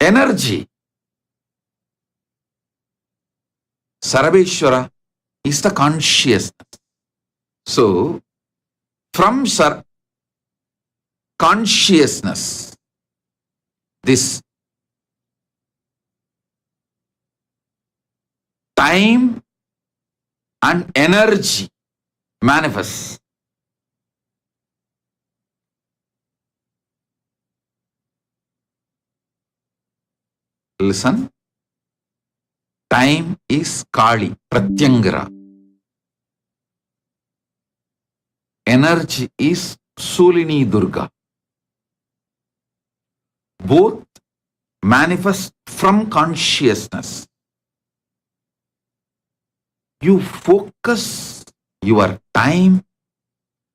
energy. Sarveshwara is the consciousness. So, from consciousness, this time and energy manifests. Listen. Time is Kali, Pratyangara. Energy is Sulini Durga. Both manifest from consciousness. You focus your time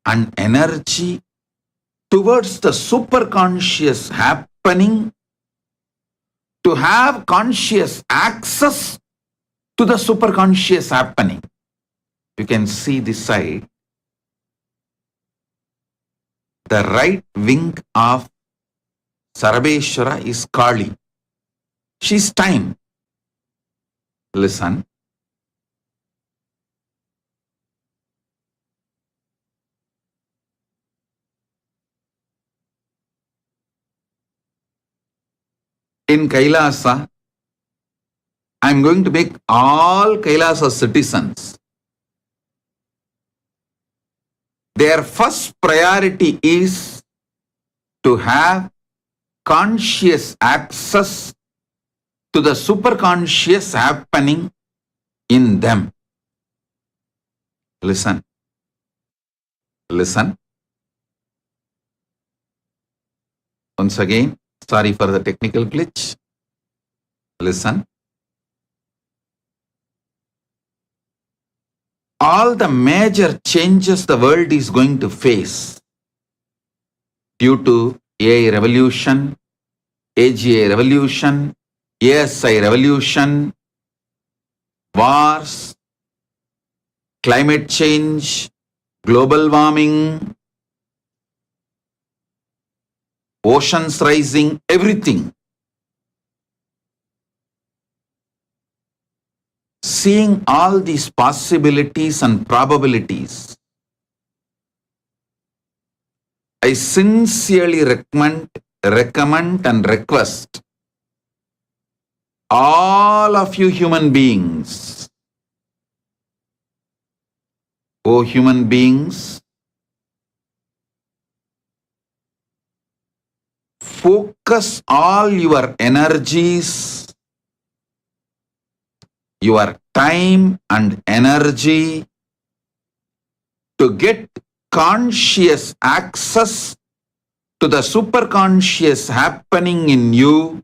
and energy towards the superconscious happening to have conscious access to the superconscious happening. You can see this side. The right wing of Sarveshwara is Kali. She's time. Listen. In Kailasa, I am going to make all Kailasa citizens. Their first priority is to have conscious access to the superconscious happening in them. Listen. Listen. Once again, sorry for the technical glitch. Listen. All the major changes the world is going to face due to AI revolution, AGI revolution, ASI revolution, wars, climate change, global warming, oceans rising, everything. Seeing all these possibilities and probabilities, I sincerely recommend and request all of you human beings, O human beings, focus all your energies, your time and energy to get conscious access to the superconscious happening in you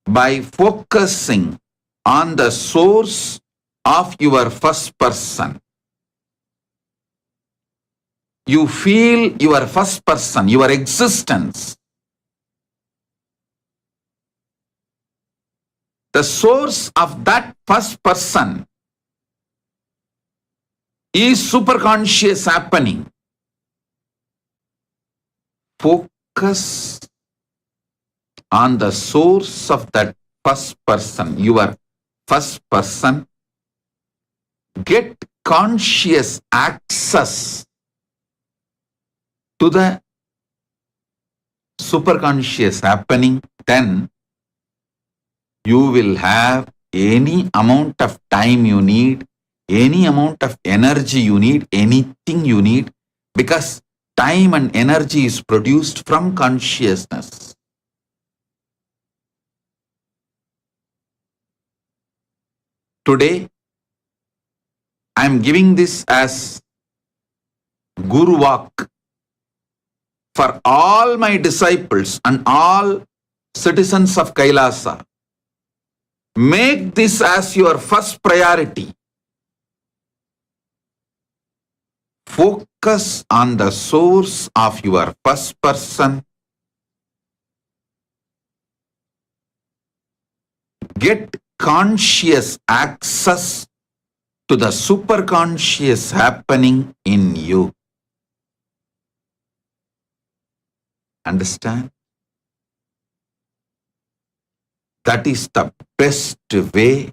by focusing on the source of your first person. You feel your first person, your existence. The source of that first person is superconscious happening. Focus on the source of that first person, your first person. Get conscious access to the superconscious happening, then you will have any amount of time you need, any amount of energy you need, anything you need, because time and energy is produced from consciousness. Today, I am giving this as Guru Walk for all my disciples and all citizens of Kailasa. Make this as your first priority. Focus on the source of your first person. Get conscious access to the superconscious happening in you. Understand? That is the best way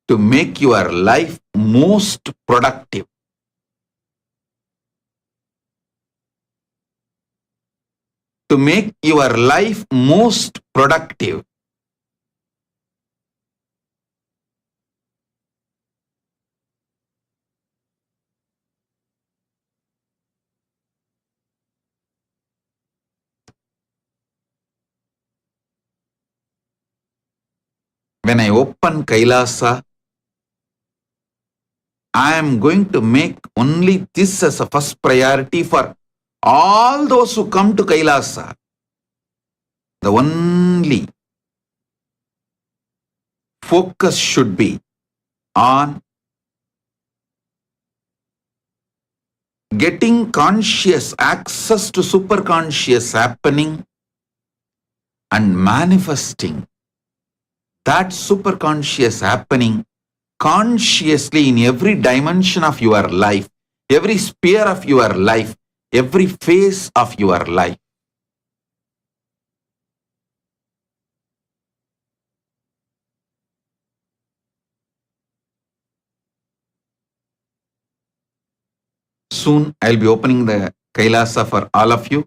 to make your life most productive. To make your life most productive. When I open Kailasa, I am going to make only this as a first priority for all those who come to Kailasa. The only focus should be on getting conscious access to superconscious happening and manifesting that superconscious happening consciously in every dimension of your life, every sphere of your life, every phase of your life. Soon I'll be opening the Kailasa for all of you.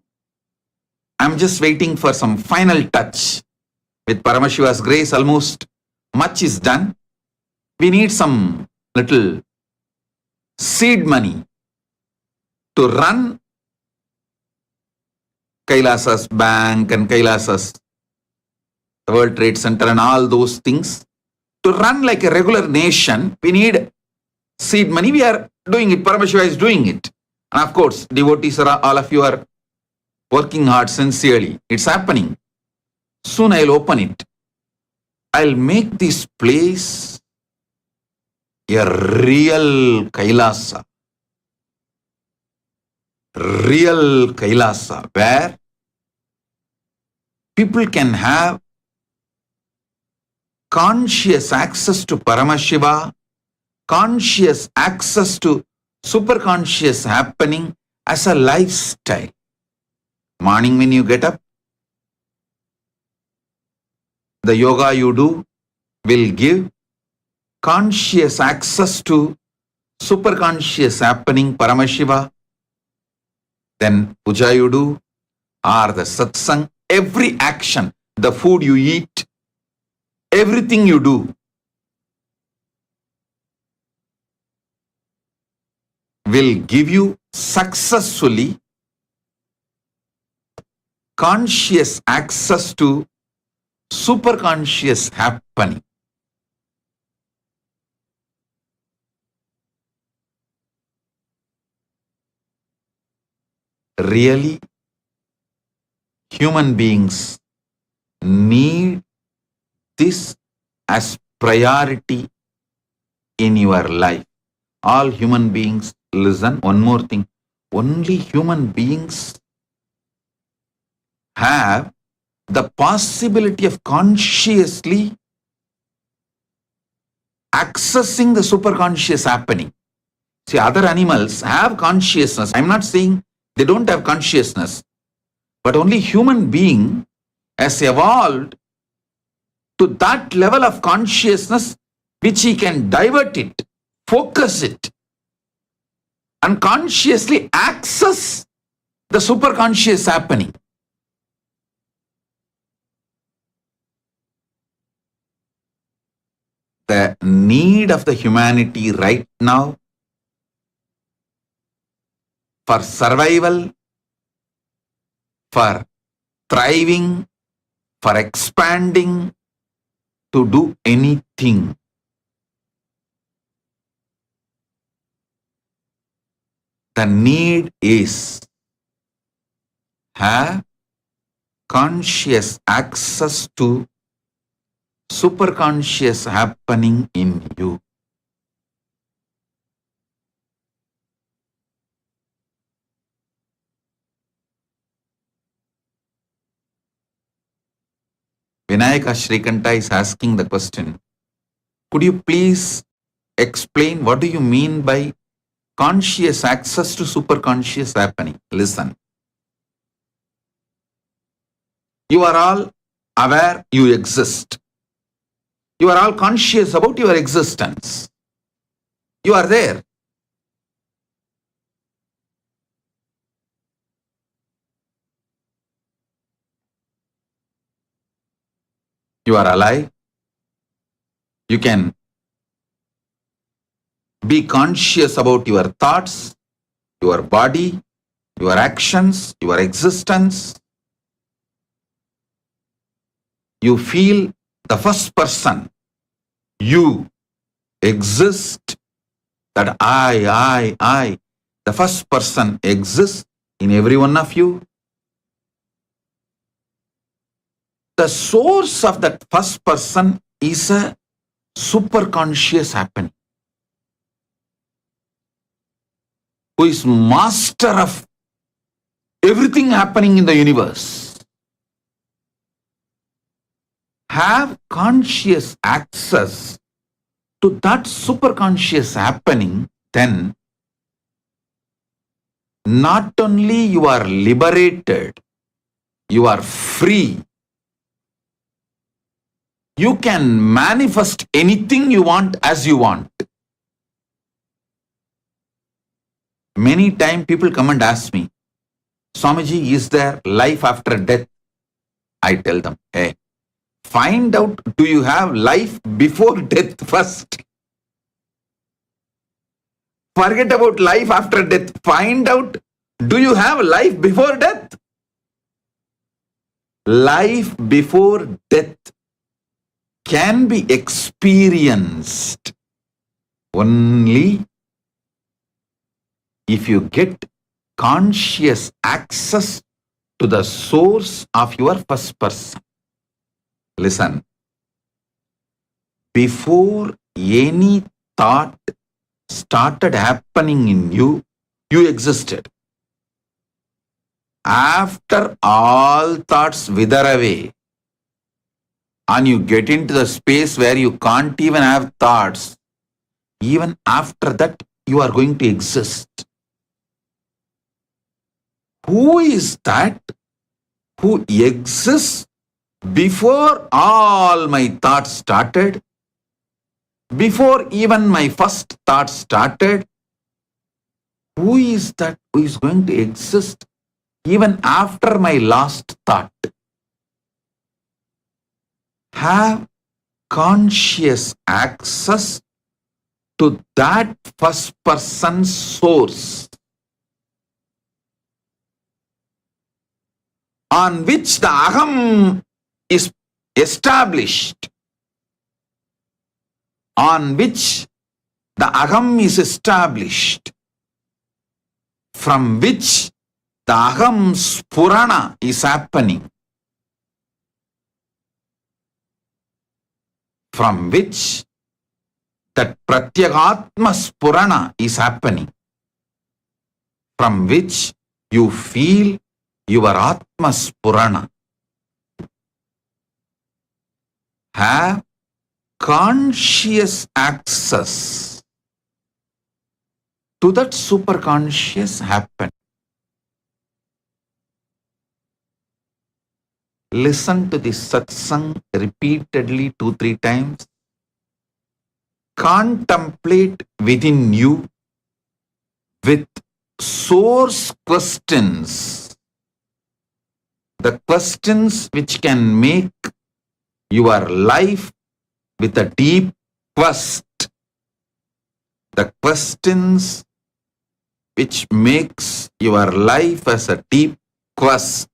I'm just waiting for some final touch. With Paramashiva's grace, almost much is done. We need some little seed money to run Kailasa's bank and Kailasa's World Trade Center and all those things. To run like a regular nation, we need seed money. We are doing it. Paramashiva is doing it. And of course, devotees, all of you are working hard sincerely. It's happening. Soon I'll open it. I'll make this place a real Kailasa. Real Kailasa, where people can have conscious access to Paramashiva, conscious access to superconscious happening as a lifestyle. Morning when you get up, the yoga you do will give conscious access to superconscious happening Paramashiva. Then puja you do, or the satsang, every action, the food you eat, everything you do will give you successfully conscious access to superconscious happening. Really, human beings need this as priority in your life. All human beings, listen, one more thing. Only human beings have the possibility of consciously accessing the superconscious happening. See, other animals have consciousness. I'm not saying they don't have consciousness, but only human being has evolved to that level of consciousness which he can divert it, focus it, and consciously access the superconscious happening. The need of the humanity right now for survival, for thriving, for expanding, to do anything. The need is have conscious access to superconscious happening in you. Vinayaka Shrikanta is asking the question, could you please explain what do you mean by conscious access to superconscious happening? Listen. You are all aware you exist. You are all conscious about your existence. You are there. You are alive. You can be conscious about your thoughts, your body, your actions, your existence. You feel the first person. You exist. That I. The first person exists in every one of you. The source of that first person is a superconscious happening, who is master of everything happening in the universe. Have conscious access to that superconscious happening, then not only you are liberated, you are free. You can manifest anything you want as you want. Many times people come and ask me, Swamiji, is there life after death? I tell them, hey, find out, do you have life before death first? Forget about life after death. Find out, do you have life before death? Life before death can be experienced only if you get conscious access to the source of your first person. Listen, before any thought started happening in you, you existed. After all thoughts wither away, and you get into the space where you can't even have thoughts, even after that, you are going to exist. Who is that who exists before all my thoughts started? Before even my first thought started? Who is that who is going to exist even after my last thought? Have conscious access to that first person source on which the Aham is established, on which the Aham is established, from which the Aham Spurana is happening, from which that Pratyagatma Spurana is happening, from which you feel your Atma Spurana. Have conscious access to that superconscious happen. Listen to this satsang repeatedly 2-3 times. Contemplate within you with source questions. The questions which can make your life with a deep quest. The questions which makes your life as a deep quest.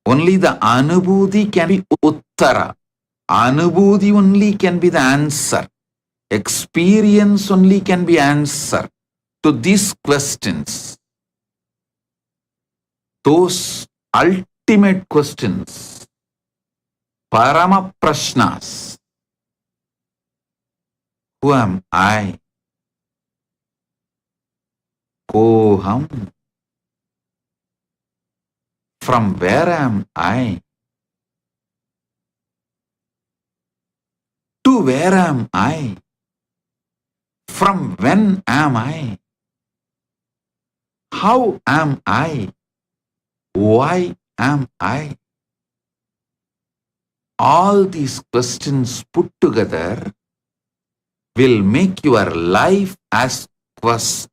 Only the Anubhuti can be Uttara. Anubhuti only can be the answer. Experience only can be answer to these questions. Those ultimate questions, Parama Prashnas. Who am I? Koham. From where am I? To where am I? From when am I? How am I? Why am I? All these questions put together will make your life as quest.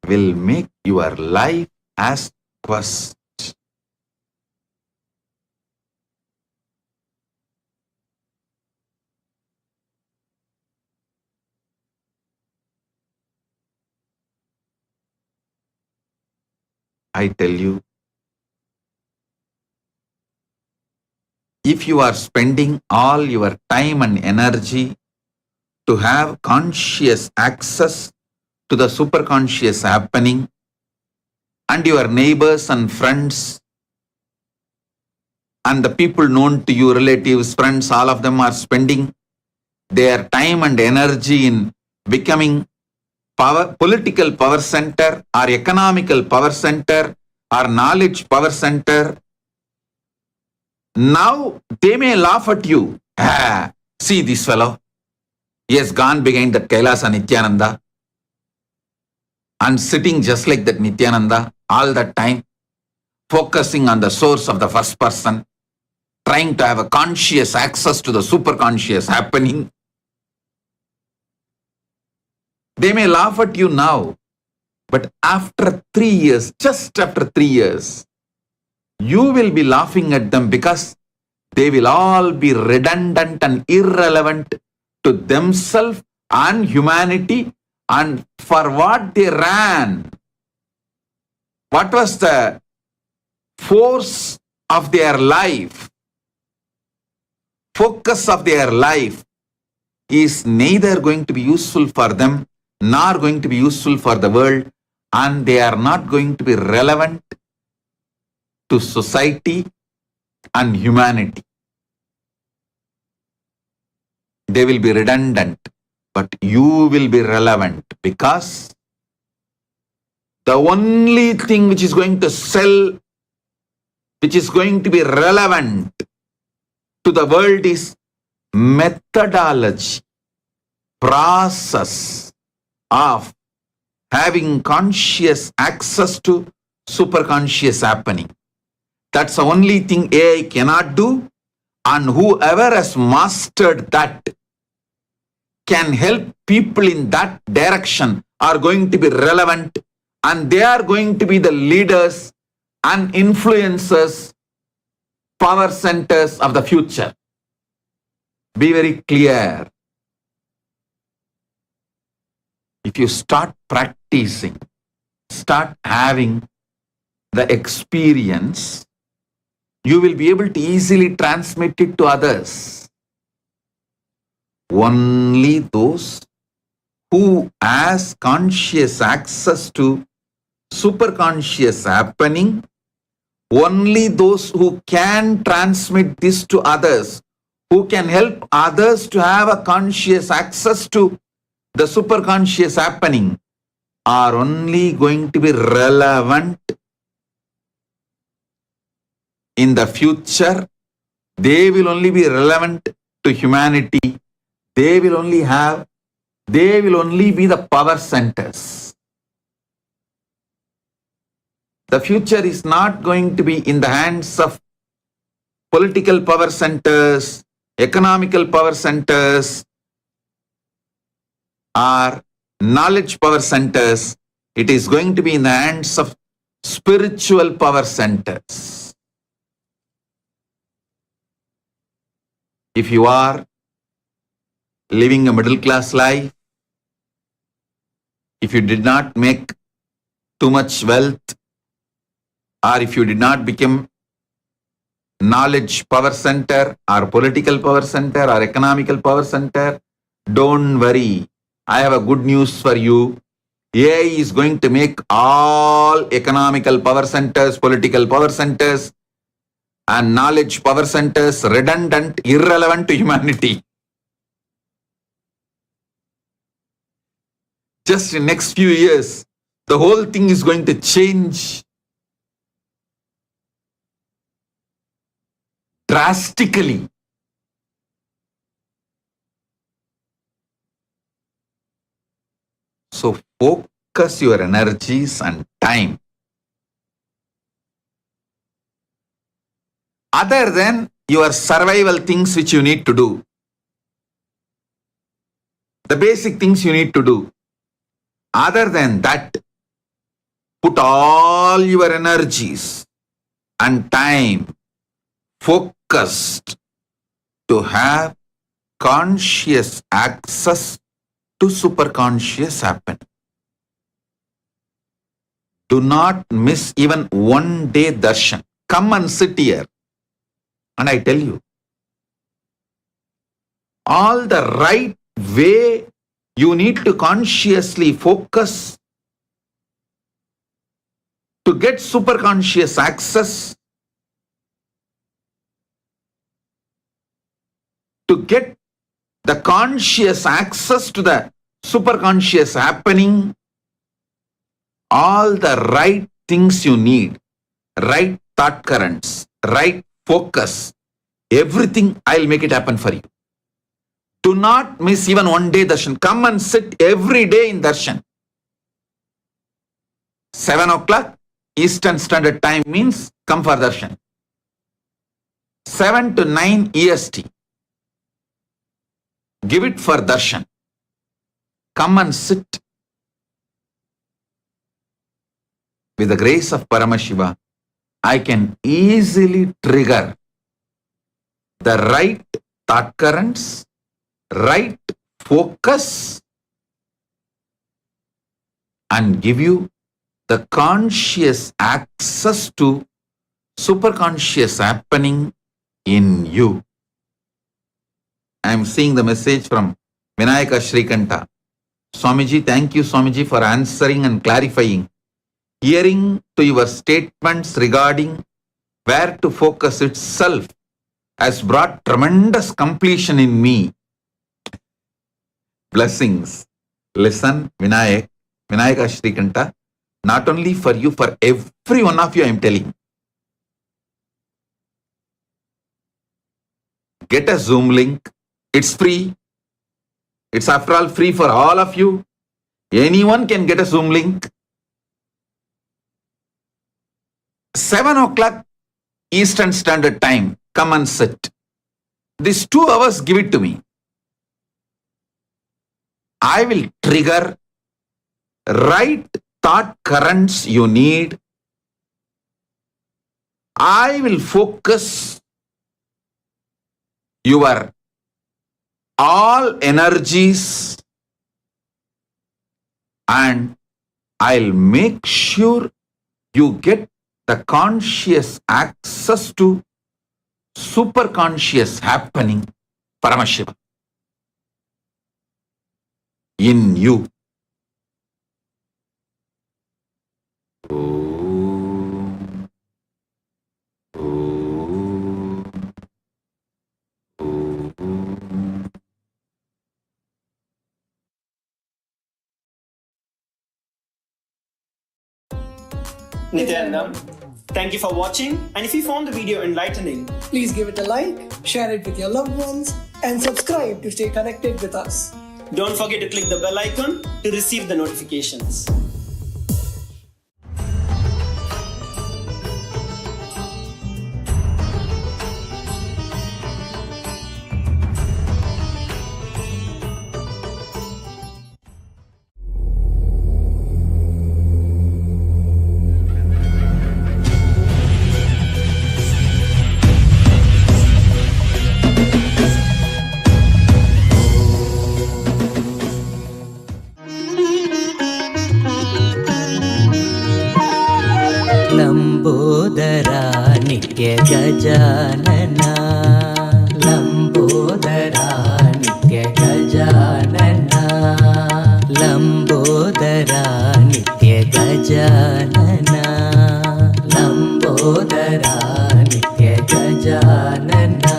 Will make your life as quest. I tell you, if you are spending all your time and energy to have conscious access to the superconscious happening, and your neighbors and friends and the people known to you, relatives, friends, all of them are spending their time and energy in becoming political power center or economical power center or knowledge power center. Now they may laugh at you. Ah, see this fellow. He has gone behind that KAILASA Nithyananda and sitting just like that Nithyananda all that time, focusing on the source of the first person, trying to have a conscious access to the superconscious happening. They may laugh at you now, but after 3 years, just after 3 years, you will be laughing at them because they will all be redundant and irrelevant to themselves and humanity and for what they ran. What was the force of their life? Focus of their life is neither going to be useful for them nor going to be useful for the world, and they are not going to be relevant to society and humanity. They will be redundant, but you will be relevant because the only thing which is going to sell, which is going to be relevant to the world is methodology, process of having conscious access to superconscious happening. That's the only thing AI cannot do, and whoever has mastered that can help people in that direction are going to be relevant, and they are going to be the leaders and influencers, power centers of the future. Be very clear. If you start practicing, start having the experience, you will be able to easily transmit it to others. Only those who has conscious access to superconscious happening, only those who can transmit this to others, who can help others to have a conscious access to the superconscious happening, are only going to be relevant in the future. They will only be relevant to humanity. They will only be the power centers. The future is not going to be in the hands of political power centers, economical power centers, or knowledge power centers. It is going to be in the hands of spiritual power centers. If you are living a middle class life, if you did not make too much wealth, or if you did not become knowledge power center or political power center or economical power center, don't worry. I have a good news for you. AI is going to make all economical power centers, political power centers, and knowledge power centers redundant, irrelevant to humanity. Just in next few years, the whole thing is going to change drastically. So focus your energies and time other than your survival things which you need to do. The basic things you need to do. Other than that, put all your energies and time focused to have conscious access to superconscious happen. Do not miss even one day darshan. Come and sit here. And I tell you, all the right way you need to consciously focus to get superconscious access, to get the conscious access to the superconscious happening, all the right things you need, right thought currents, right focus, everything I'll make it happen for you. Do not miss even one day darshan. Come and sit every day in darshan. 7 o'clock Eastern Standard Time means come for darshan. 7 to 9 EST. Give it for darshan. Come and sit. With the grace of Paramashiva, I can easily trigger the right thought currents, right focus, and give you the conscious access to superconscious happening in you. I am seeing the message from Vinayaka Shrikanta. Swamiji, thank you Swamiji for answering and clarifying. Hearing to your statements regarding where to focus itself has brought tremendous completion in me. Blessings. Listen, Vinayaka Shrikanta, not only for you, for every one of you I am telling. Get a Zoom link. It's free. It's after all free for all of you. Anyone can get a Zoom link. 7 o'clock Eastern Standard Time. Come and sit. These 2 hours, give it to me. I will trigger right thought currents you need. I will focus your all energies and I'll make sure you get the conscious access to superconscious happening, Paramashiva, in you. Om. Om. Om. Nithyanandam, thank you for watching, and if you found the video enlightening, please give it a like, share it with your loved ones, and subscribe to stay connected with us. don't forget to click the bell icon to receive the notifications. Lambodara नित्य गजानना, लंबोदरा नित्य गजानना, लंबोदरा नित्य गजानना, लंबोदरा नित्य Gajanana.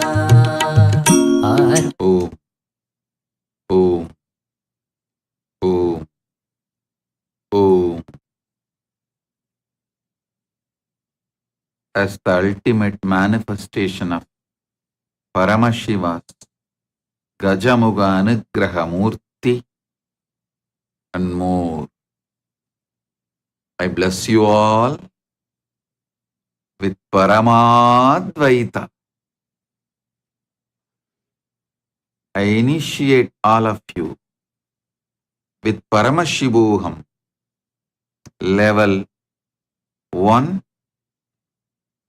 Om. Om. Om. Om. As the ultimate manifestation of Paramashiva's Gajamuga Anugraha Murti and more, I bless you all with Paramadvaita. I initiate all of you with Paramashivoham, level 1,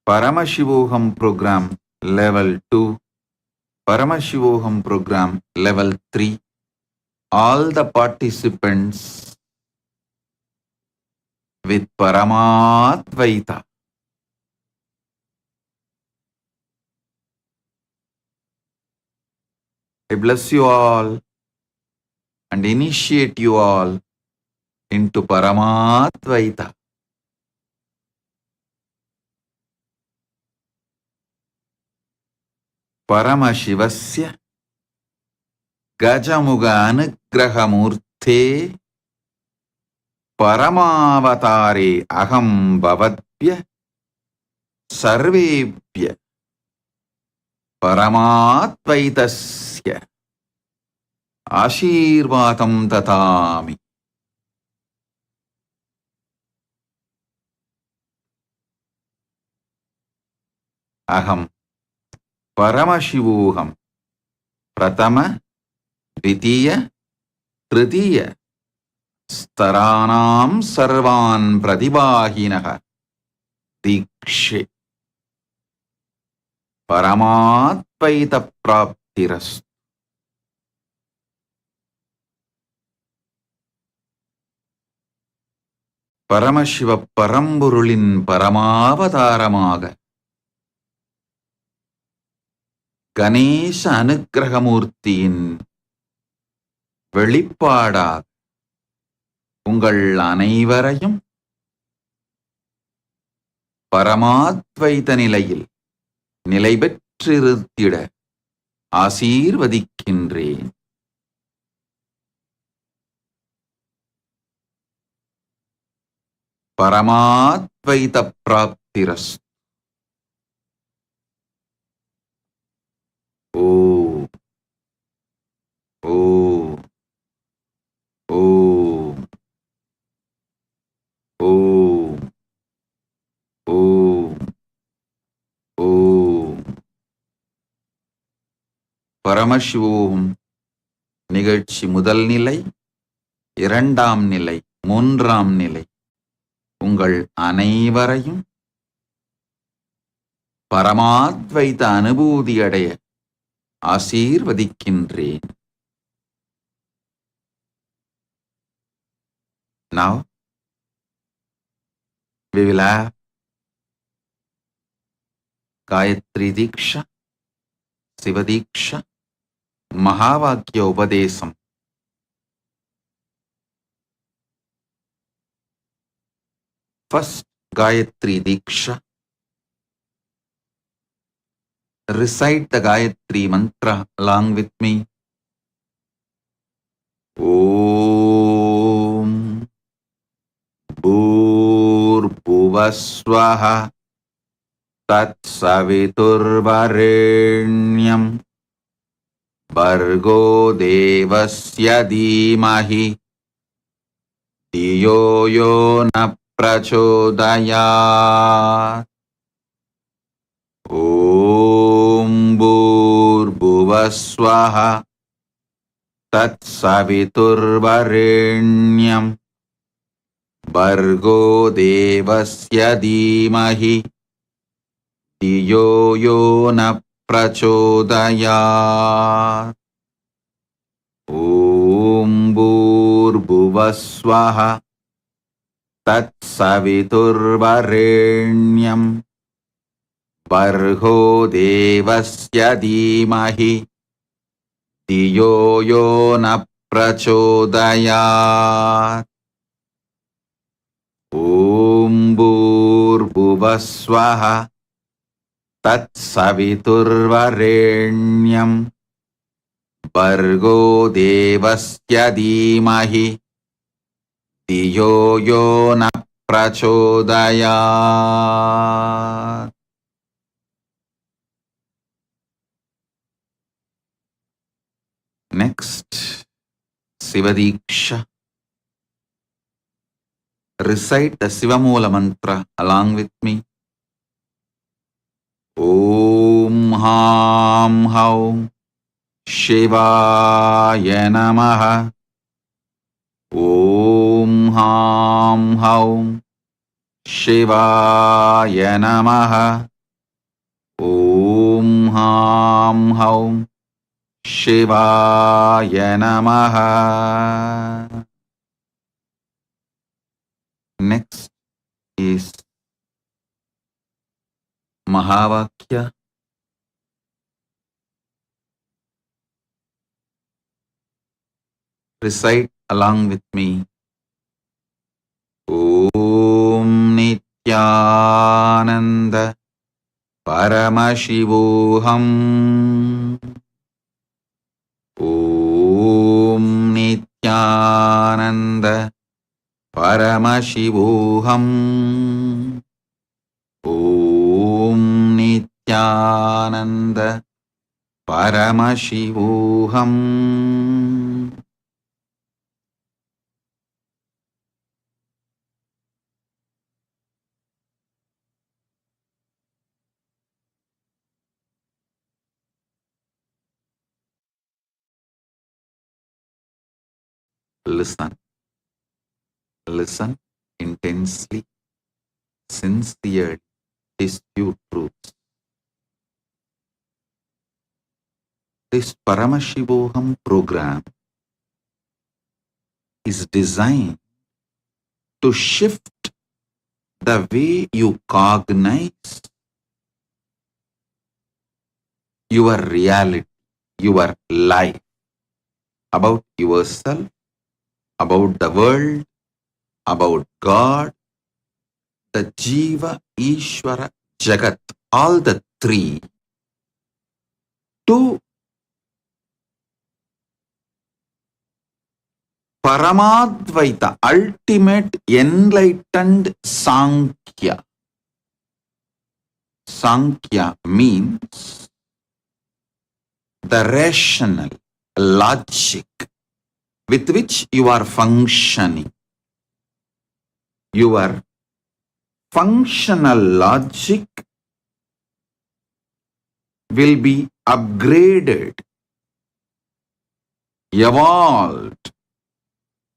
Paramashivoham program, level 2, Paramashivoham program, level 3. All the participants with Paramadvaita. I bless you all and initiate you all into Paramadvaita. Paramashivasya Gajamuga Anugrahamurte Paramavatare Aham Bhavadbhya Sarvebhya Paramadvaitasya Ashirvatam Tatami. Aham Paramashivoham Pratama Dvitiya Tritiya Staranam Sarvan Pratibahinaha Dikshe Paramadvaita Praptiras. Paramasiva பரம்பொருளின் பரமாவதாரமாக கணேச அனுக்கிரகமூர்த்தியின் வெளிப்பாடாக உங்கள் அனைவரையும் பரமாத்வைத நிலையில் நிலை பெற்றிருத்திட ஆசீர்வதிக்கின்றேன். பரமாத்வைத பிராப்திரஸ். ஓ ஓ ஓ ஓ ஓ ஓ. பரமசிவோம் நிகழ்ச்சி முதல் நிலை, இரண்டாம் நிலை, மூன்றாம் நிலை உங்கள் அனைவரையும் பரமாத்வைத அனுபூதி அடைய ஆசீர்வதிக்கின்றேன். Now we will have Gayatri Diksha, Siva Diksha, Mahavakya Upadesam. First Gayatri Diksha. Recite the Gayatri mantra along with me. Om Bhurbhuvasvaha Tatsaviturvarenyam Bhargo Devasya Dhimahi Dhiyo Yo Na Prachodayat. Om Bhurbhuvasvaha Tatsaviturvarenyam Bhargo Devasya Dhimahi Dhiyo Yo Na Prachodayat. Om Bhurbhuvasvaha Tatsaviturvarenyam Bhargo Devasya Dhimahi Dhiyo Yo Na Prachodayat. Om Bhurbhuvasvaha Tatsaviturvarenyam Bhargo Devasya Dhimahi Dhiyo Yo Na Prachodayat. Next, Siva Diksha. Recite the Sivamoola mantra along with me. Om Ham Haum Shivaya Namaha. Om Ham Haum Shivaya Namaha. Om Ham Haum Shivaya Namaha. Next is Mahavakya. Recite along with me. Om Nithyananda Paramashivoham. Om Nithyananda Paramashivoham. Om Nithyananda Paramashivoham. Listen. Listen intensely, sincerely, dispute truths. This Paramashivoham program is designed to shift the way you cognize your reality, your life, about yourself, about the world, about God, the Jiva, Ishvara, Jagat, all the three, to Paramadvaita, ultimate enlightened Sankhya. Sankhya means the rational logic with which you are functioning. Your functional logic will be upgraded, evolved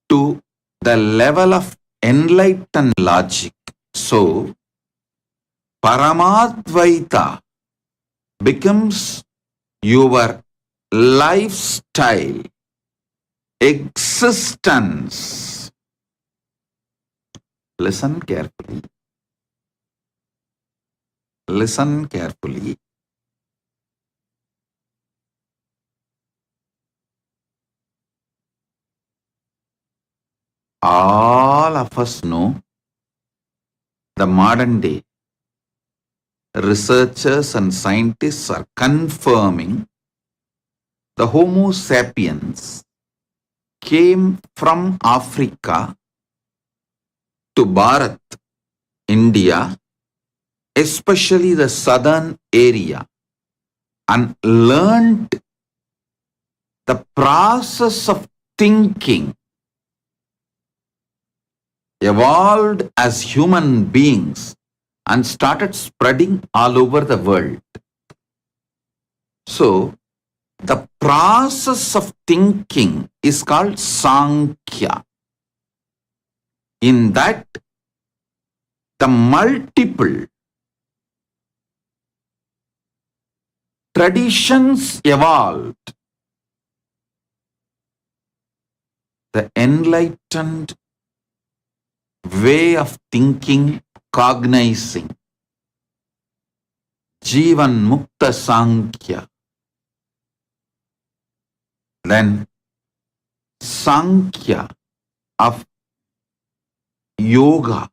to the level of enlightened logic. So, Paramadvaita becomes your lifestyle, existence. Listen carefully. Listen carefully. All of us know the modern day researchers and scientists are confirming the Homo sapiens came from Africa to Bharat, India, especially the southern area, and learned the process of thinking, evolved as human beings, and started spreading all over the world. So, the process of thinking is called Sankhya. In that, the multiple traditions evolved. The enlightened way of thinking, cognizing, Jivan Mukta Sankhya. Then Sankhya of yoga,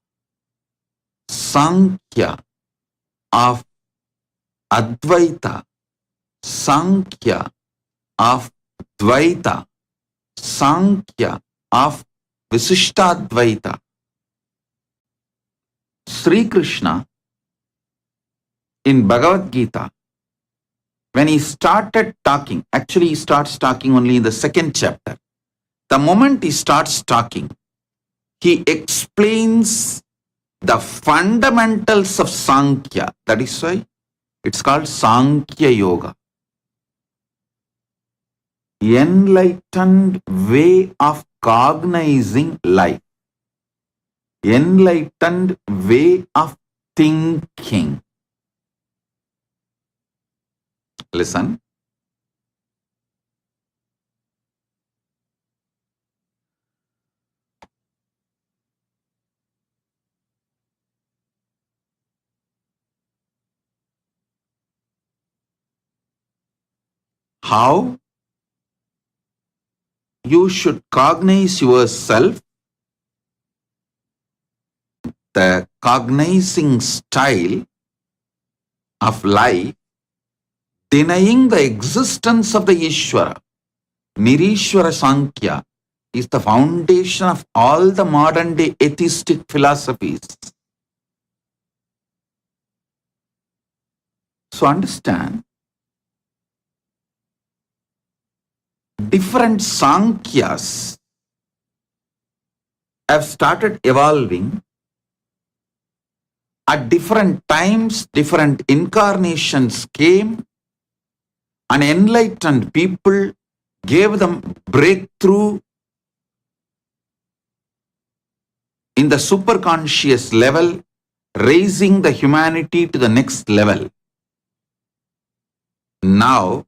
Sankhya of Advaita, Sankhya of Dvaita, Sankhya of Visishtadvaita. Sri Krishna in Bhagavad Gita, when he started talking, actually he starts talking only in the second chapter. The moment he starts talking, he explains the fundamentals of Sankhya. That is why it's called Sankhya Yoga. Enlightened way of cognizing life. Enlightened way of thinking. Listen. How you should cognize yourself, the cognizing style of life, denying the existence of the Ishvara. Nirishvara Sankhya is the foundation of all the modern day atheistic philosophies. So understand, different Sankhyas have started evolving at different times, different incarnations came, and enlightened people gave them breakthrough in the superconscious level, raising the humanity to the next level. Now,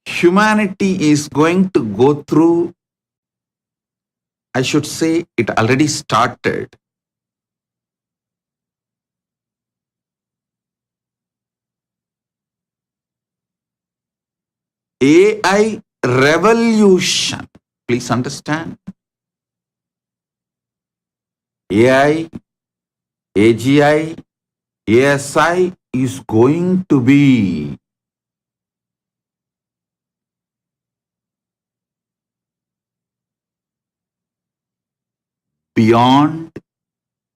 humanity is going to go through, I should say it already started, AI revolution. Please understand. AI, AGI, ASI is going to be beyond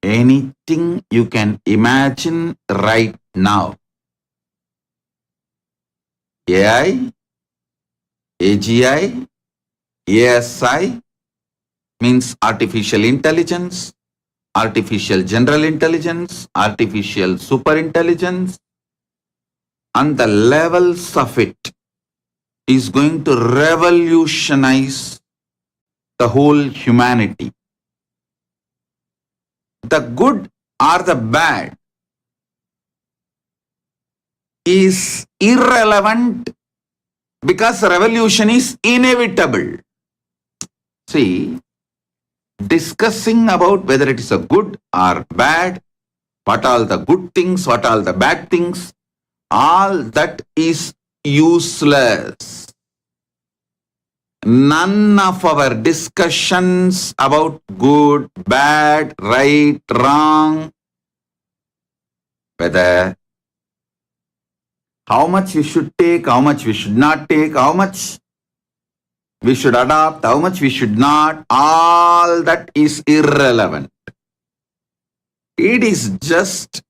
anything you can imagine right now. AI, AGI, ASI means artificial intelligence, artificial general intelligence, artificial superintelligence, and the levels of it is going to revolutionize the whole humanity. The good or the bad is irrelevant because revolution is inevitable. See, discussing about whether it is a good or bad, what are the good things, what are the bad things, all that is useless. None of our discussions about good, bad, right, wrong, whether how much we should take, how much we should not take, how much we should adopt, how much we should not, all that is irrelevant. It is just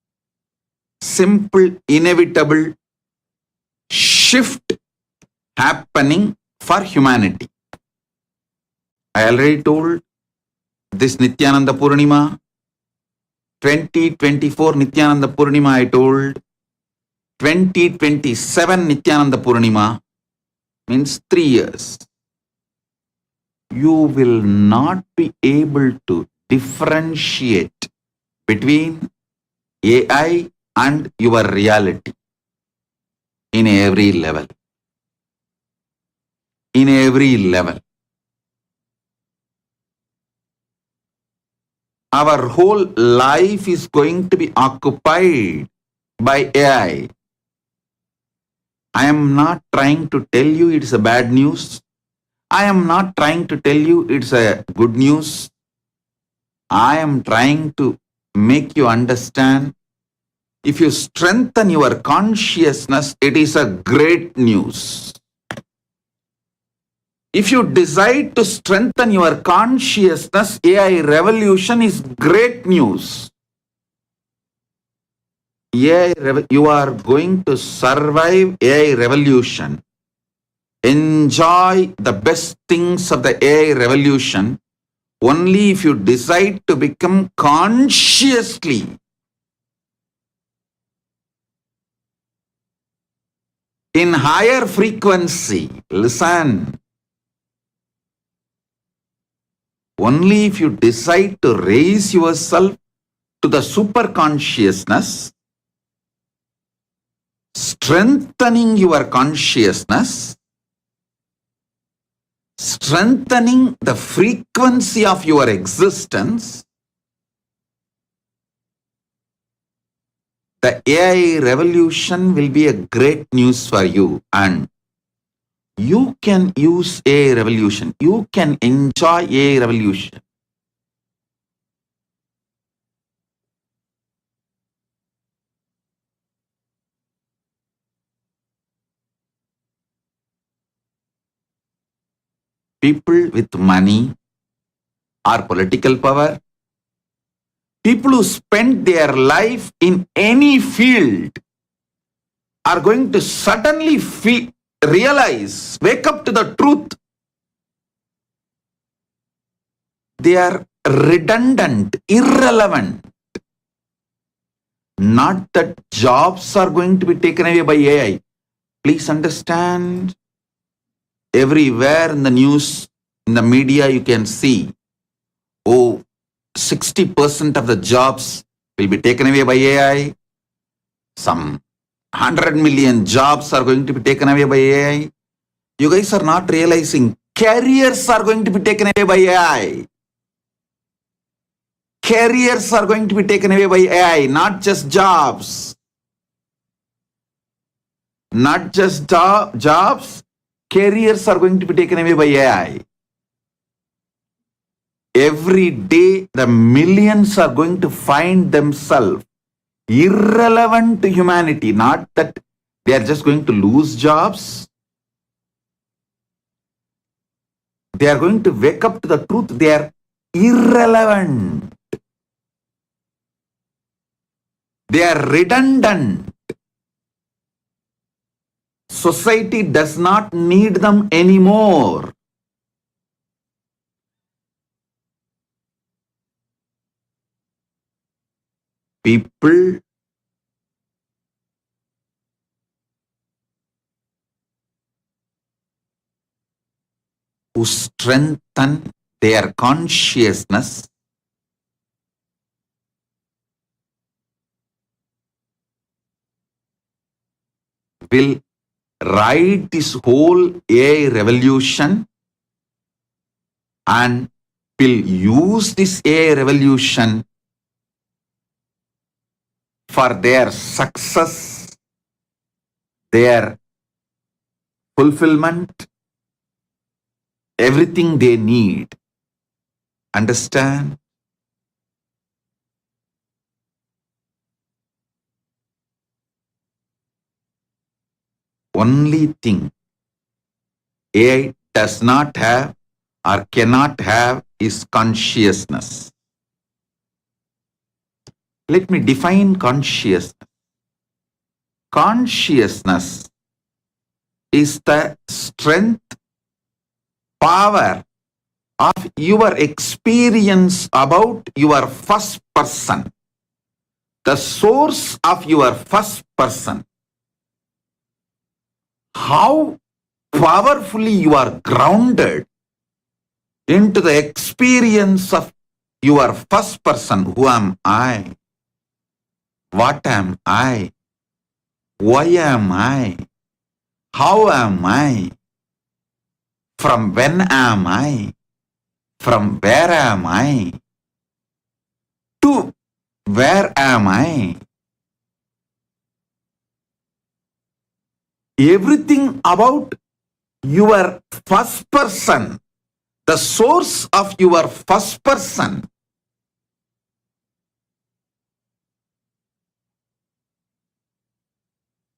simple, inevitable shift happening for humanity. I already told this Nithyananda Purnima, 2024 Nithyananda Purnima I told, 2027 Nithyananda Purnima means 3 years. You will not be able to differentiate between AI and your reality in every level. In every level. Our whole life is going to be occupied by AI. I am not trying to tell you it's a bad news. I am not trying to tell you it's a good news. I am trying to make you understand, if you strengthen your consciousness, it is a great news. If you decide to strengthen your consciousness, AI revolution is great news. You are going to survive AI revolution enjoy the best things of the AI revolution only if you decide to become consciously in higher frequency. Listen. Only if you decide to raise yourself to the super consciousness, strengthening your consciousness, strengthening the frequency of your existence, the AI revolution will be a great news for you, and you can use AI revolution. You can enjoy AI revolution. People with money or political power, people who spend their life in any field are going to suddenly realize, wake up to the truth. They are redundant, irrelevant. Not that jobs are going to be taken away by AI. Please understand, everywhere in the news, in the media, you can see, 60% of the jobs will be taken away by AI. Some 100 million jobs are going to be taken away by AI. You guys are not realizing careers are going to be taken away by AI. Careers are going to be taken away by AI, not just jobs. Not just jobs, careers are going to be taken away by AI. Every day, the millions are going to find themselves irrelevant to humanity. Not that they are just going to lose jobs. They are going to wake up to the truth. They are irrelevant. They are redundant. Society does not need them anymore. People who strengthen their consciousness will ride this whole AI revolution and will use this AI revolution for their success, their fulfillment, everything they need. Understand? Only thing AI does not have or cannot have is consciousness. Let me define consciousness. Consciousness is the strength, power of your experience about your first person, the source of your first person. How powerfully you are grounded into the experience of your first person. Who am I? What am I? Why am I? How am I? From when am I? From where am I? To where am I? Everything about your first person, the source of your first person,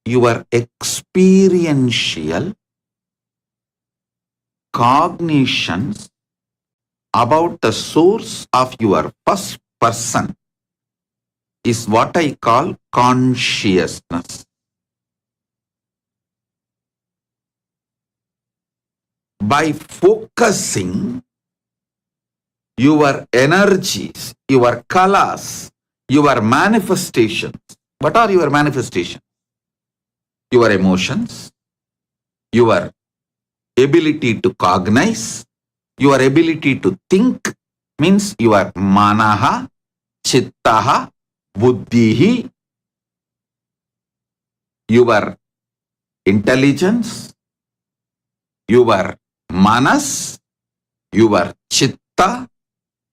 your experiential cognitions about the source of your first person is what I call consciousness. by focusing your energies, your kalas, your manifestations. What are your manifestations? Your emotions, your ability to cognize, your ability to think, means your manaha, chittaha, buddhihi, your intelligence, your manas, your chitta,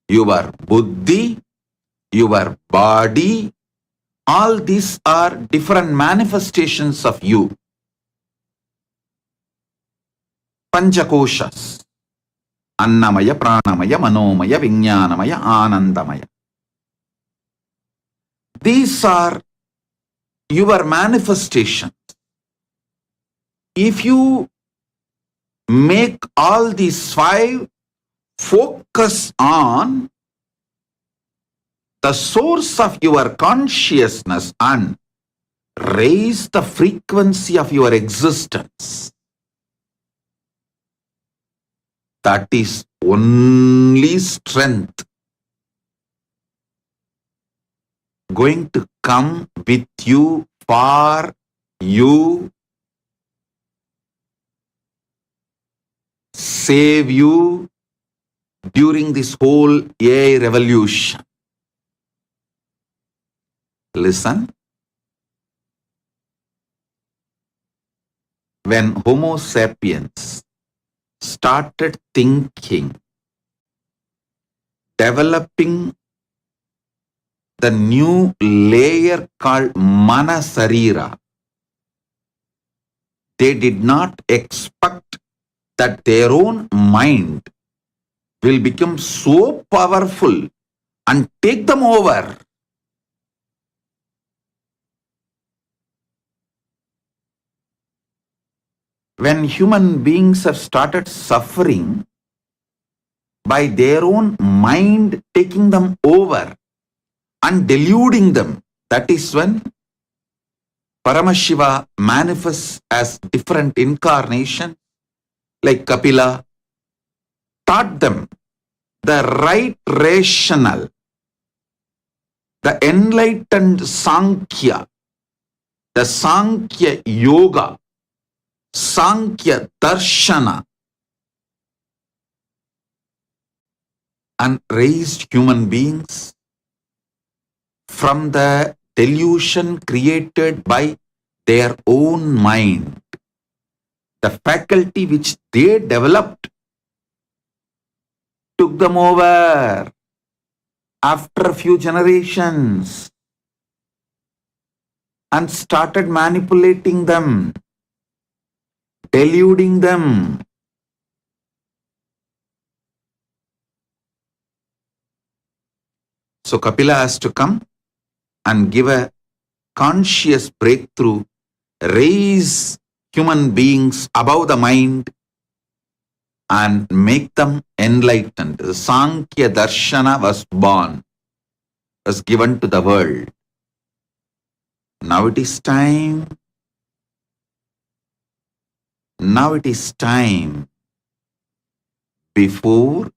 your buddhi, your body. All these are different manifestations of you. Panchakoshas. Annamaya, Pranamaya, Manomaya, Vijnanamaya, Anandamaya. These are your manifestations. If you make all these five focus on the source of your consciousness and raise the frequency of your existence, that is only strength going to come with you, for you, save you during this whole AI revolution. Listen. When Homo sapiens started thinking, developing the new layer called Manasarira, they did not expect that their own mind will become so powerful and take them over. When human beings have started suffering by their own mind taking them over and deluding them, that is when Paramashiva manifests as different incarnations, like Kapila, taught them the right rational, the enlightened Sankhya, the Sankhya Yoga, Sankhya Darshana, and raised human beings from the delusion created by their own mind. The faculty which they developed took them over after a few generations and started manipulating them, deluding them. So Kapila has to come and give a conscious breakthrough, raise human beings above the mind and make them enlightened. The Sankhya Darshana was born, was given to the world. Now it is time. Now it is time. Before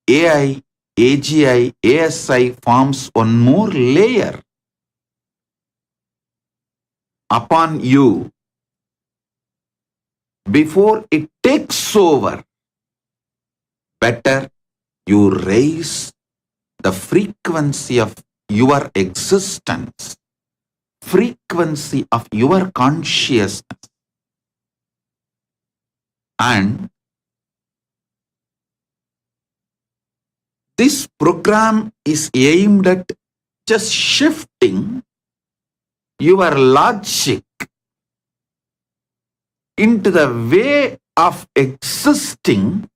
AI, AGI, ASI forms one more layer upon you, before it takes over, better you raise the frequency of your existence, frequency of your consciousness, and this program is aimed at just shifting your logic into the way of existing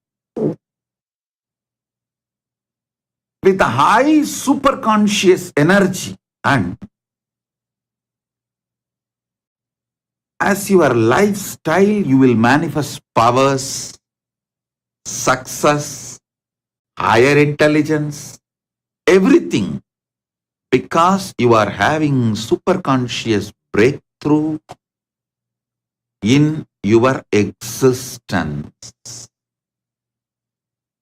with a high superconscious energy. And as your lifestyle, you will manifest powers, success, higher intelligence, everything, because you are having superconscious breakthrough in your existence.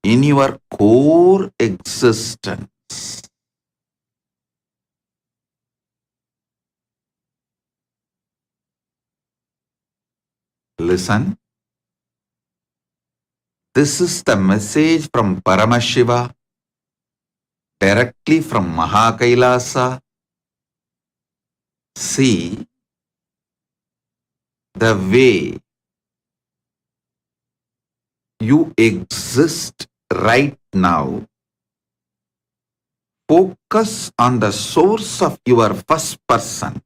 in your core existence. Listen. This is the message from Paramashiva, directly from Mahakailasa. See the way you exist right now. Focus on the source of your first person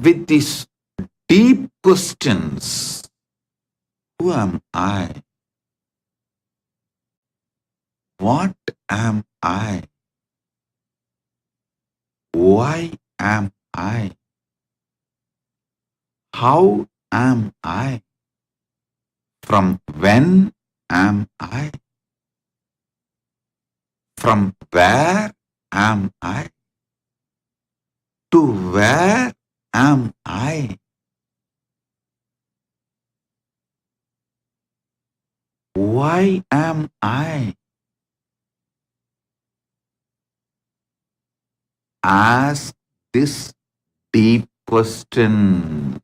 with these deep questions. Who am I? What am I? Why am I? How am I? From when am I? From where am I? To where am I? Why am I? Ask this deep questions.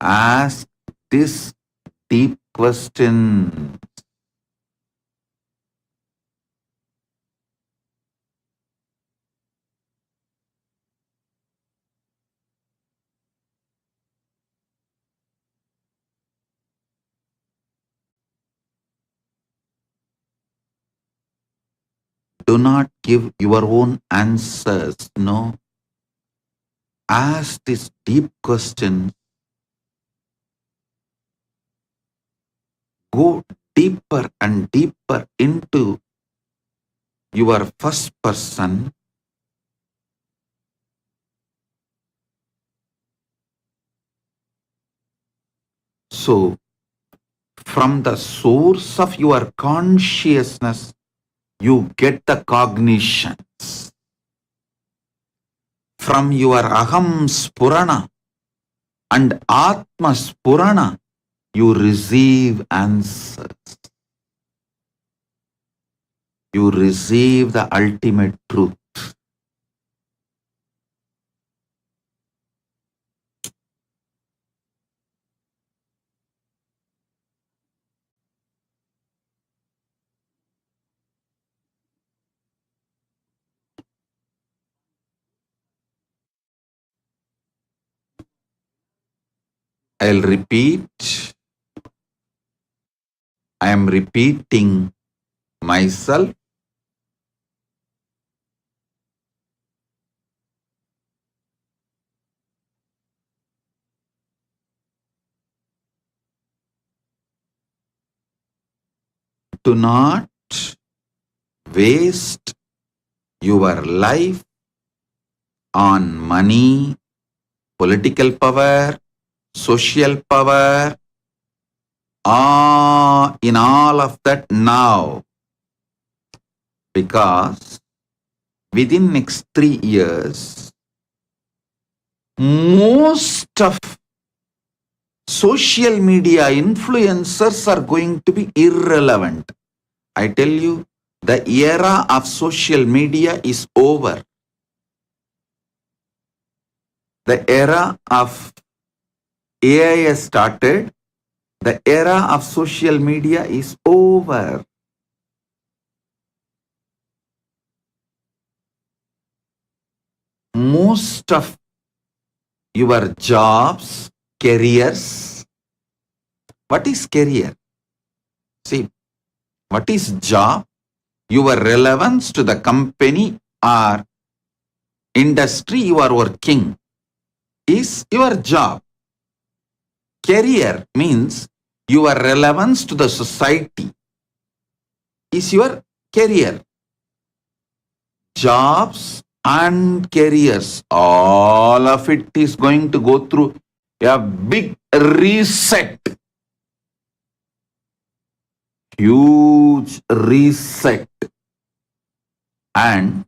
Ask this deep question. Do not give your own answers. No. Ask this deep question. Go deeper and deeper into your first person. So, from the source of your consciousness, you get the cognitions. From your Aham Spurana and Atma Spurana, you receive answers. You receive the ultimate truth. I'll repeat. I am repeating myself. Do not waste your life on money, political power, social power, in all of that now. Because within next 3 years, most of social media influencers are going to be irrelevant. I tell you, the era of social media is over. The era of AI has started. The era of social media is over. Most of your jobs, careers. What is career? See, what is job? Your relevance to the company or industry you are working is your job. Career means your relevance to the society is your career. Jobs and careers, all of it is going to go through a big reset. Huge reset. And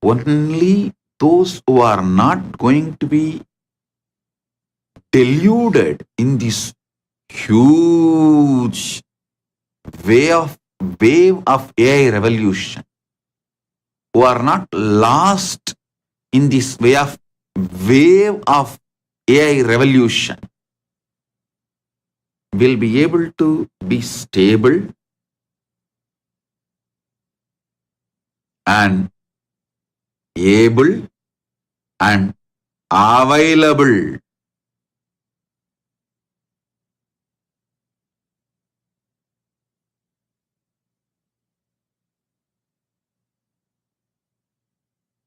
only those who are not going to be deluded in this huge wave of AI revolution, who are not lost in this wave of AI revolution, will be able to be stable and able and available.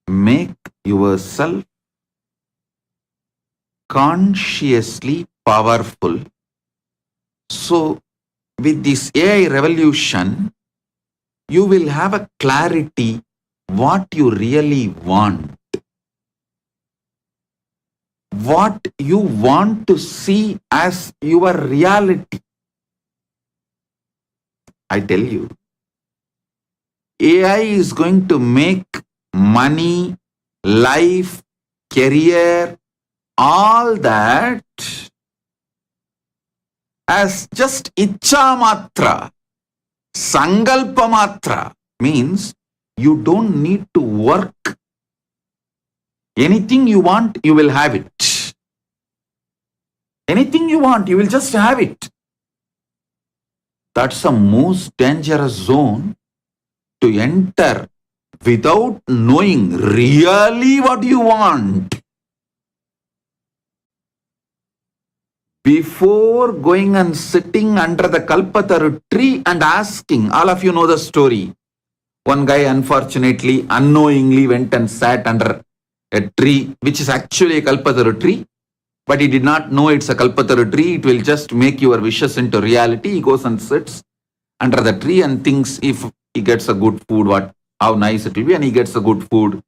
Make yourself consciously powerful. So, with this AI revolution, you will have a clarity what you really want, what you want to see as your reality. I tell you, AI is going to make money, life, career, all that as just icha matra, sankalpa matra, means you don't need to work. Anything you want, you will have it. Anything you want, you will just have it. That's the most dangerous zone to enter without knowing really what you want. Before going and sitting under the Kalpataru tree and asking, all of you know the story. One guy unfortunately, unknowingly went and sat under a tree, which is actually a Kalpataru tree, but he did not know it's a Kalpataru tree. It will just make your wishes into reality. He goes and sits under the tree and thinks if he gets a good food, how nice it will be, and he gets a good food.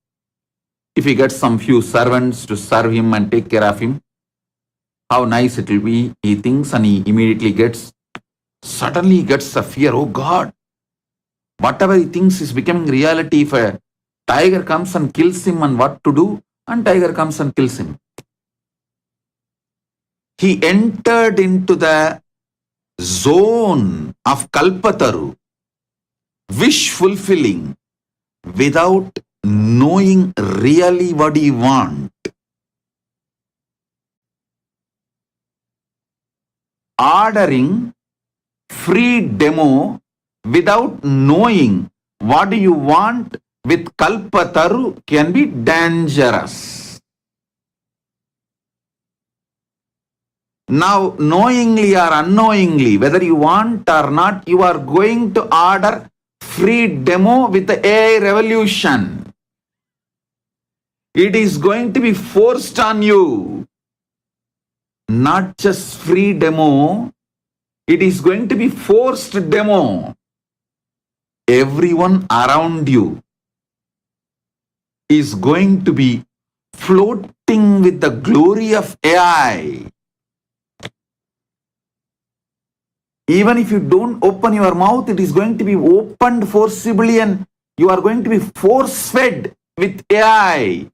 If he gets some few servants to serve him and take care of him, how nice it will be, he thinks, and he immediately suddenly he gets a fear. Oh God, whatever he thinks is becoming reality. If a tiger comes and kills him, and what to do? And tiger comes and kills him. He entered into the zone of Kalpataru, wish fulfilling, without knowing really what he wants. Ordering free demo without knowing what you want with Kalpataru can be dangerous. Now, knowingly or unknowingly, whether you want or not, you are going to order free demo with the AI revolution. It is going to be forced on you. Not just free demo, it is going to be forced demo. Everyone around you is going to be floating with the glory of AI. Even if you don't open your mouth, it is going to be opened forcibly, and you are going to be force-fed with AI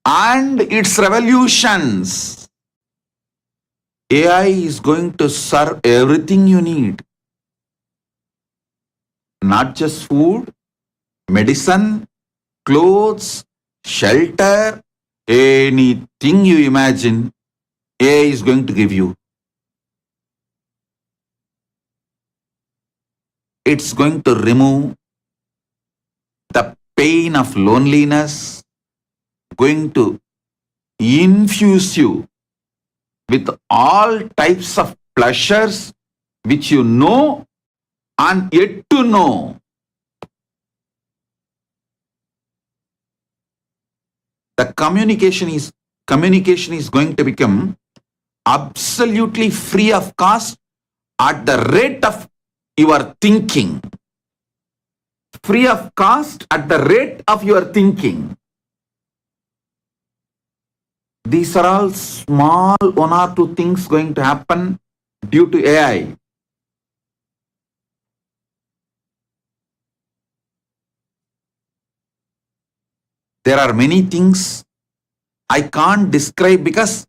and its revolutions. AI is going to serve everything you need. Not just food, medicine, clothes, shelter, anything you imagine, AI is going to give you. It's going to remove the pain of loneliness, going to infuse you with all types of pleasures which you know and yet to know. The communication is going to become absolutely free of cost at the rate of your thinking. Free of cost at the rate of your thinking. These are all small one or two things going to happen due to AI. There are many things I can't describe because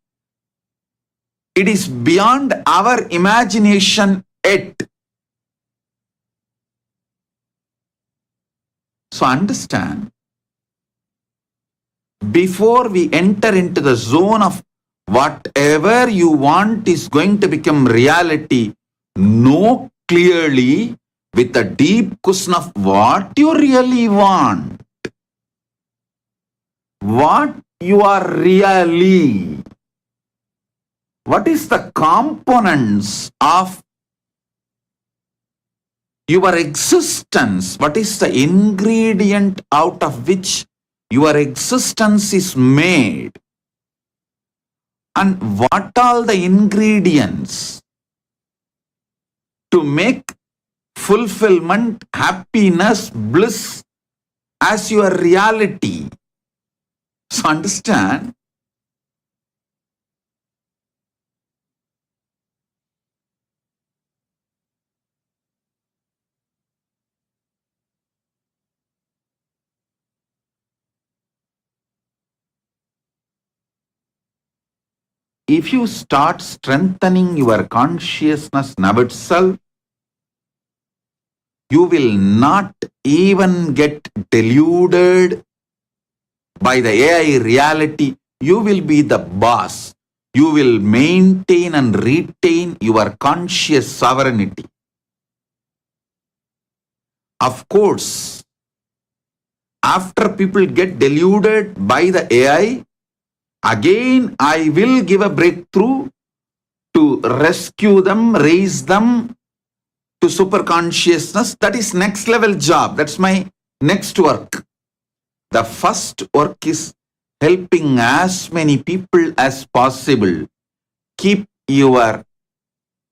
It is beyond our imagination yet. So understand, before we enter into the zone of whatever you want is going to become reality, know clearly with a deep question of what you really want. What you are really. What is the components of your existence? What is the ingredient out of which your existence is made? And what are the ingredients to make fulfillment, happiness, bliss as your reality? So understand, if you start strengthening your consciousness now itself, you will not even get deluded by the AI reality. You will be the boss. You will maintain and retain your conscious sovereignty. Of course, after people get deluded by the AI, again I will give a breakthrough to rescue them, raise them to super consciousness. That is next level job. That's my next work. The first work is helping as many people as possible. Keep your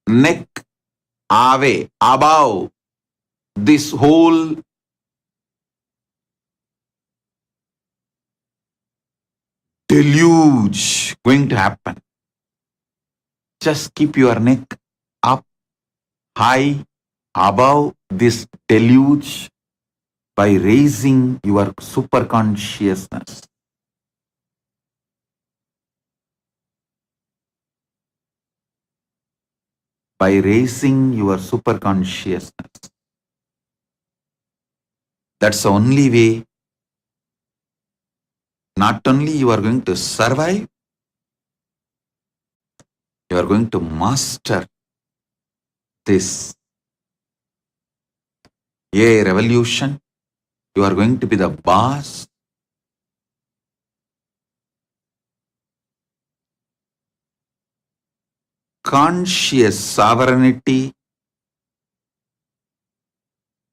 neck away, above this whole deluge going to happen. Just keep your neck up, high, above this deluge by raising your super consciousness. By raising your super consciousness. That's the only way. Not only you are going to survive, you are going to master this AI revolution. You are going to be the boss. Conscious sovereignty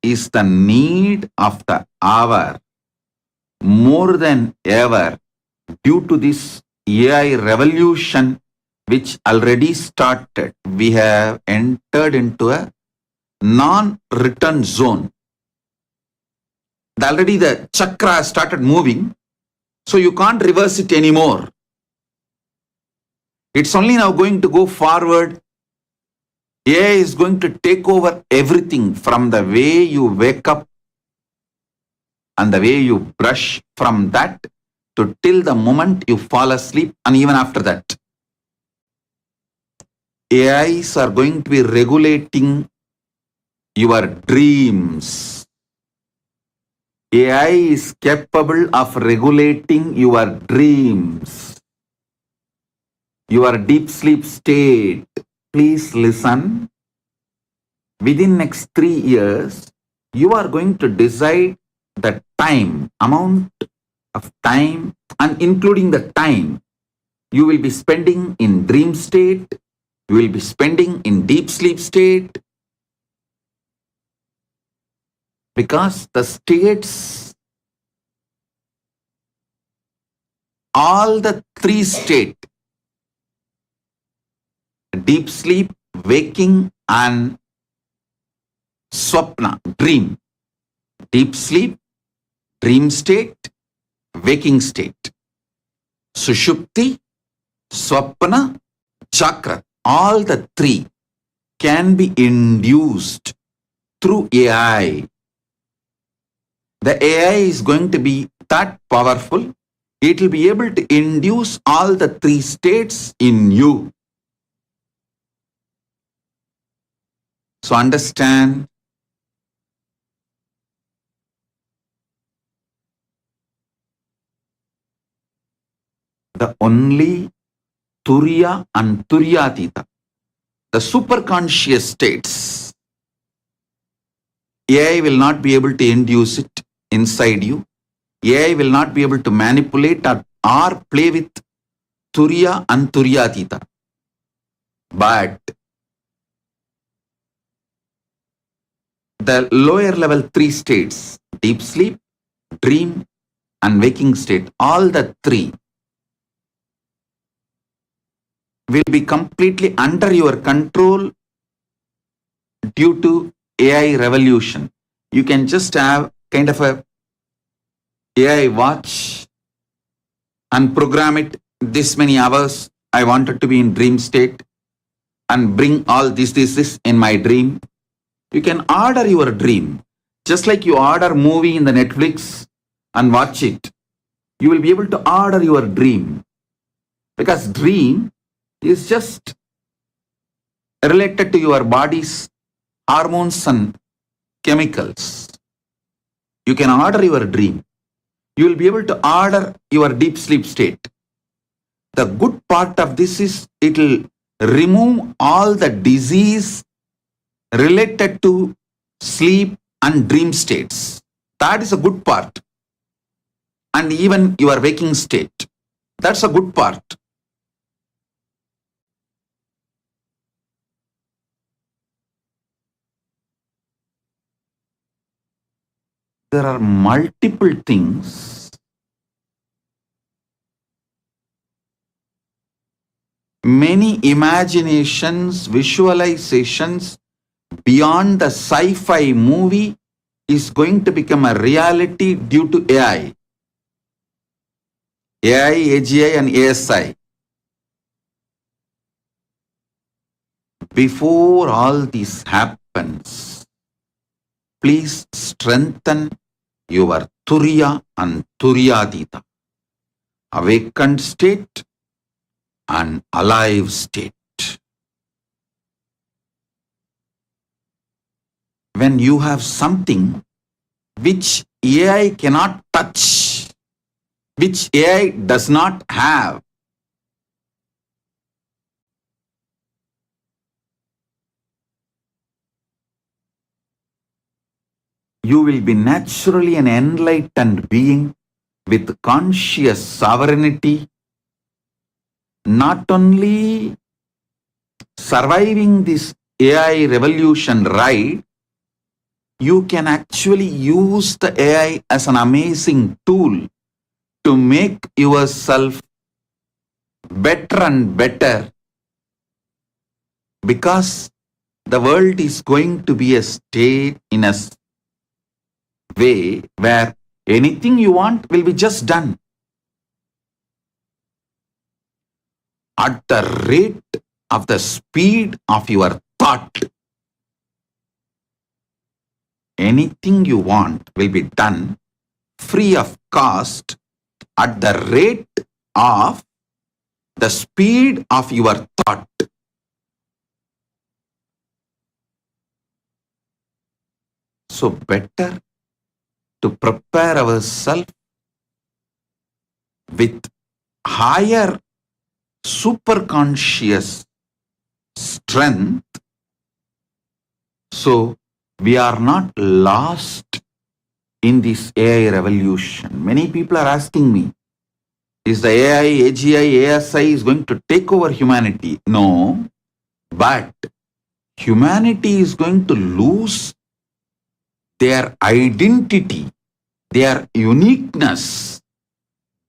is the need of the hour more than ever due to this AI revolution which already started. We have entered into a non-return zone. Already the chakra started moving, so you can't reverse it anymore. It's only now going to go forward. AI is going to take over everything from the way you wake up and the way you brush, from that to till the moment you fall asleep, and even after that. AIs are going to be regulating your dreams. AI is capable of regulating your dreams, your deep sleep state. Please listen. Within next 3 years, you are going to decide the time, amount of time, and including the time you will be spending in dream state, you will be spending in deep sleep state, because the states, all the 3 states, deep sleep, waking, and swapna, dream. Deep sleep, dream state, waking state. Sushupti, swapna, chakra. All the 3 can be induced through AI. The AI is going to be that powerful. It will be able to induce all the 3 states in you. So understand the only Turiya and Turyatita, the superconscious states. AI will not be able to induce it inside you. AI will not be able to manipulate or play with Turiya and Turyatita. But the lower level three states, deep sleep, dream, and waking state, all the three will be completely under your control due to AI revolution. You can just have kind of a AI watch and program it this many hours. I wanted to be in dream state and bring all this in my dream. You can order your dream. Just like you order movie in the Netflix and watch it. You will be able to order your dream. Because dream is just related to your body's hormones and chemicals. You can order your dream. You will be able to order your deep sleep state. The good part of this is it will remove all the disease related to sleep and dream states. That is a good part. And even your waking state. That's a good part. There are multiple things. Many imaginations, visualizations beyond the sci-fi movie is going to become a reality due to AI. AI, AGI and ASI. Before all this happens, please strengthen your Turiya and Turyatita, awakened state and alive state. When you have something which AI cannot touch, which AI does not have, you will be naturally an enlightened being with conscious sovereignty, not only surviving this AI revolution ride, you can actually use the AI as an amazing tool to make yourself better and better, because the world is going to be a state in a way where anything you want will be just done. At the rate of the speed of your thought, anything you want will be done free of cost at the rate of the speed of your thought. So better to prepare ourselves with higher superconscious strength, so we are not lost in this AI revolution. Many people are asking me, is the AI, AGI, ASI is going to take over humanity? No, but humanity is going to lose their identity, their uniqueness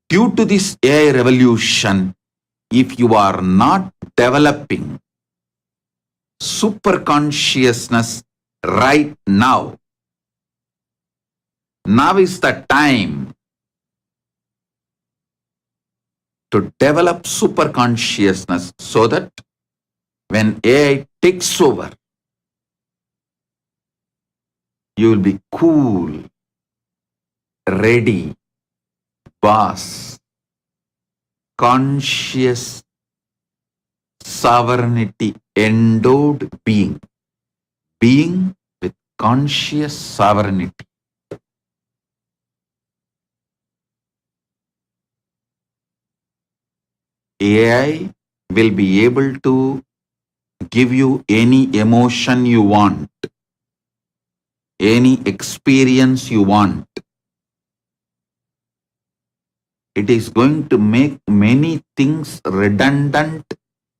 due to this AI revolution if you are not developing super consciousness right now. Now is the time to develop super consciousness so that when AI takes over, you will be cool, ready, boss, conscious, sovereignty endowed being, being with conscious sovereignty. AI will be able to give you any emotion you want, any experience you want. It is going to make many things redundant,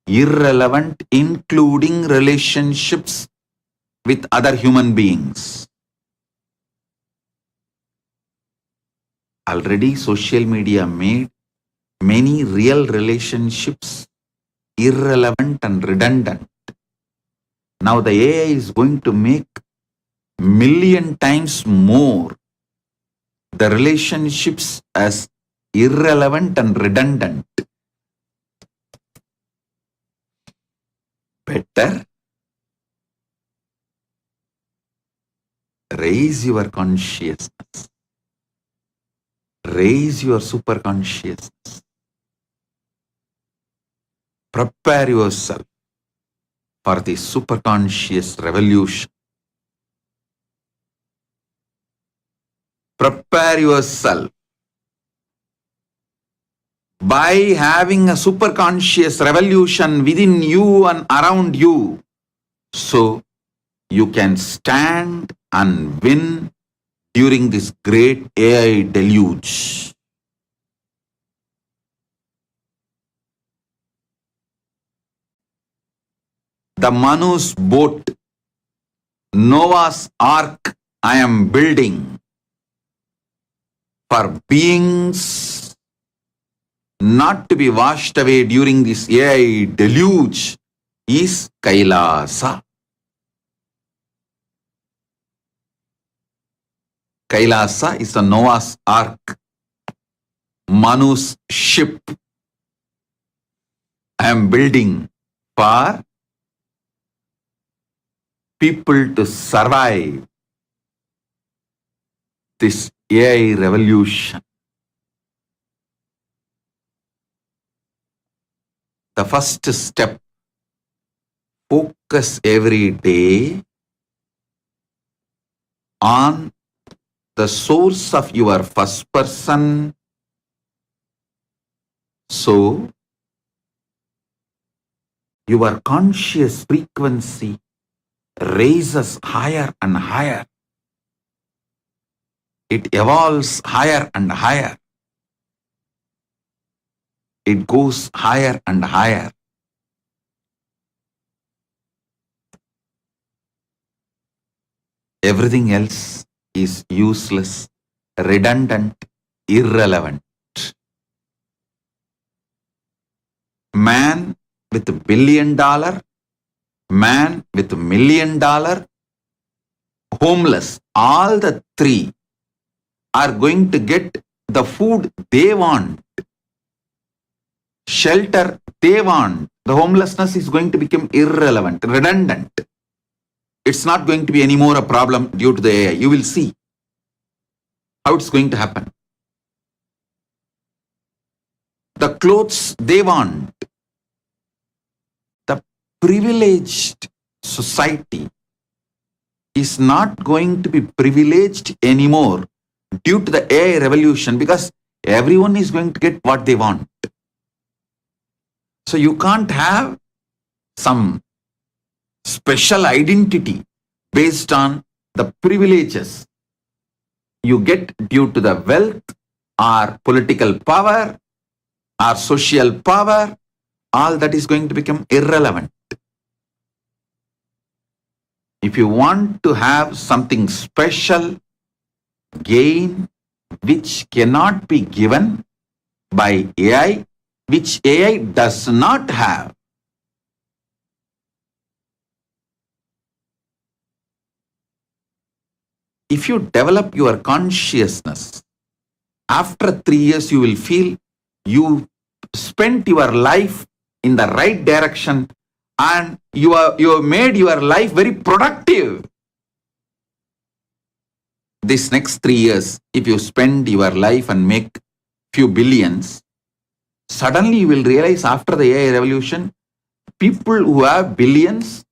irrelevant, including relationships with other human beings. Already social media made many real relationships irrelevant and redundant. Now the AI is going to make million times more the relationships as irrelevant and redundant. Better raise your consciousness, raise your superconsciousness, prepare yourself for the superconscious revolution. Prepare yourself by having a superconscious revolution within you and around you, so you can stand and win during this great AI deluge. The Manu's boat, Noah's ark I am building for beings not to be washed away during this AI deluge is Kailasa. Kailasa is the Noah's ark, Manu's ship I am building for people to survive this AI revolution. The first step, focus every day on the source of your first person, so your conscious frequency raises higher and higher. It evolves higher and higher. It goes higher and higher. Everything else is useless, redundant, irrelevant. Man with $1 billion, man with $1 million, homeless, all the three are going to get the food they want, shelter they want. The homelessness is going to become irrelevant, redundant. It's not going to be anymore a problem due to the AI. You will see how it's going to happen. The clothes they want. The privileged society is not going to be privileged anymore due to the AI revolution, because everyone is going to get what they want. So you can't have some special identity based on the privileges you get due to the wealth or political power or social power. All that is going to become irrelevant. If you want to have something special, gain which cannot be given by AI, which AI does not have, if you develop your consciousness, after 3 years you will feel you spent your life in the right direction and you have made your life very productive. This next 3 years, if you spend your life and make few billions, suddenly you will realize after the AI revolution, people who have billions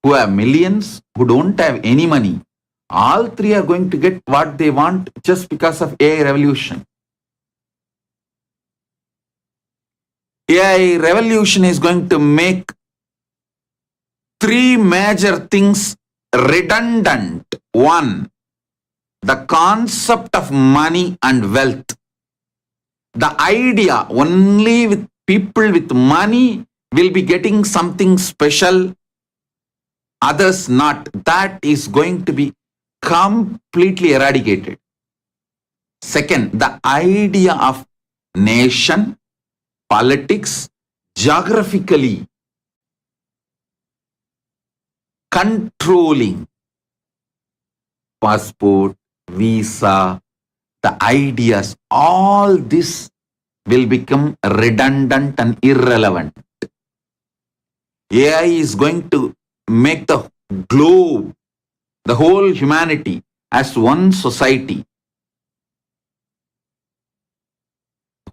who have millions, who don't have any money. All three are going to get what they want just because of AI revolution. AI revolution is going to make three major things redundant. One, the concept of money and wealth. The idea only with people with money will be getting something special, others not. That is going to be completely eradicated. Second, the idea of nation, politics, geographically controlling passport, visa, the ideas, all this will become redundant and irrelevant. AI is going to make the globe, the whole humanity as one society.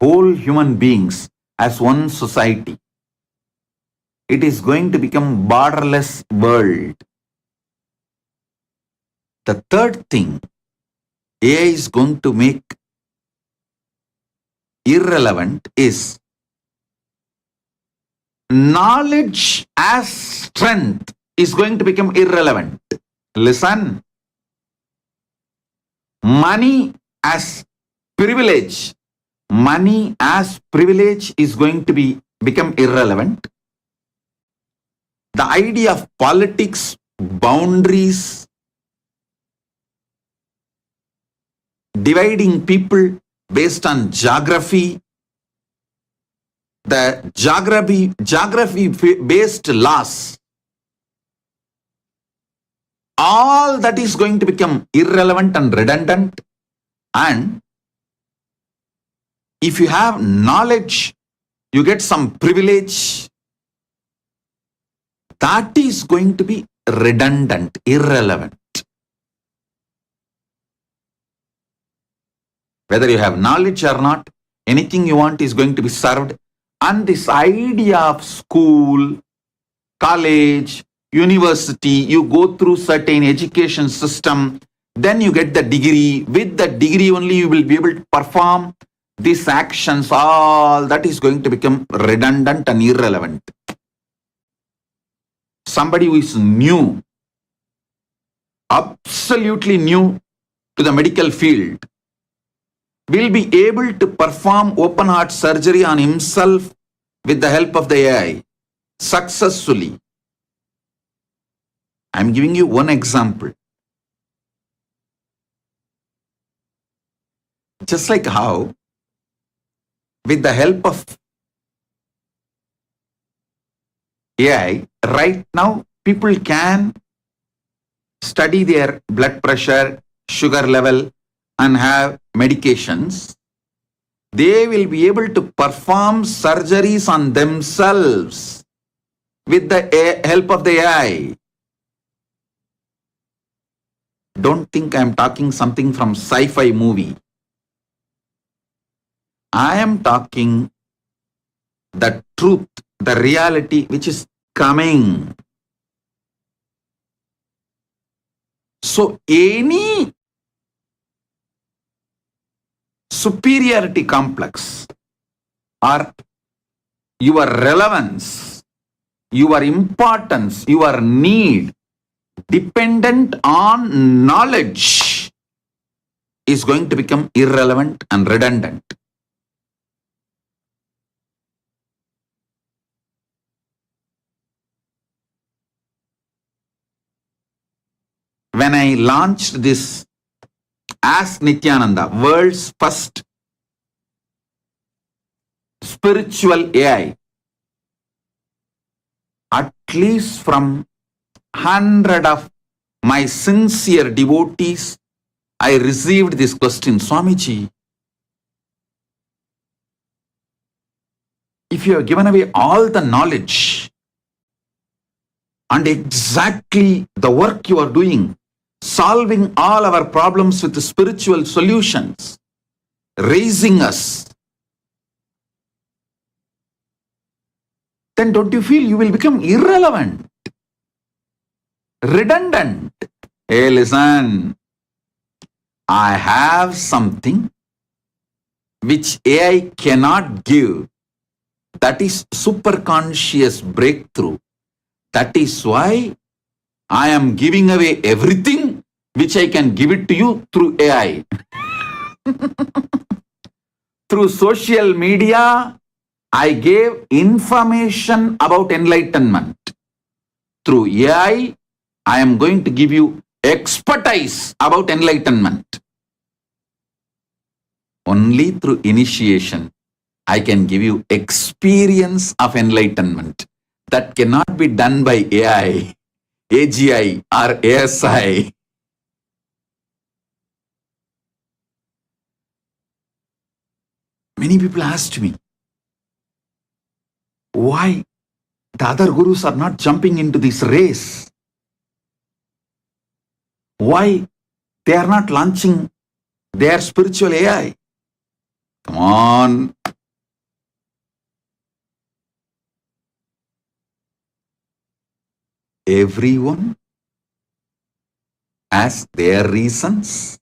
Whole human beings as one society. It is going to become borderless world. The third thing AI is going to make irrelevant is knowledge as strength is going to become irrelevant. Listen. Money as privilege. Money as privilege is going to become irrelevant. The idea of politics, boundaries, dividing people based on geography, the geography based laws, all that is going to become irrelevant and redundant. And if you have knowledge, you get some privilege, that is going to be redundant, irrelevant. Whether you have knowledge or not, anything you want is going to be served. And this idea of school, college, university, you go through certain education system, then you get the degree. With the degree only you will be able to perform these actions. All that is going to become redundant and irrelevant. Somebody who is new, absolutely new to the medical field, will be able to perform open heart surgery on himself with the help of the AI successfully. I am giving you one example. Just like how, with the help of AI, right now people can study their blood pressure, sugar level, and have medications. They will be able to perform surgeries on themselves with the help of the AI. Don't think I am talking something from sci-fi movie. I am talking the truth, the reality which is coming. So any superiority complex or your relevance, your importance, your need dependent on knowledge is going to become irrelevant and redundant. When I launched this Ask Nithyananda, world's first spiritual AI, at least from 100 of my sincere devotees, I received this question, Swamiji, if you have given away all the knowledge and exactly the work you are doing, solving all our problems with the spiritual solutions, raising us, then don't you feel you will become irrelevant? redundant. Hey, listen, I have something which AI cannot give. That is superconscious breakthrough. That is why I am giving away everything which I can give it to you through AI. Through social media, I gave information about enlightenment. Through AI, I am going to give you expertise about enlightenment. Only through initiation, I can give you experience of enlightenment. That cannot be done by AI, AGI, or ASI. Many people asked me, why the other gurus are not jumping into this race? Why they are not launching their spiritual AI? Come on. Everyone has their reasons.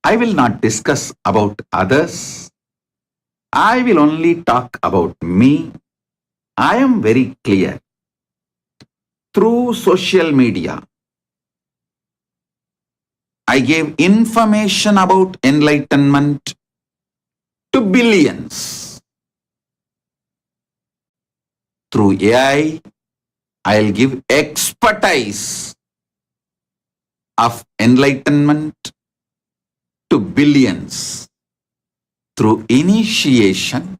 I will not discuss about others. I will only talk about me. I am very clear. Through social media, I gave information about enlightenment to billions. Through AI, I'll give expertise of enlightenment to billions. Through initiation,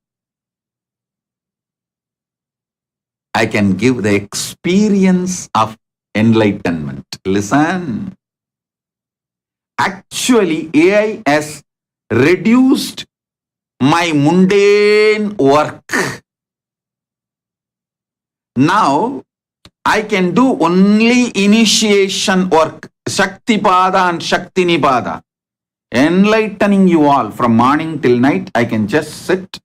I can give the experience of enlightenment. Listen. Actually, AI has reduced my mundane work. Now, I can do only initiation work, Shaktipada and Shaktinipada. Enlightening you all from morning till night, I can just sit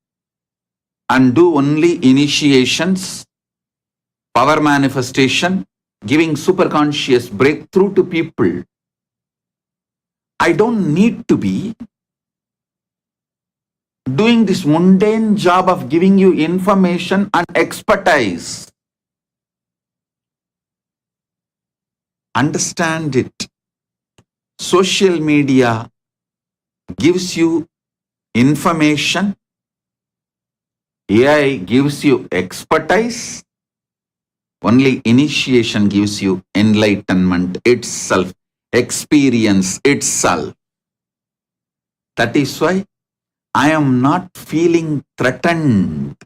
and do only initiations, power manifestation, giving superconscious breakthrough to people. I don't need to be doing this mundane job of giving you information and expertise. Understand it. Social media gives you information. AI gives you expertise. Only initiation gives you enlightenment itself, experience itself. That is why I am not feeling threatened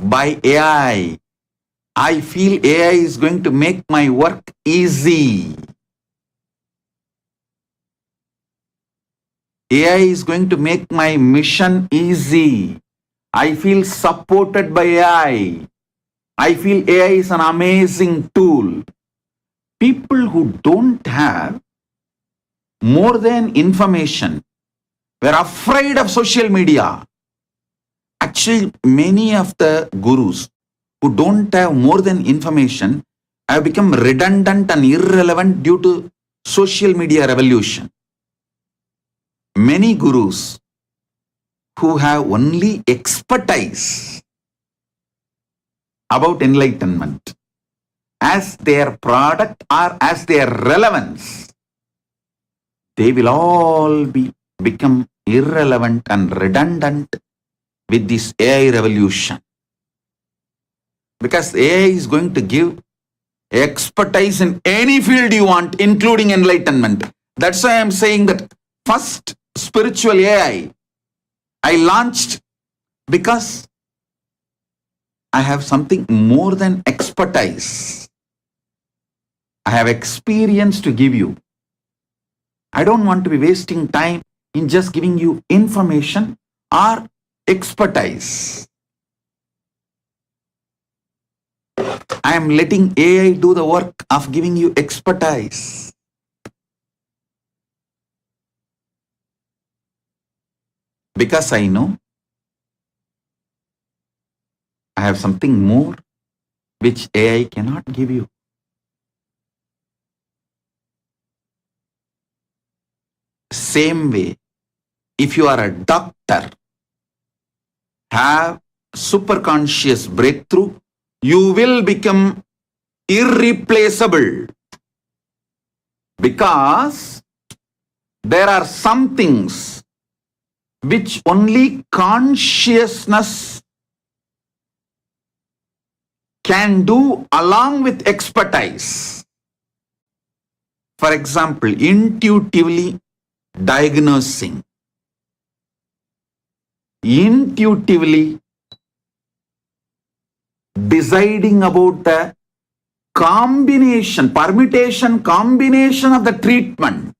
by AI. I feel AI is going to make my work easy. AI is going to make my mission easy. I feel supported by AI. I feel AI is an amazing tool. People who don't have more than information were afraid of social media. Actually, many of the gurus who don't have more than information have become redundant and irrelevant due to social media revolution. Many gurus who have only expertise about enlightenment as their product or as their relevance, they will all become irrelevant and redundant with this AI revolution. Because AI is going to give expertise in any field you want, including enlightenment. That's why I'm saying that first spiritual AI I launched because I have something more than expertise. I have experience to give you. I don't want to be wasting time in just giving you information or expertise. I am letting AI do the work of giving you expertise. Because I know I have something more which AI cannot give you. Same way, if you are a doctor, have superconscious breakthrough, you will become irreplaceable, because there are some things which only consciousness can do along with expertise. For example, intuitively diagnosing, intuitively deciding about the permutation combination of the treatment.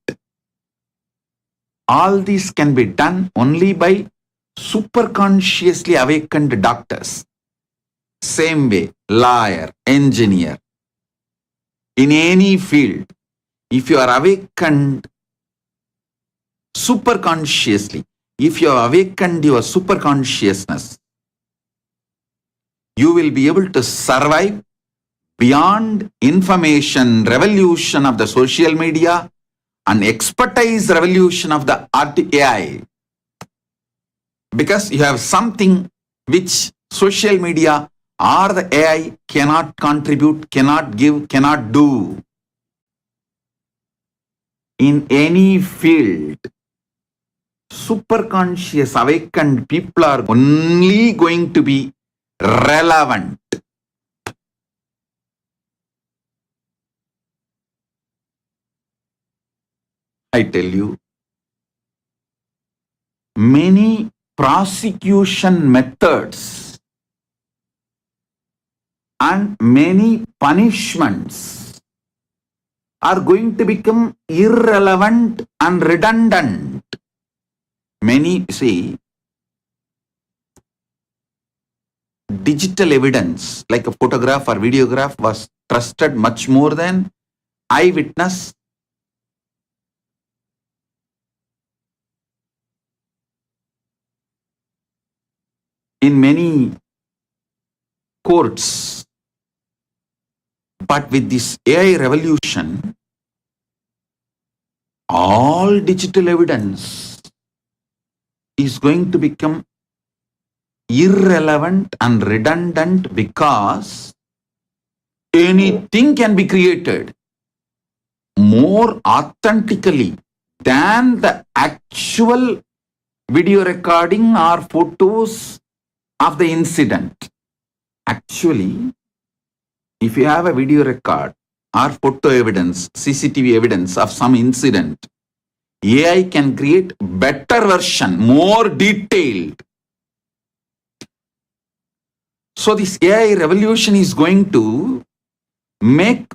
All these can be done only by superconsciously awakened doctors. Same way, lawyer, engineer, in any field, if you are awakened superconsciously, if you have awakened your superconsciousness, you will be able to survive beyond information revolution of the social media and expertise revolution of the AI. Because you have something which social media or the AI cannot contribute, cannot give, cannot do. In any field, superconscious awakened people are only going to be relevant. I tell you, many prosecution methods and many punishments are going to become irrelevant and redundant. Many, see, digital evidence like a photograph or videograph was trusted much more than eyewitness. In many courts. But with this AI revolution, all digital evidence is going to become irrelevant and redundant, because anything can be created more authentically than the actual video recording or photos of the incident. Actually, if you have a video record or photo evidence, CCTV evidence of some incident, AI can create better version, more detailed. So this AI revolution is going to make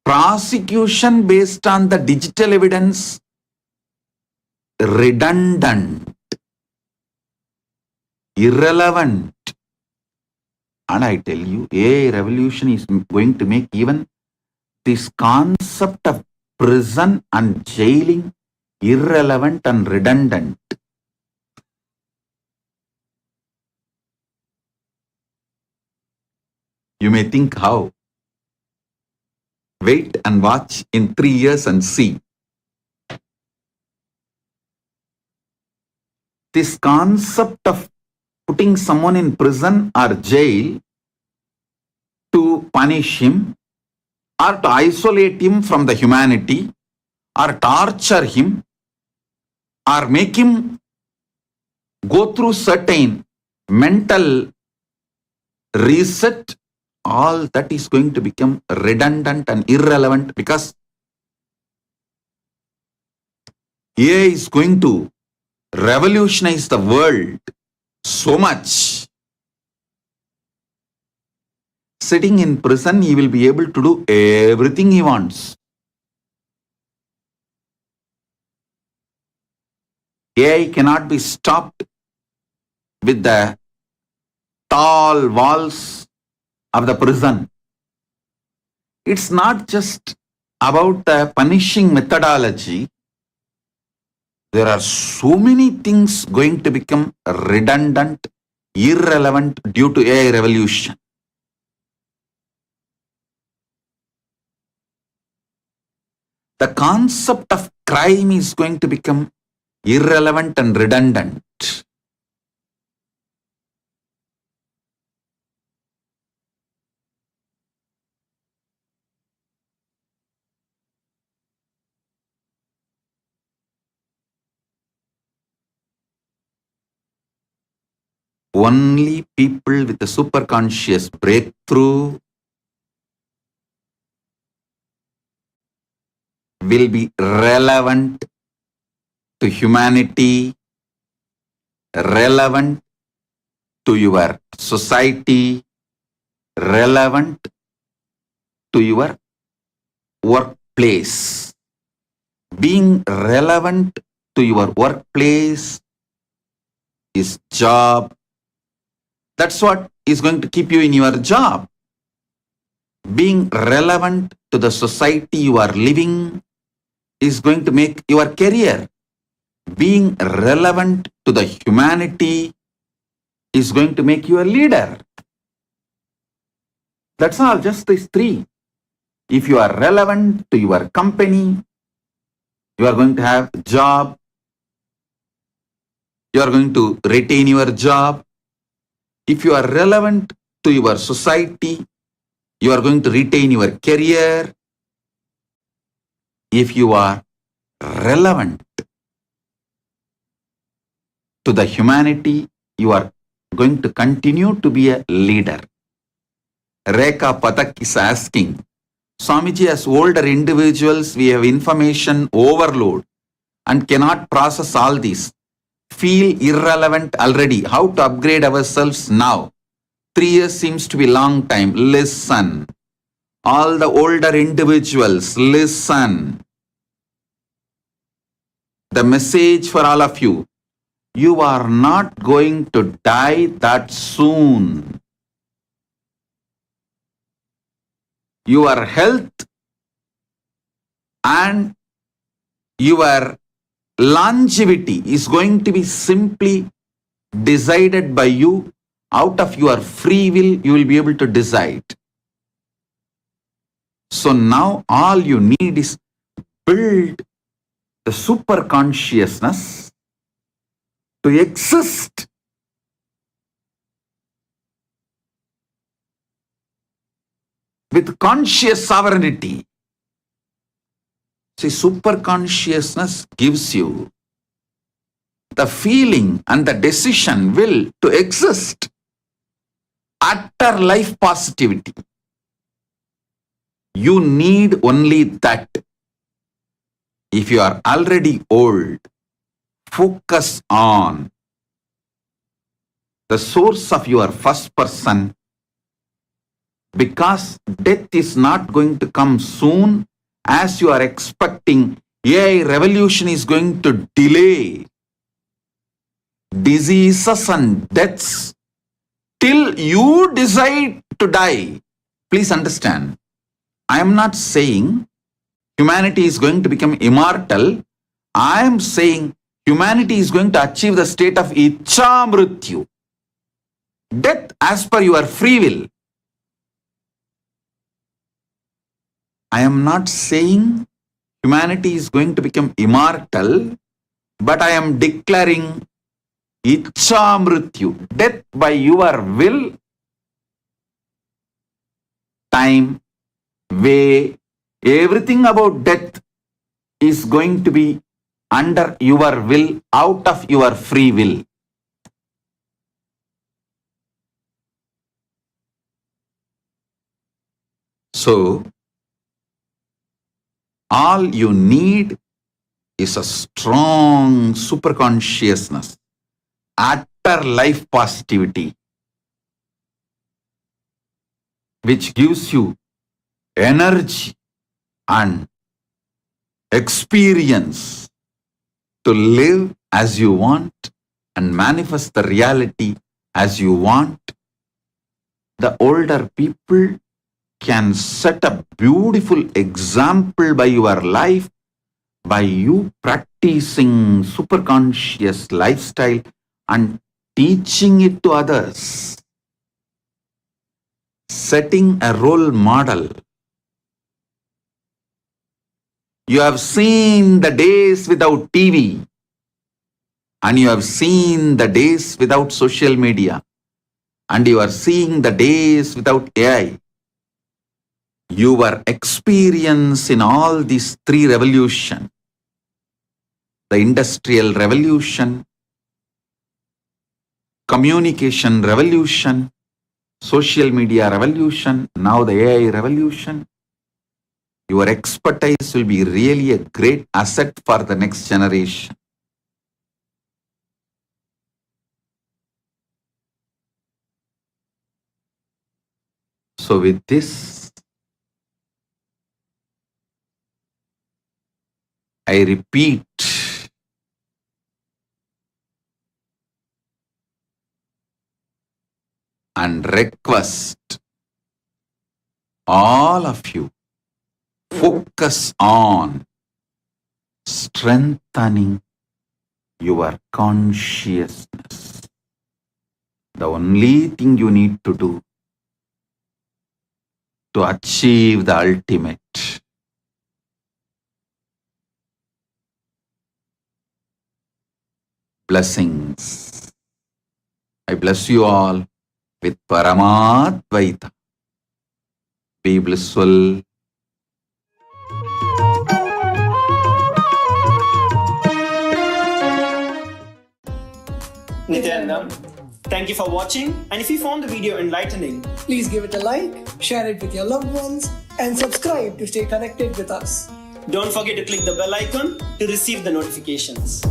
prosecution based on the digital evidence redundant, irrelevant. And I tell you, AI revolution is going to make even this concept of prison and jailing irrelevant and redundant. You may think how. Wait and watch in 3 years and see. This concept of putting someone in prison or jail to punish him or to isolate him from the humanity or torture him or make him go through certain mental reset, all that is going to become redundant and irrelevant, because AI is going to revolutionize the world so much. Sitting in prison, he will be able to do everything he wants. AI cannot be stopped with the tall walls of the prison. It's not just about the punishing methodology. There are so many things going to become redundant, irrelevant due to AI revolution. the concept of crime is going to become irrelevant and redundant. Only people with a superconscious breakthrough will be relevant to humanity, relevant to your society, relevant to your workplace. Being relevant to your workplace is job. That's what is going to keep you in your job. Being relevant to the society you are living is going to make your career. Being relevant to the humanity is going to make you a leader. That's all, just these three. If you are relevant to your company, you are going to have a job. You are going to retain your job. If you are relevant to your society, you are going to retain your career. If you are relevant to the humanity, you are going to continue to be a leader. Rekha Patak is asking, Swamiji, as older individuals, we have information overload and cannot process all these. Feel irrelevant already. How to upgrade ourselves now? 3 years seems to be long time. Listen. All the older individuals, listen. The message for all of you. You are not going to die that soon. Your health and your longevity is going to be simply decided by you. Out of your free will, you will be able to decide. So now all you need is build the super consciousness to exist with conscious sovereignty. See, super consciousness gives you the feeling and the decision will to exist. Utter life positivity. You need only that. If you are already old, focus on the source of your first person, because death is not going to come soon as you are expecting. AI revolution is going to delay diseases and deaths till you decide to die. Please understand, I am not saying humanity is going to become immortal. I am saying humanity is going to achieve the state of Ichamrityu. Death as per your free will. I am not saying humanity is going to become immortal, but I am declaring Ichamrityu, death by your will, time, way, everything about death is going to be under your will, out of your free will. So, all you need is a strong super consciousness, utter life positivity, which gives you energy and experience to live as you want and manifest the reality as you want. The older people can set a beautiful example by your life, by you practicing superconscious lifestyle and teaching it to others. Setting a role model. You have seen the days without TV, and you have seen the days without social media, and you are seeing the days without AI. Your experience in all these three revolutions, the industrial revolution, communication revolution, social media revolution, now the AI revolution, your expertise will be really a great asset for the next generation. So with this, I repeat, and request all of you, focus on strengthening your consciousness. The only thing you need to do to achieve the ultimate. Blessings. I bless you all with Paramadvaita. Be blissful. Nithyanandam, thank you for watching, and if you found the video enlightening, Please give it a like, share it with your loved ones, and subscribe to stay connected with us. don't forget to click the bell icon to receive the notifications.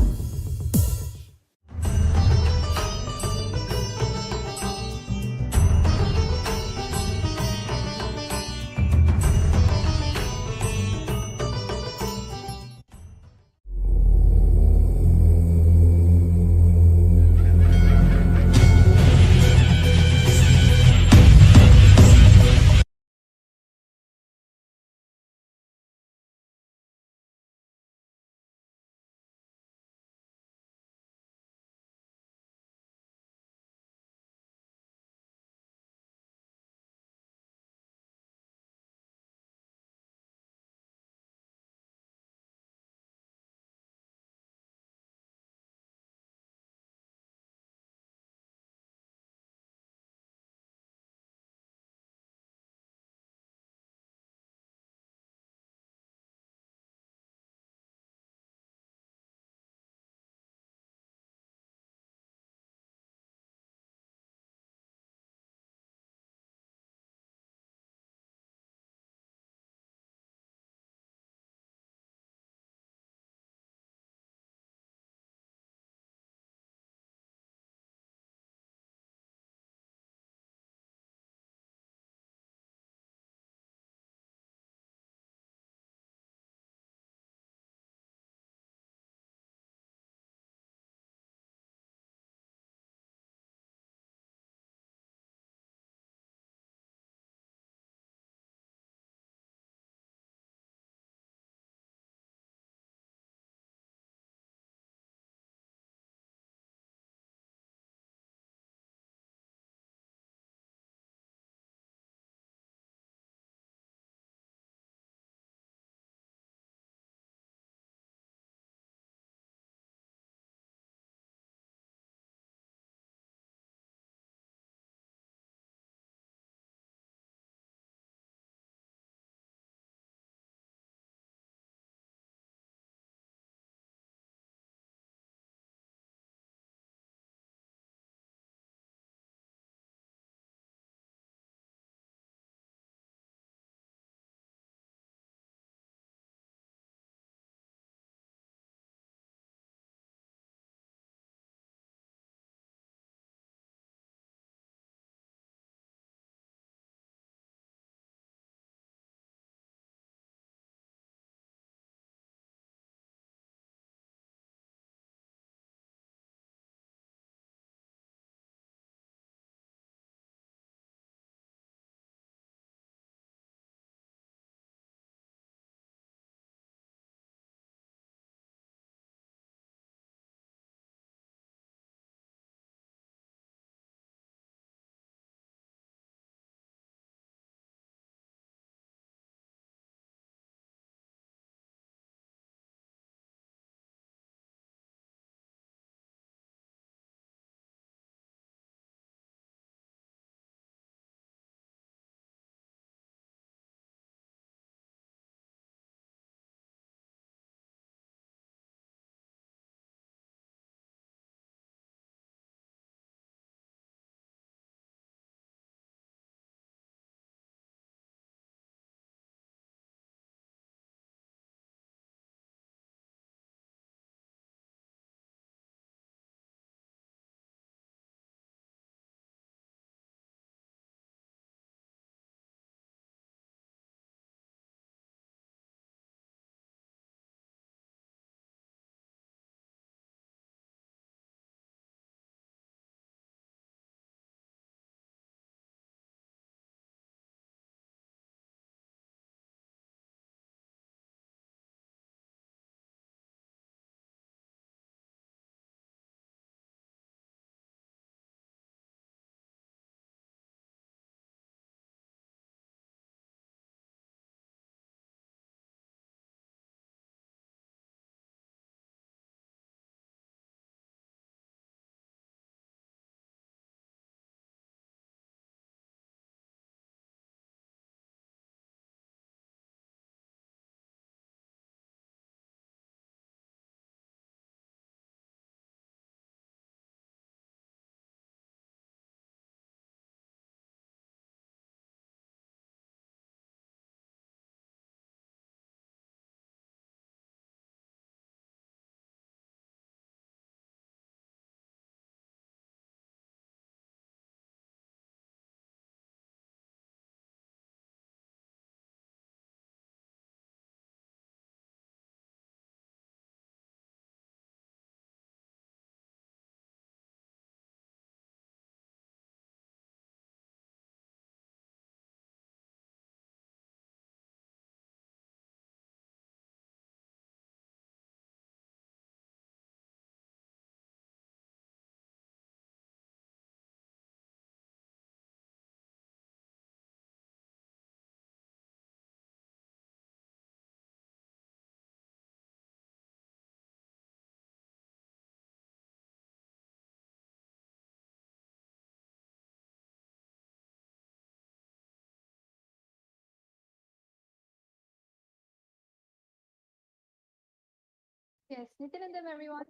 Yes, Nithyanandam, everyone.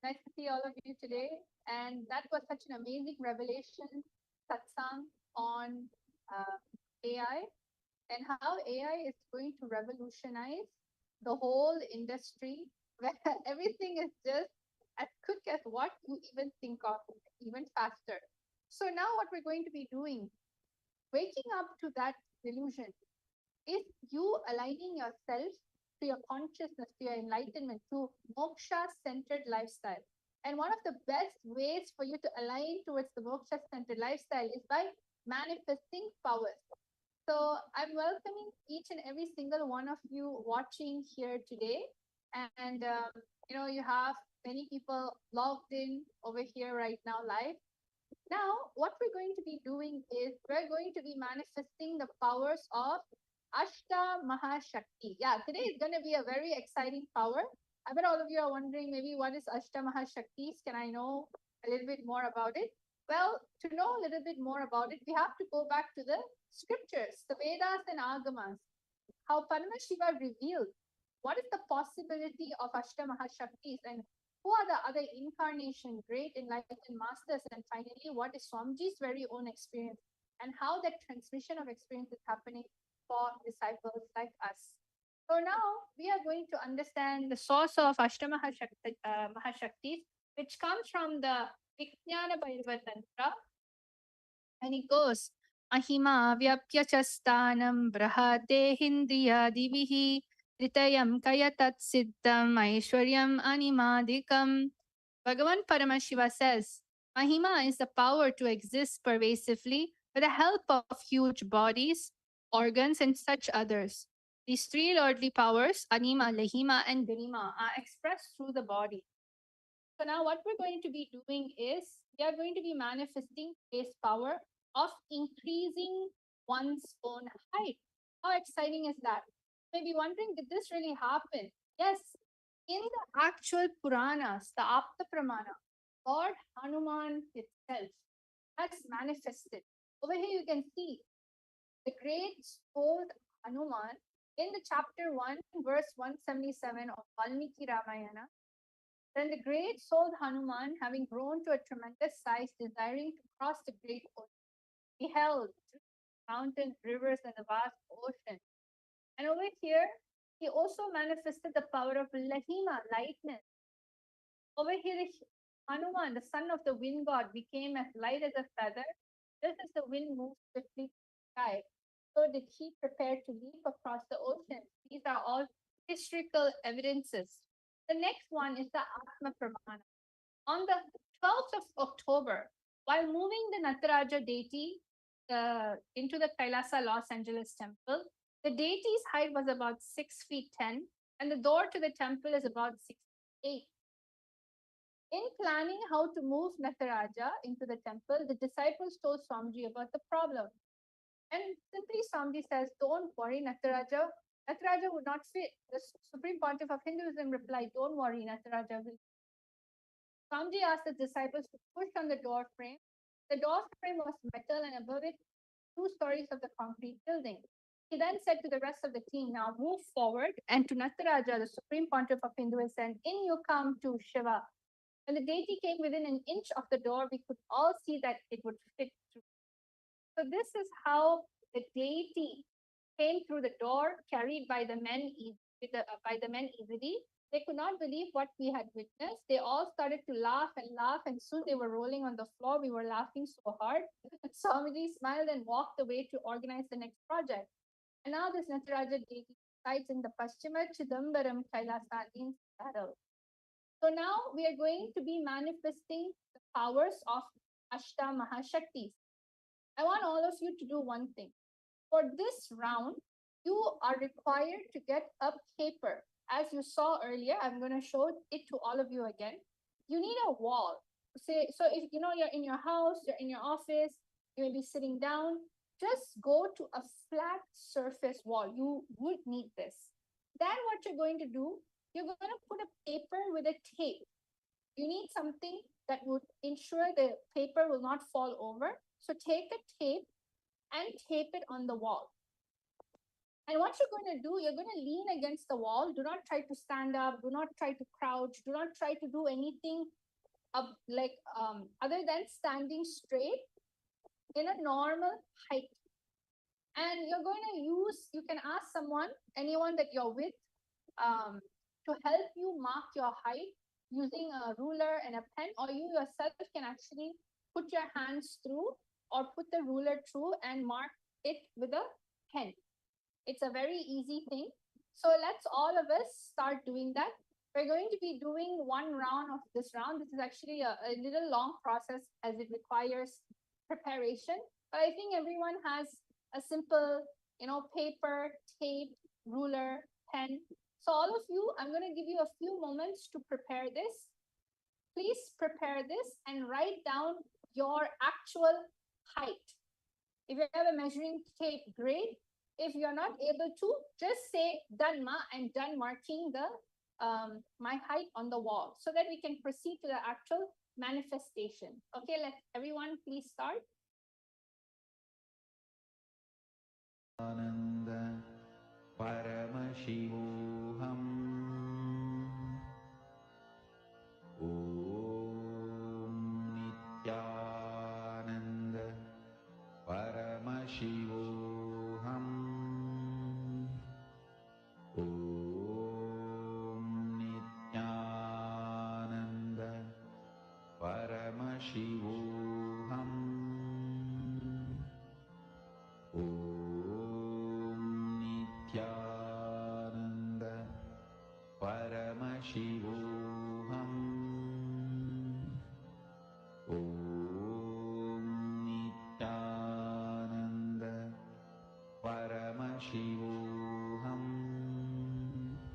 Nice to see all of you today. And that was such an amazing revelation, satsang on AI and how AI is going to revolutionize the whole industry where everything is just as quick as what you even think of, even faster. So now what we're going to be doing, waking up to that delusion, is you aligning yourself to your consciousness, to your enlightenment, to moksha centered lifestyle. And one of the best ways for you to align towards the moksha centered lifestyle is by manifesting powers. So I'm welcoming each and every single one of you watching here today. And, you have many people logged in over here right now live. Now, what we're going to be doing is we're going to be manifesting the powers of Ashta Mahashakti. Yeah, today is going to be a very exciting power. I bet all of you are wondering maybe what is Ashta Mahashaktis? Can I know a little bit more about it? Well, to know a little bit more about it, we have to go back to the scriptures, the Vedas and Agamas, how Paramashiva revealed what is the possibility of Ashta Mahashaktis and who are the other incarnation, great enlightened masters, and finally, what is Swamiji's very own experience and how that transmission of experience is happening for disciples like us. So now we are going to understand the source of Mahashaktis, which comes from the Vijnana Bhairava Tantra, and it goes Mahima Vyapya Chastanam Brahate Hindriya Divihi Tritayam Kayatat Siddham Aishwaryam Animadikam. Bhagavan Paramashiva says, Mahima is the power to exist pervasively with the help of huge bodies, organs, and such others. These three lordly powers, Anima, Lahima, and Garima, are expressed through the body. So now what we're going to be doing is we are going to be manifesting this power of increasing one's own height. How exciting is that? You may be wondering, did this really happen? Yes, in the actual Puranas, the Apta Pramana, Lord Hanuman itself has manifested. Over here you can see the great souled Hanuman in the chapter 1, verse 177 of Valmiki Ramayana. Then the great souled Hanuman, having grown to a tremendous size, desiring to cross the great ocean, beheld mountains, rivers, and the vast ocean. And over here, he also manifested the power of Lahima, lightness. Over here, Hanuman, the son of the wind god, became as light as a feather. Just as the wind moves swiftly to the sky, so did he prepare to leap across the ocean. These are all historical evidences. The next one is the Atma Pramana. On the 12th of October, while moving the Nataraja deity into the Kailasa Los Angeles temple, the deity's height was about 6 feet 10, and the door to the temple is about 6 feet 8. In planning how to move Nataraja into the temple, the disciples told Swamiji about the problem. And simply Swamiji says, don't worry, Nataraja. Nataraja would not fit. The Supreme Pontiff of Hinduism replied, don't worry, Nataraja will. Swamiji asked the disciples to push on the door frame. The door frame was metal and above it, 2 stories of the concrete building. He then said to the rest of the team, now move forward. And to Nataraja, the Supreme Pontiff of Hinduism, in you come to Shiva. When the deity came within an inch of the door, we could all see that it would fit through. So this is how the deity came through the door, carried by the men easily. They could not believe what we had witnessed. They all started to laugh, and soon they were rolling on the floor. We were laughing so hard. Swamiji smiled and walked away to organize the next project. And now this Nataraja deity resides in the Paschima Chidambaram Kailasa in Seattle. So now we are going to be manifesting the powers of Ashta Mahashaktis. I want all of you to do one thing. For this round, you are required to get a paper. As you saw earlier, I'm going to show it to all of you again. You need a wall. So if you're in your house, you're in your office, you may be sitting down, just go to a flat surface wall. You would need this. Then what you're going to do, you're going to put a paper with a tape. You need something that would ensure the paper will not fall over. So take a tape and tape it on the wall. And what you're going to do, you're going to lean against the wall. Do not try to stand up. Do not try to crouch. Do not try to do anything up other than standing straight in a normal height. And you're going to use, you can ask someone, anyone that you're with, to help you mark your height using a ruler and a pen, or you yourself can actually put your hands through or put the ruler through and mark it with a pen. It's a very easy thing. So let's all of us start doing that. We're going to be doing one round of this round. This is actually a little long process as it requires preparation. But I think everyone has a simple, paper, tape, ruler, pen. So all of you, I'm going to give you a few moments to prepare this. Please prepare this and write down your actual height. If you have a measuring tape, great. If you're not able to, just say done ma and done marking the my height on the wall so that we can proceed to the actual manifestation. Okay, let everyone please start. Nithyananda Paramashivoham. Om Nithyananda Paramashivoham. Om Nithyananda Paramashivoham. Om Nithyananda Paramashivoham. Om Nithyananda Paramashivoham.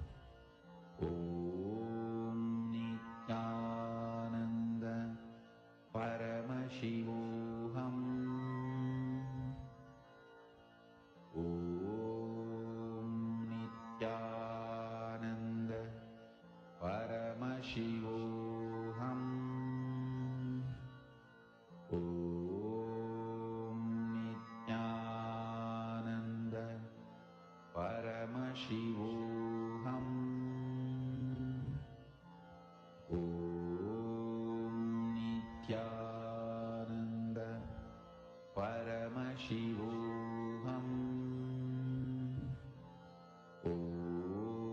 Om Nithyananda Paramashivoham. Om Nithyananda Paramashivoham. Om Nithyananda Paramashivoham. Om Nithyananda Paramashivoham. Om Nithyananda Paramashivoham.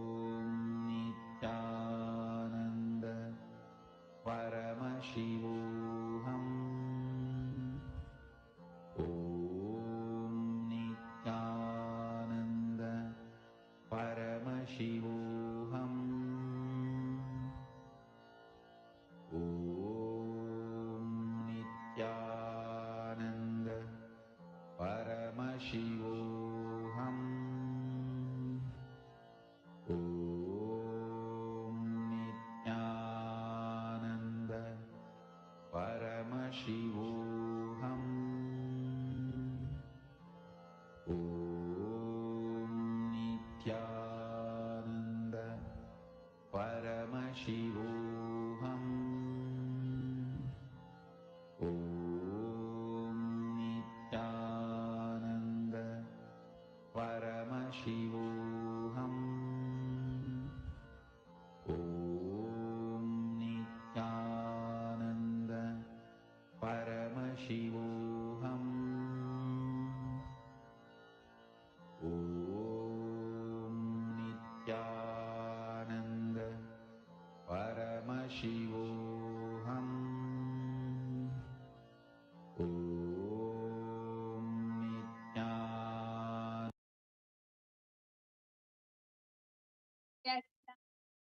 Om Nithyananda Paramashivoham. Om Nithyananda Paramashivoham. Om Nithyananda Paramashivoham. Om Nithyananda Paramashivoham. Om Nithyananda Paramashivoham. Om Nithyananda Paramashivoham. Om Nithyananda Paramashivoham. Om Nithyananda. Yes.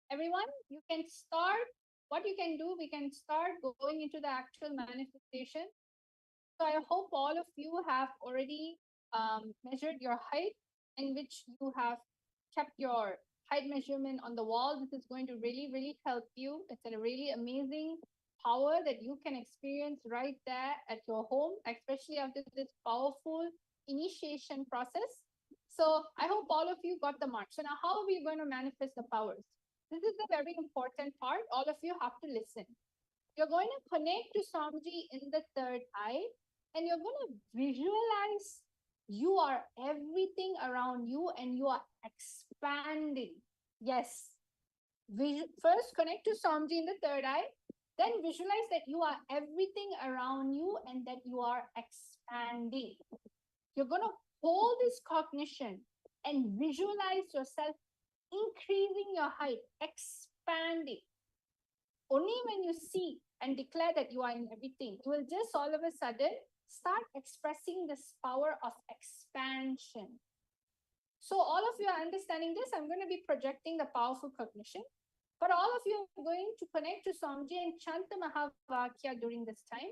Everyone, you can start. What you can do, we can start going into the actual manifestation. So I hope all of you have already measured your height, in which you have kept your height measurement on the wall. This is going to really, really help you. It's a really amazing power that you can experience right there at your home, especially after this powerful initiation process. So I hope all of you got the mark. So now how are we going to manifest the powers? This is the very important part. All of you have to listen. You're going to connect to Swamiji in the third eye, and you're going to visualize You are everything around you and you are expanding. Yes. First connect to Samji in the third eye. Then visualize that you are everything around you and that you are expanding. You're going to hold this cognition and visualize yourself increasing your height, expanding. Only when you see and declare that you are in everything, you will just all of a sudden start expressing this power of expansion. So all of you are understanding this. I'm going to be projecting the powerful cognition. But all of you are going to connect to Samji and chant the Mahavakya during this time.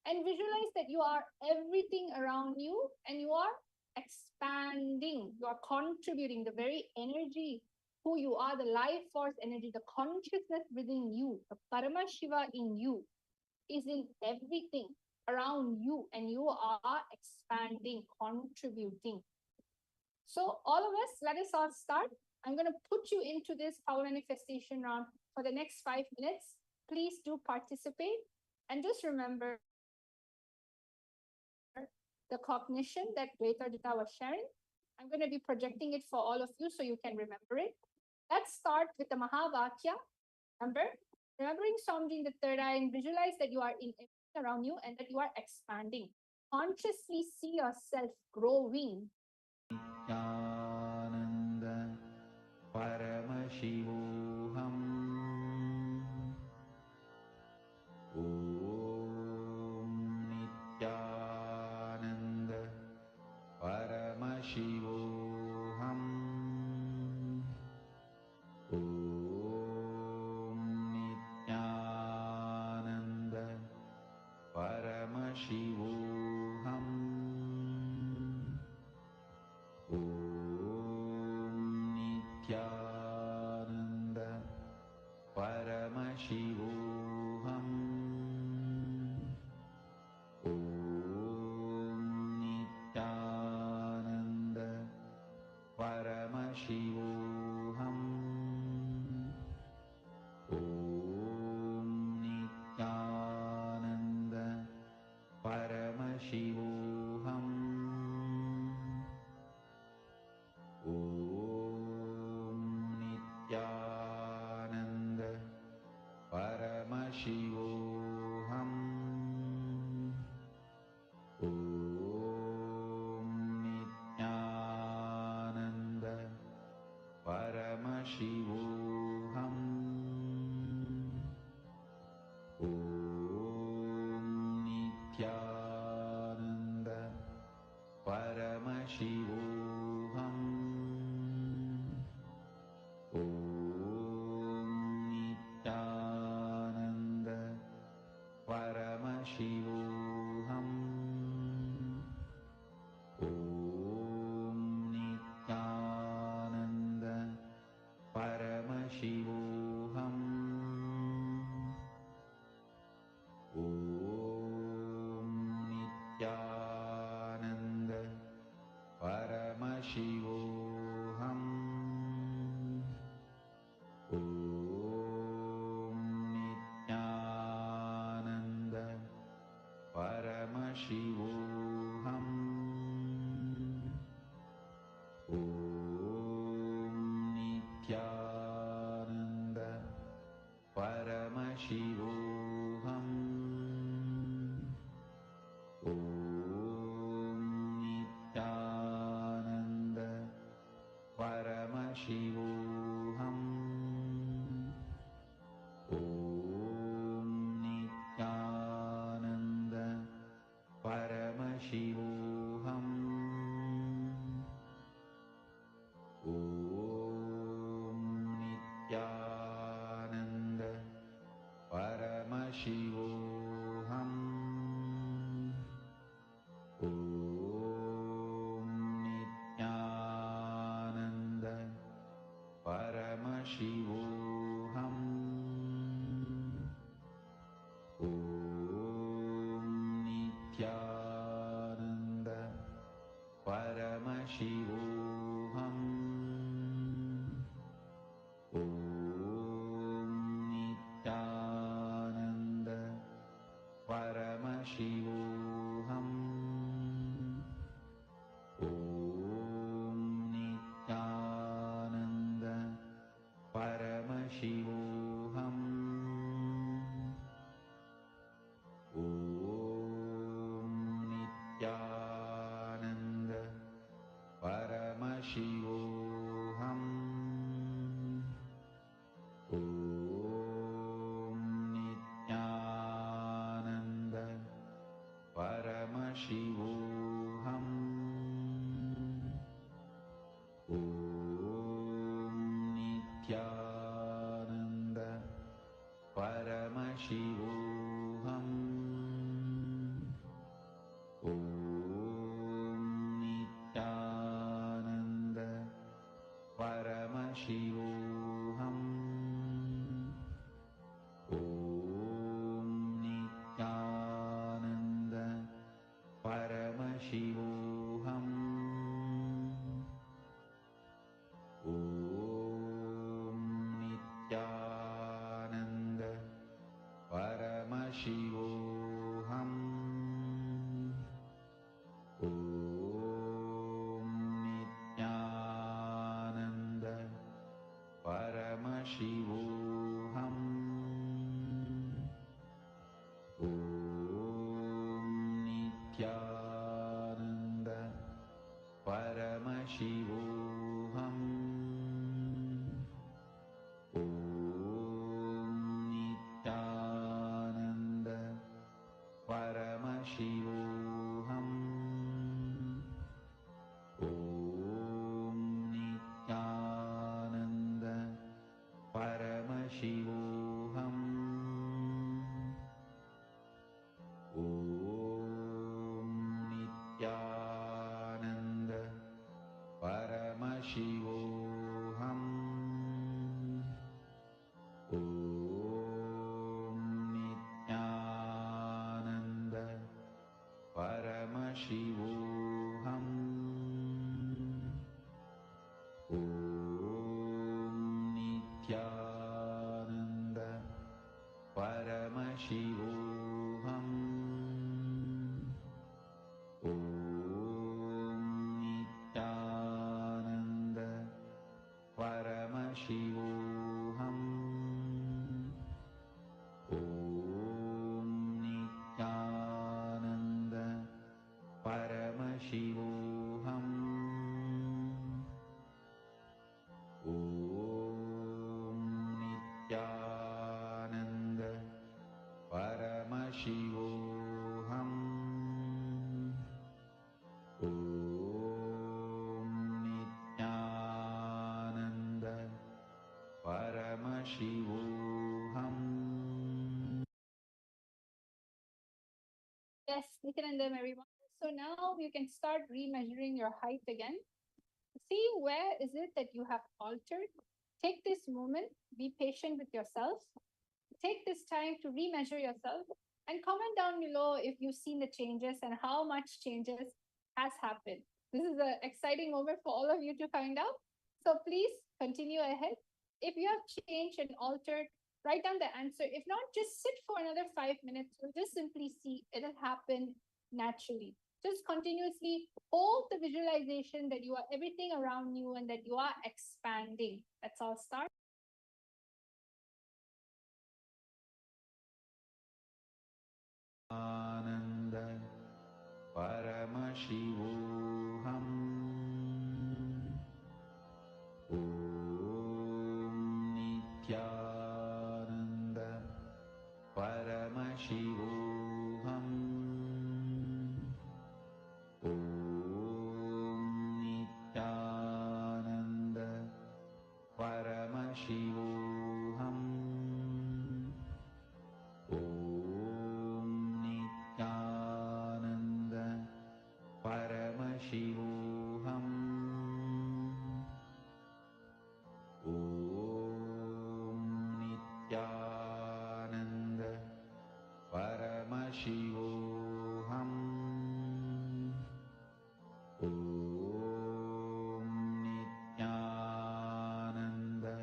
And visualize that you are everything around you and you are expanding. You are contributing the very energy, who you are, the life force energy, the consciousness within you, the Paramashiva in you is in everything around you and you are expanding, contributing. So all of us, let us all start. I'm going to put you into this power manifestation round for the next 5 minutes. Please do participate and just remember the cognition that Vetarjita was sharing. I'm going to be projecting it for all of you so you can remember it. Let's start with the Mahavakya. Remembering Samji in the third eye and visualize that you are in everything around you and that you are expanding. Consciously see yourself growing. Nithyananda Paramashivoham. Om Nithyananda Paramashivoham. Om Nithyananda Paramashivoham. Om Nithyananda Paramashivoham. Om Nithyananda Paramashivoham. Om Nithyananda Paramashivoham. Om Nithyananda Paramashivoham. Om Nithyananda Paramashivoham. Om Nithyananda Paramashivoham. Om Nithyananda Paramashivoham. Om Nithyananda Paramashivoham. Om Nithyananda Paramashivoham. Om Nithyananda Paramashivoham. Om Nithyananda Paramashivoham. Om Nithyananda Paramashivoham. Om Nithyananda Paramashivoham. Om Nithyananda Paramashivoham. Om Nithyananda Paramashivoham. Om Nithyananda Paramashivoham. Om Nithyananda Paramashivoham. Nithyananda Paramashivoham. Om Nithyananda Paramashivoham. Om Nithyananda Paramashivoham. Om Nithyananda Paramashivoham. Om Nithyananda Paramashivoham. Om Nithyananda Paramashivoham. Om Nithyananda Paramashivoham. Om Nithyananda Paramashivoham. Om Nithyananda Paramashivoham. Om Nithyananda Paramashivoham. Om Nithyananda Paramashivoham. Om Nithyananda Paramashivoham. Om Nithyananda Paramashivoham. Om Nithyananda Paramashivoham. Om Nithyananda Paramashivoham. Yes, Nithyanandam, everyone. So now you can start remeasuring your height again. See where is it that you have altered. Take this moment, be patient with yourself. Take this time to remeasure yourself and comment down below if you've seen the changes and how much changes has happened. This is an exciting moment for all of you to find out. So please continue ahead. If you have changed and altered, write down the answer. If not, just sit for another 5 minutes. You'll just simply see it'll happen naturally. Just continuously hold the visualization that you are everything around you and that you are expanding. Let's all start. Nithyananda Paramashivoham. Om Nithyananda Paramashivoham. Om Nithyananda Paramashivoham. Om Nithyananda Paramashivoham. Om Nithyananda Paramashivoham. Om Nithyananda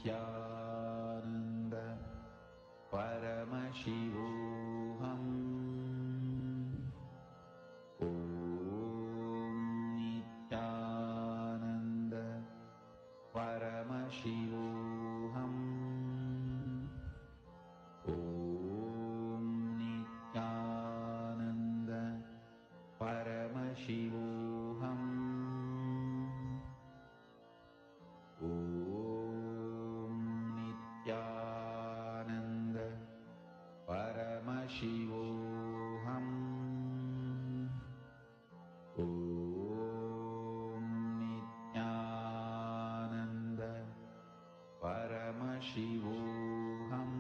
Nithyananda Paramashivoham. Om Nithyananda Paramashivoham. Om Nithyananda Paramashivoham. Om Nithyananda Paramashivoham. Om Nithyananda Paramashivoham.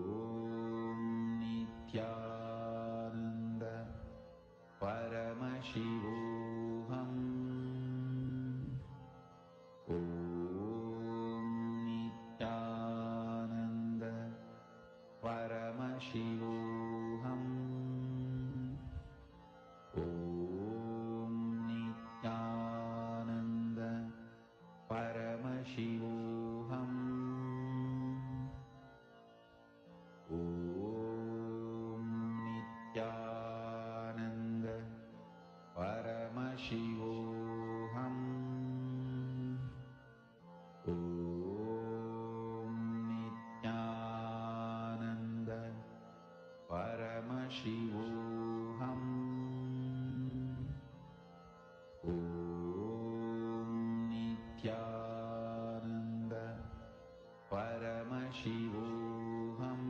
Om Nithyananda Paramashivoham. Om Nithyananda Paramashivoham. Om Nithyananda Paramashivoham. Om Nithyananda Paramashivoham. Om Nithyananda Paramashivoham. Om Nithyananda Paramashivoham.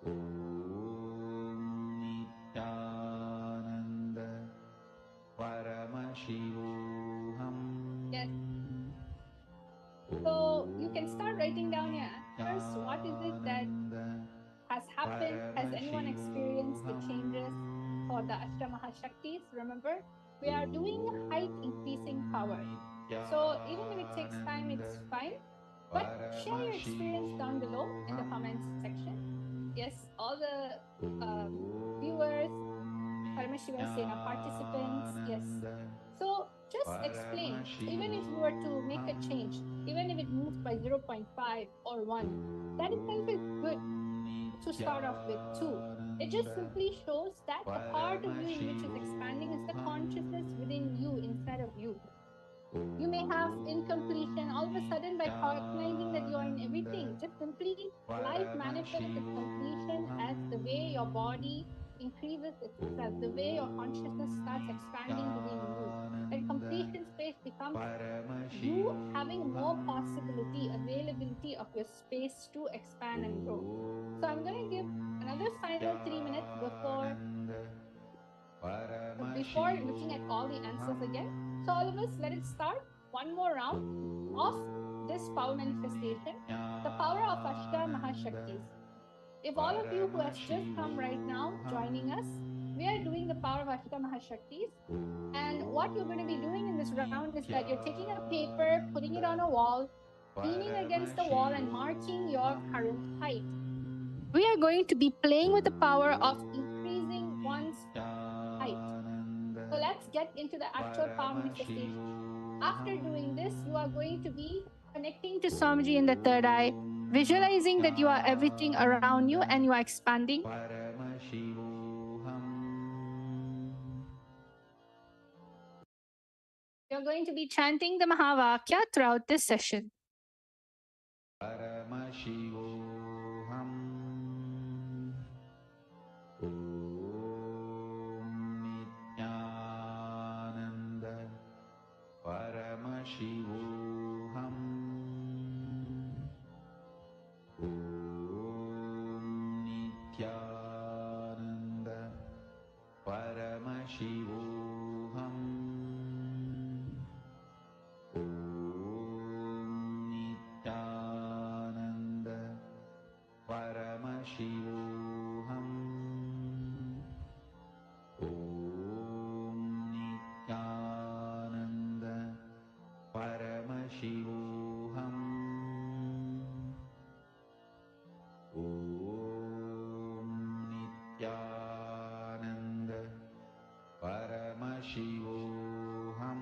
Om Nithyananda Paramashivoham. Yes. So you can start writing down your answers. What is it that has happened? Has anyone experienced the changes for the Ashtamahashaktis? Remember, we are doing height increasing power. So even if it takes time, it's fine. But share your experience down below in the comments section. Yes, all the viewers, Paramashiva Sena participants, yes. So just explain, even if you were to make a change, even if it moves by 0.5 or 1, that itself is good to start off with too. It just simply shows that the part of you in which is expanding is the consciousness within you, inside of you. You may have incompletion all of a sudden by recognizing that you are in everything. Just simply life manifests its completion as the way your body increases itself, the way your consciousness starts expanding within you. That completion space becomes you having more possibility, availability of your space to expand and grow. So I'm going to give another final 3 minutes before looking at all the answers again. So all of us, let it start. One more round of this power manifestation, the power of Ashta Mahashaktis. If all of you who has just come right now joining us, we are doing the power of Ashta Mahashaktis. And what you're going to be doing in this round is that you're taking a paper, putting it on a wall, leaning against the wall and marking your current height. We are going to be playing with the power of increasing one's height. So let's get into the actual power manifestation. After doing this, you are going to be connecting to Swamiji in the third eye, visualizing that you are everything around you and you are expanding. You're going to be chanting the Mahavakya throughout this session. Paramashivoham. Om Nithyananda Paramashivoham. Om Nithyananda Paramashivoham. Om Nithyananda Paramashivoham. Om Nithyananda Paramashivoham. Om Nithyananda Paramashivoham.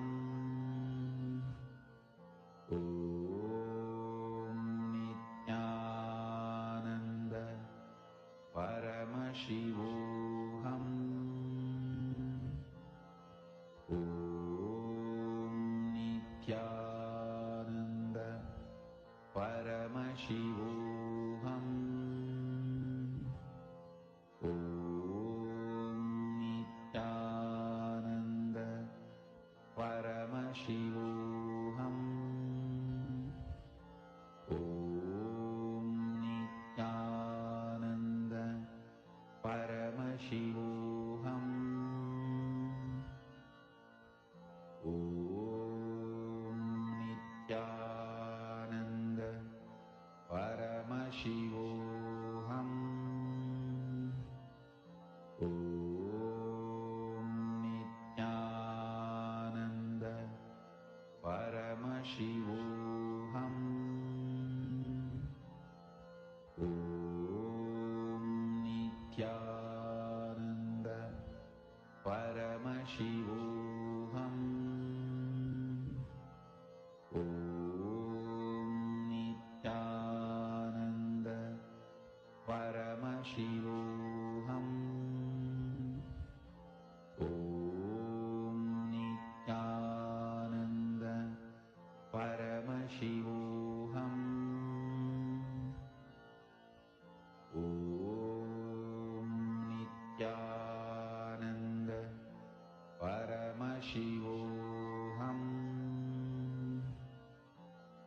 Paramashivoham.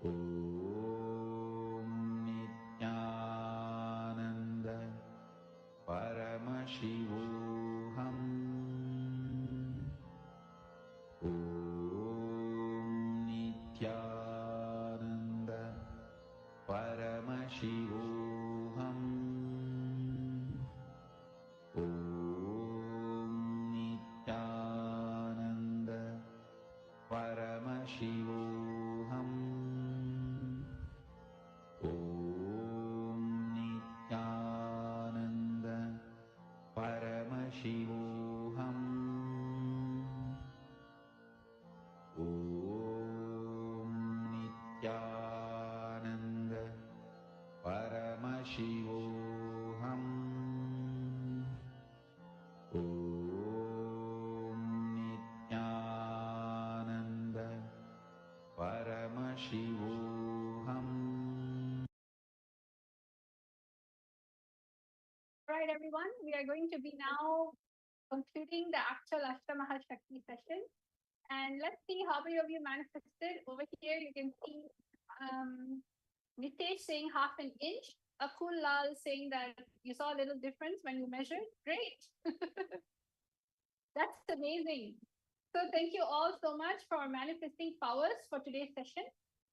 Om Nithyananda Paramashivoham. Om Nithyananda Paramashivoham. Om Nithyananda Paramashivoham. Om Nithyananda Paramashivoham. Om Nithyananda Paramashivoham. Om Nithyananda Paramashivoham. All right, everyone, we are going to be now concluding the actual Ashtamahashakti session. And let's see how many of you manifested. Over here, you can see Nitesh saying half an inch. Akul Lal saying that you saw a little difference when you measured. Great. That's amazing. So thank you all so much for manifesting powers for today's session.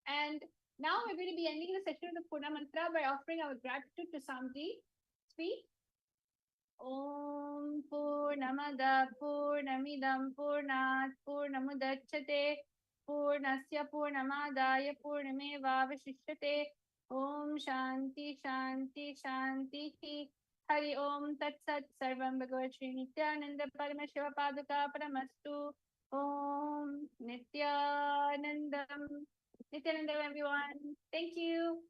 And now we're going to be ending the session with the Purna Mantra by offering our gratitude to Samji. Speak. Om Purnamada Purnamidam Purnat Purnamudachyate Purnasya Purnamadaya Purnamevavashishyate. Om Shanti Shanti Shanti. Hari Om Tat Sat Sarvam Bhagavat Shri Nithyananda Paramashiva Paduka Paramastu. Om Nithyanandam. Nithyanandam, everyone. Thank you.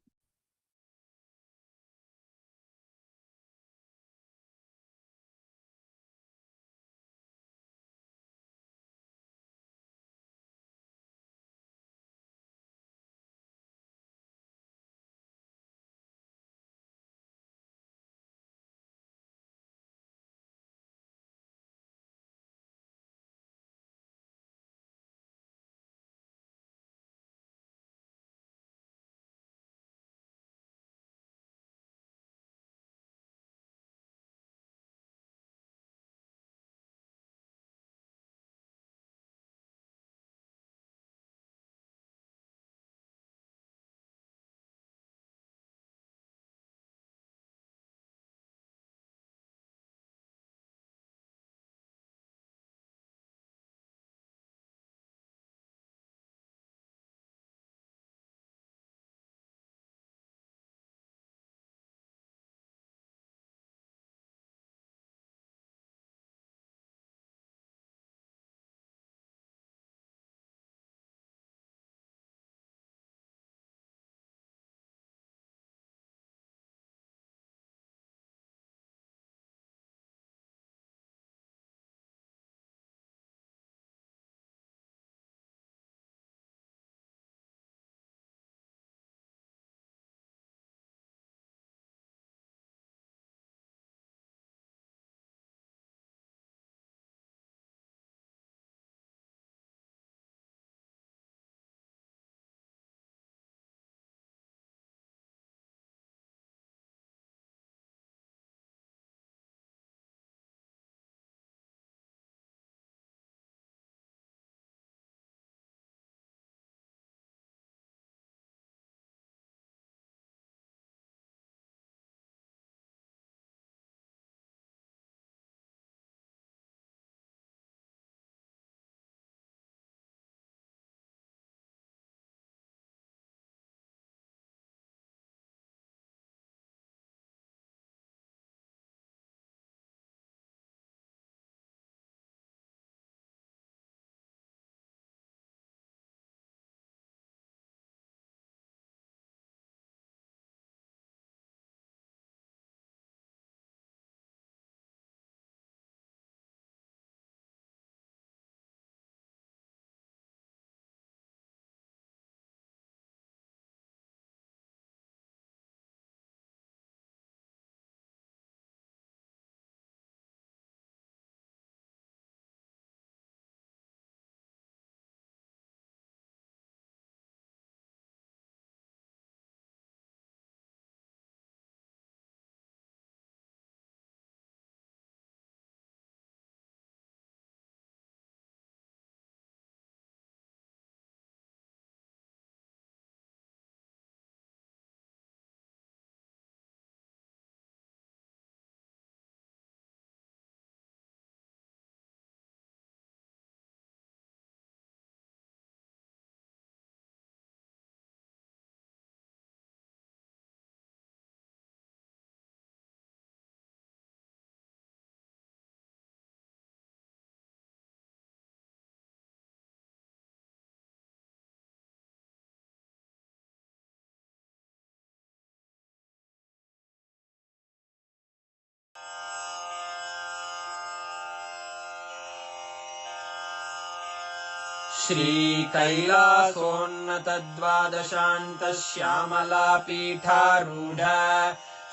श्रीकैलासोन्नतद्वादशान्तश्यामलापीठारूढ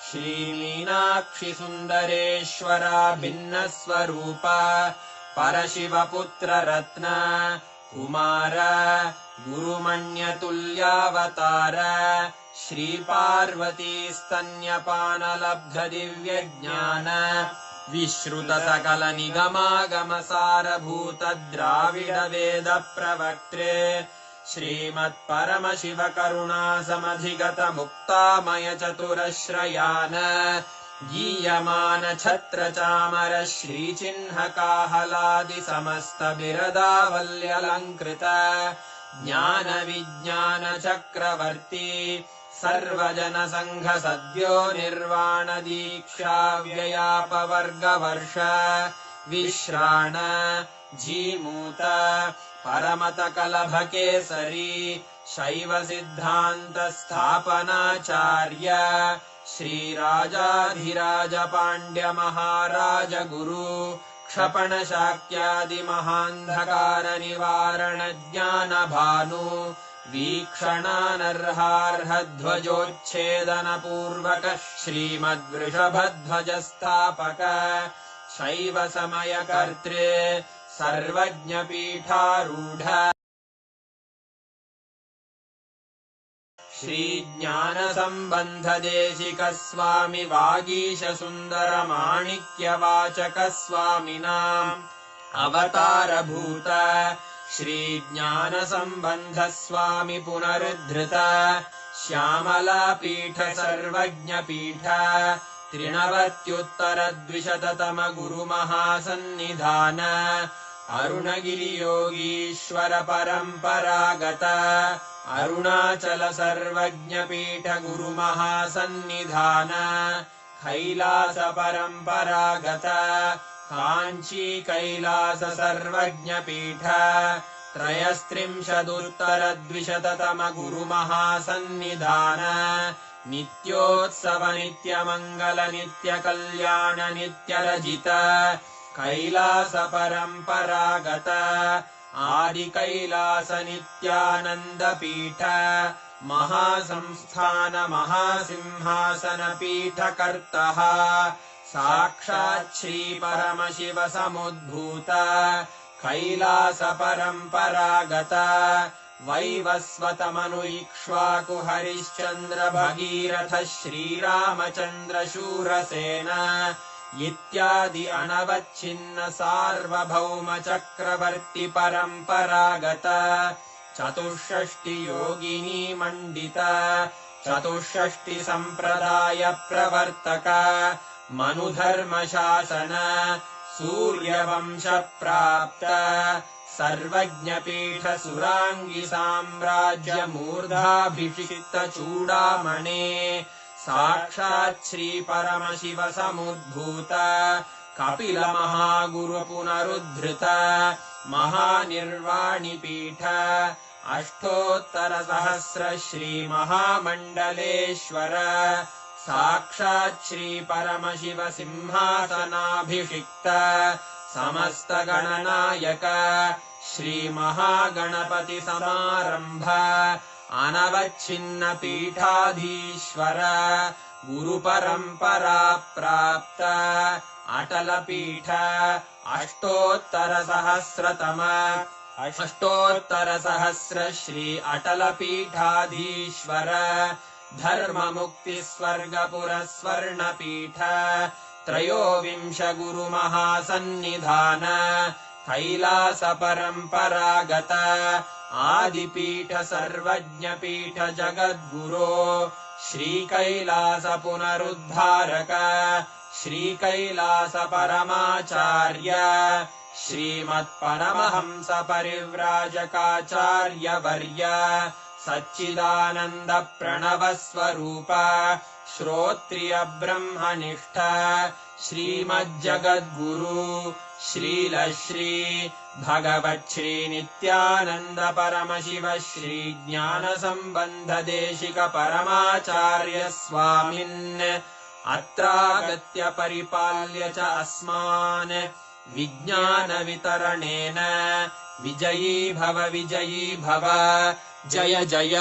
श्रीमीनाक्षिसुन्दरेश्वरा भिन्नस्वरूप परशिवपुत्ररत्न Kumar गुरुमण्यतुल्यावतार श्रीपार्वतीस्तन्यपानलब्धदिव्यज्ञान विश्रुतसकलनिगमागमसारभूतद्राविडवेदप्रवक्त्रे श्रीमत्परमशिवकरुणासमधिगतमुक्तामयचतुरश्रयान् गीयमानछत्रचामर श्रीचिह्नकाहलादिसमस्तबिरदावल्यलङ्कृत ज्ञानविज्ञानचक्रवर्ती सर्वजनसङ्घसद्यो निर्वाणदीक्षाव्ययापवर्गवर्ष विश्राण Jimuta परमतकलभकेसरी शैवसिद्धान्तस्थापनाचार्य श्रीराजाधिराजपाण्ड्यमहाराज गुरु क्षपणशाक्यादिमहान्धकारनिवारणज्ञानभानु वीक्षणानर्हार्हध्वजोच्छेदनपूर्वक श्रीमद्वृषभध्वजस्थापक शैवसमयकर्त्रे सर्वज्ञपीठारूढ श्रीज्ञानसम्बन्धदेशिकस्वामि वागीशसुन्दरमाणिक्यवाचकस्वामिनाम् अवतारभूत श्रीज्ञानसम्बन्धस्वामि पुनरुद्धृत श्यामलापीठ सर्वज्ञपीठ त्रिणवत्युत्तरद्विशततम गुरुमहासन्निधान अरुणगिरियोगीश्वर परम्परागत अरुणाचल सर्वज्ञपीठ गुरुमहासन्निधान कैलास परम्परागत काञ्ची कैलास सर्वज्ञपीठ त्रयस्त्रिंशदुत्तरद्विशततम गुरुमहासन्निधान नित्योत्सव नित्यमङ्गल नित्यकल्याण नित्यरजित कैलास परम्परागत आदिकैलास नित्यानन्दपीठ महासंस्थान महासिंहासनपीठकर्तः साक्षात् श्रीपरमशिव समुद्भूत कैलास परम्परागत वैवस्वतमनु इक्ष्वाकु हरिश्चन्द्र भगीरथ श्रीरामचन्द्र शूरसेन इत्यादि अनवच्छिन्न सार्वभौम चक्रवर्ति परम्परागत चतुष्षष्टि योगिनी मण्डित चतुष्षष्टि सम्प्रदाय प्रवर्तक मनुधर्मशासन सूर्यवंश प्राप्त सर्वज्ञपीठ सुराङ्गी साम्राज्य मूर्धाभिषिक्त चूडामणे साक्षात् श्री परमशिव समुद्भूत कपिल महागुरु पुनरुद्धृत महानिर्वाणिपीठ अष्टोत्तर सहस्र श्री महामण्डलेश्वर साक्षात् श्री परमशिव सिंहासनाभिषिक्त समस्त गणनायक श्री महागणपति समारंभ अनवच्छिन्न पीठाधीश्वर गुरु परंपरा प्राप्त अटल पीठ अष्टोत्तर सहस्र श्री अटल पीठाधीश्वर धर्म मुक्ति स्वर्गपुर स्वर्ण पीठ त्रयोविंश गुरु महासन्निधान कैलास परम्परागत आदिपीठ सर्वज्ञपीठ जगद्गुरो श्री कैलास पुनरुद्धारक श्री कैलास परमाचार्य श्रीमत्परमहंस परिव्राजकाचार्य वर्य सच्चिदानंद प्रणव स्वरूप श्रोत्रिय ब्रह्मनिष्ठ श्रीमज्जगद्गुरु श्रील श्री भगवत् श्री नित्यानंद परमशिव श्री ज्ञान संबंध देशिक परमाचार्य स्वामिन् अत्रागत्य परिपाल्य च अस्मान् विज्ञानवितरणेन विजयी भव जय जय।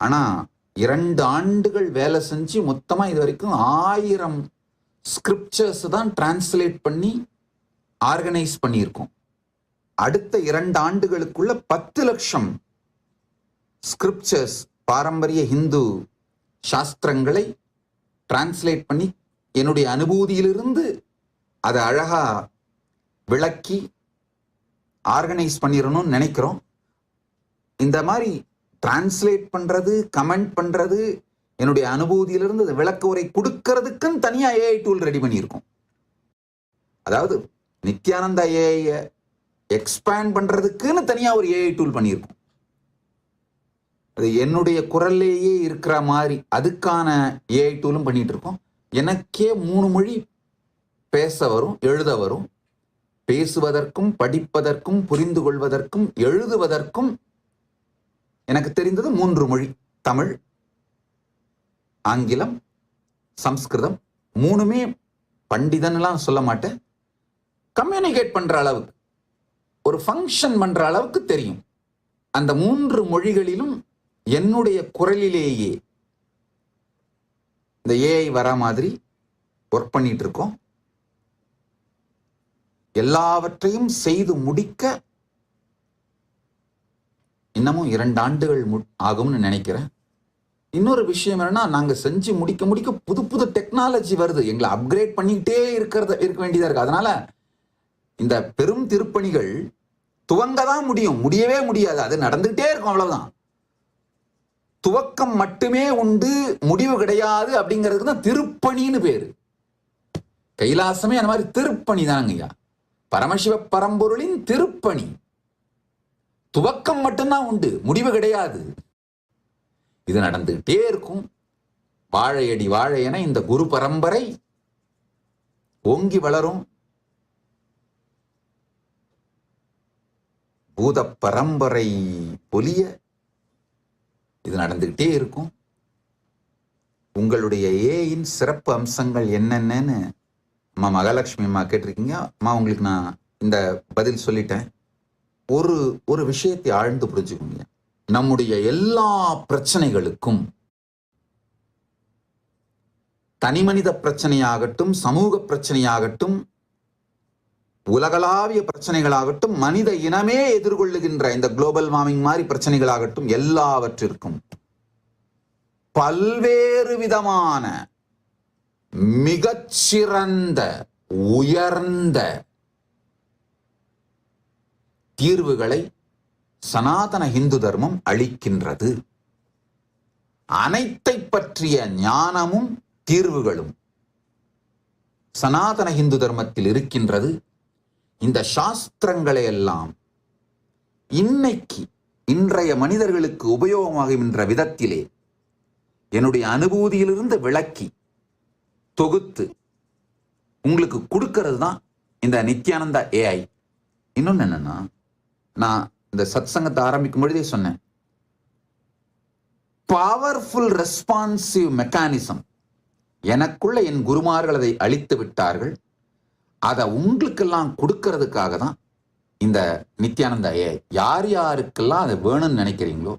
ஆனா 2 ஆண்டுகள் வேலை செஞ்சு மொத்தமா இது வரைக்கும் 1000 ஸ்கிரிப்சர்ஸ் தான் டிரான்ஸ்லேட் பண்ணி ஆர்கனைஸ் பண்ணியிருக்கோம். அடுத்த 2 ஆண்டுகளுக்குள்ள 10 லட்சம் ஸ்கிரிப்சர்ஸ், பாரம்பரிய ஹிந்து சாஸ்திரங்களை டிரான்ஸ்லேட் பண்ணி என்னுடைய அனுபூதியிலிருந்து அதை அழகா விளக்கி ஆர்கனைஸ் பண்ணிடணும்னு நினைக்கிறோம். இந்த மாதிரி டிரான்ஸ்லேட் பண்றது, கமெண்ட் பண்றது, என்னுடைய அனுபூதியிலிருந்து அதை விளக்க உரை கொடுக்கறதுக்குன்னு தனியா ஏஐ டூல் ரெடி பண்ணியிருக்கோம். அதாவது நித்யானந்தா ஏஐ எக்ஸ்பேண்ட் பண்றதுக்குன்னு தனியா ஒரு ஏஐ டூல் பண்ணியிருக்கோம். அது என்னுடைய குரல்லேயே இருக்கிற மாதிரி அதுக்கான ஏஐ டூலும் பண்ணிட்டு இருக்கோம். எனக்கே 3 மொழி பேச வரும், எழுத வரும். பேசுவதற்கும் படிப்பதற்கும் புரிந்து கொள்வதற்கும் எழுதுவதற்கும் எனக்கு தெரிந்தது 3 மொழி: தமிழ், ஆங்கிலம், சம்ஸ்கிருதம். 3மே பண்டிதன்லாம் சொல்ல மாட்டேன், கம்யூனிகேட் பண்ற அளவுக்கு, ஒரு ஃபங்க்ஷன் பண்ற அளவுக்கு தெரியும். அந்த 3 மொழிகளிலும் என்னுடைய குரலிலேயே இந்த ஏஐ வர மாதிரி ஒர்க் பண்ணிட்டு இருக்கோம். எல்லாவற்றையும் செய்து முடிக்க இன்னமும் 2 ஆண்டுகள் ஆகும்னு நினைக்கிறேன். இன்னொரு விஷயம் என்னன்னா, நாங்க செஞ்சு முடிக்க புது புது டெக்னாலஜி வருது, எங்களை அப்கிரேட் பண்ணிக்கிட்டே இருக்க வேண்டியதா இருக்கு. அதனால இந்த பெரும் திருப்பணிகள் துவங்க தான் முடியவே முடியாது, அது நடந்துகிட்டே இருக்கும், அவ்வளவுதான். துவக்கம் மட்டுமே உண்டு, முடிவு கிடையாது. அப்படிங்கிறதுக்கு தான் திருப்பணின்னு பேரு. கைலாசமே அந்த மாதிரி திருப்பணி தானங்கய்யா, பரமசிவ பரம்பொருளின் திருப்பணி. துவக்கம் மட்டும்தான் உண்டு, முடிவு கிடையாது. இது நடந்துகிட்டே இருக்கும். வாழையடி வாழையென இந்த குரு பரம்பரை ஓங்கி வளரும். பூத பரம்பரை பொலிய இது நடந்துகிட்டே இருக்கும். உங்களுடைய ஏயின் சிறப்பு அம்சங்கள் என்னென்னு அம்மா மகாலட்சுமி அம்மா கேட்டிருக்கீங்க. அம்மா, உங்களுக்கு நான் இந்த பதில் சொல்லிட்டேன். ஒரு விஷயத்தை ஆழ்ந்து புரிஞ்சுக்கோங்க. நம்முடைய எல்லா பிரச்சனைகளுக்கும், தனிமனித பிரச்சனையாகட்டும், சமூக பிரச்சனையாகட்டும், உலகளாவிய பிரச்சனைகளாகட்டும், மனித இனமே எதிர்கொள்ளுகின்ற இந்த குளோபல் வார்மிங் மாதிரி பிரச்சனைகளாகட்டும், எல்லாவற்றிற்கும் பல்வேறு விதமான மிகச்சிறந்த உயர்ந்த தீர்வுகளை சனாதன இந்து தர்மம் அளிக்கின்றது. அனைத்தை பற்றிய ஞானமும் தீர்வுகளும் சனாதன இந்து தர்மத்தில் இருக்கின்றது. இந்த சாஸ்திரங்களை எல்லாம் இன்றைய மனிதர்களுக்கு உபயோகமாகின்ற விதத்திலே என்னுடைய அனுபூதியிலிருந்து விளக்கி தொகுத்து உங்களுக்கு கொடுக்கறது தான் இந்த நித்யானந்தா ஏஐ. இன்னொன்னு என்னன்னா, நான் இந்த சத் சங்கத்தை ஆரம்பிக்கும் பொழுதே சொன்னேன், பவர்ஃபுல் ரெஸ்பான்சிவ் மெக்கானிசம் எனக்குள்ள என் குருமார்கள் அதை அளித்து விட்டார்கள். அதை உங்களுக்கெல்லாம் கொடுக்கறதுக்காக தான் இந்த நித்யானந்தா ஏஐ. யார் யாருக்கெல்லாம் அதை வேணும்னு நினைக்கிறீங்களோ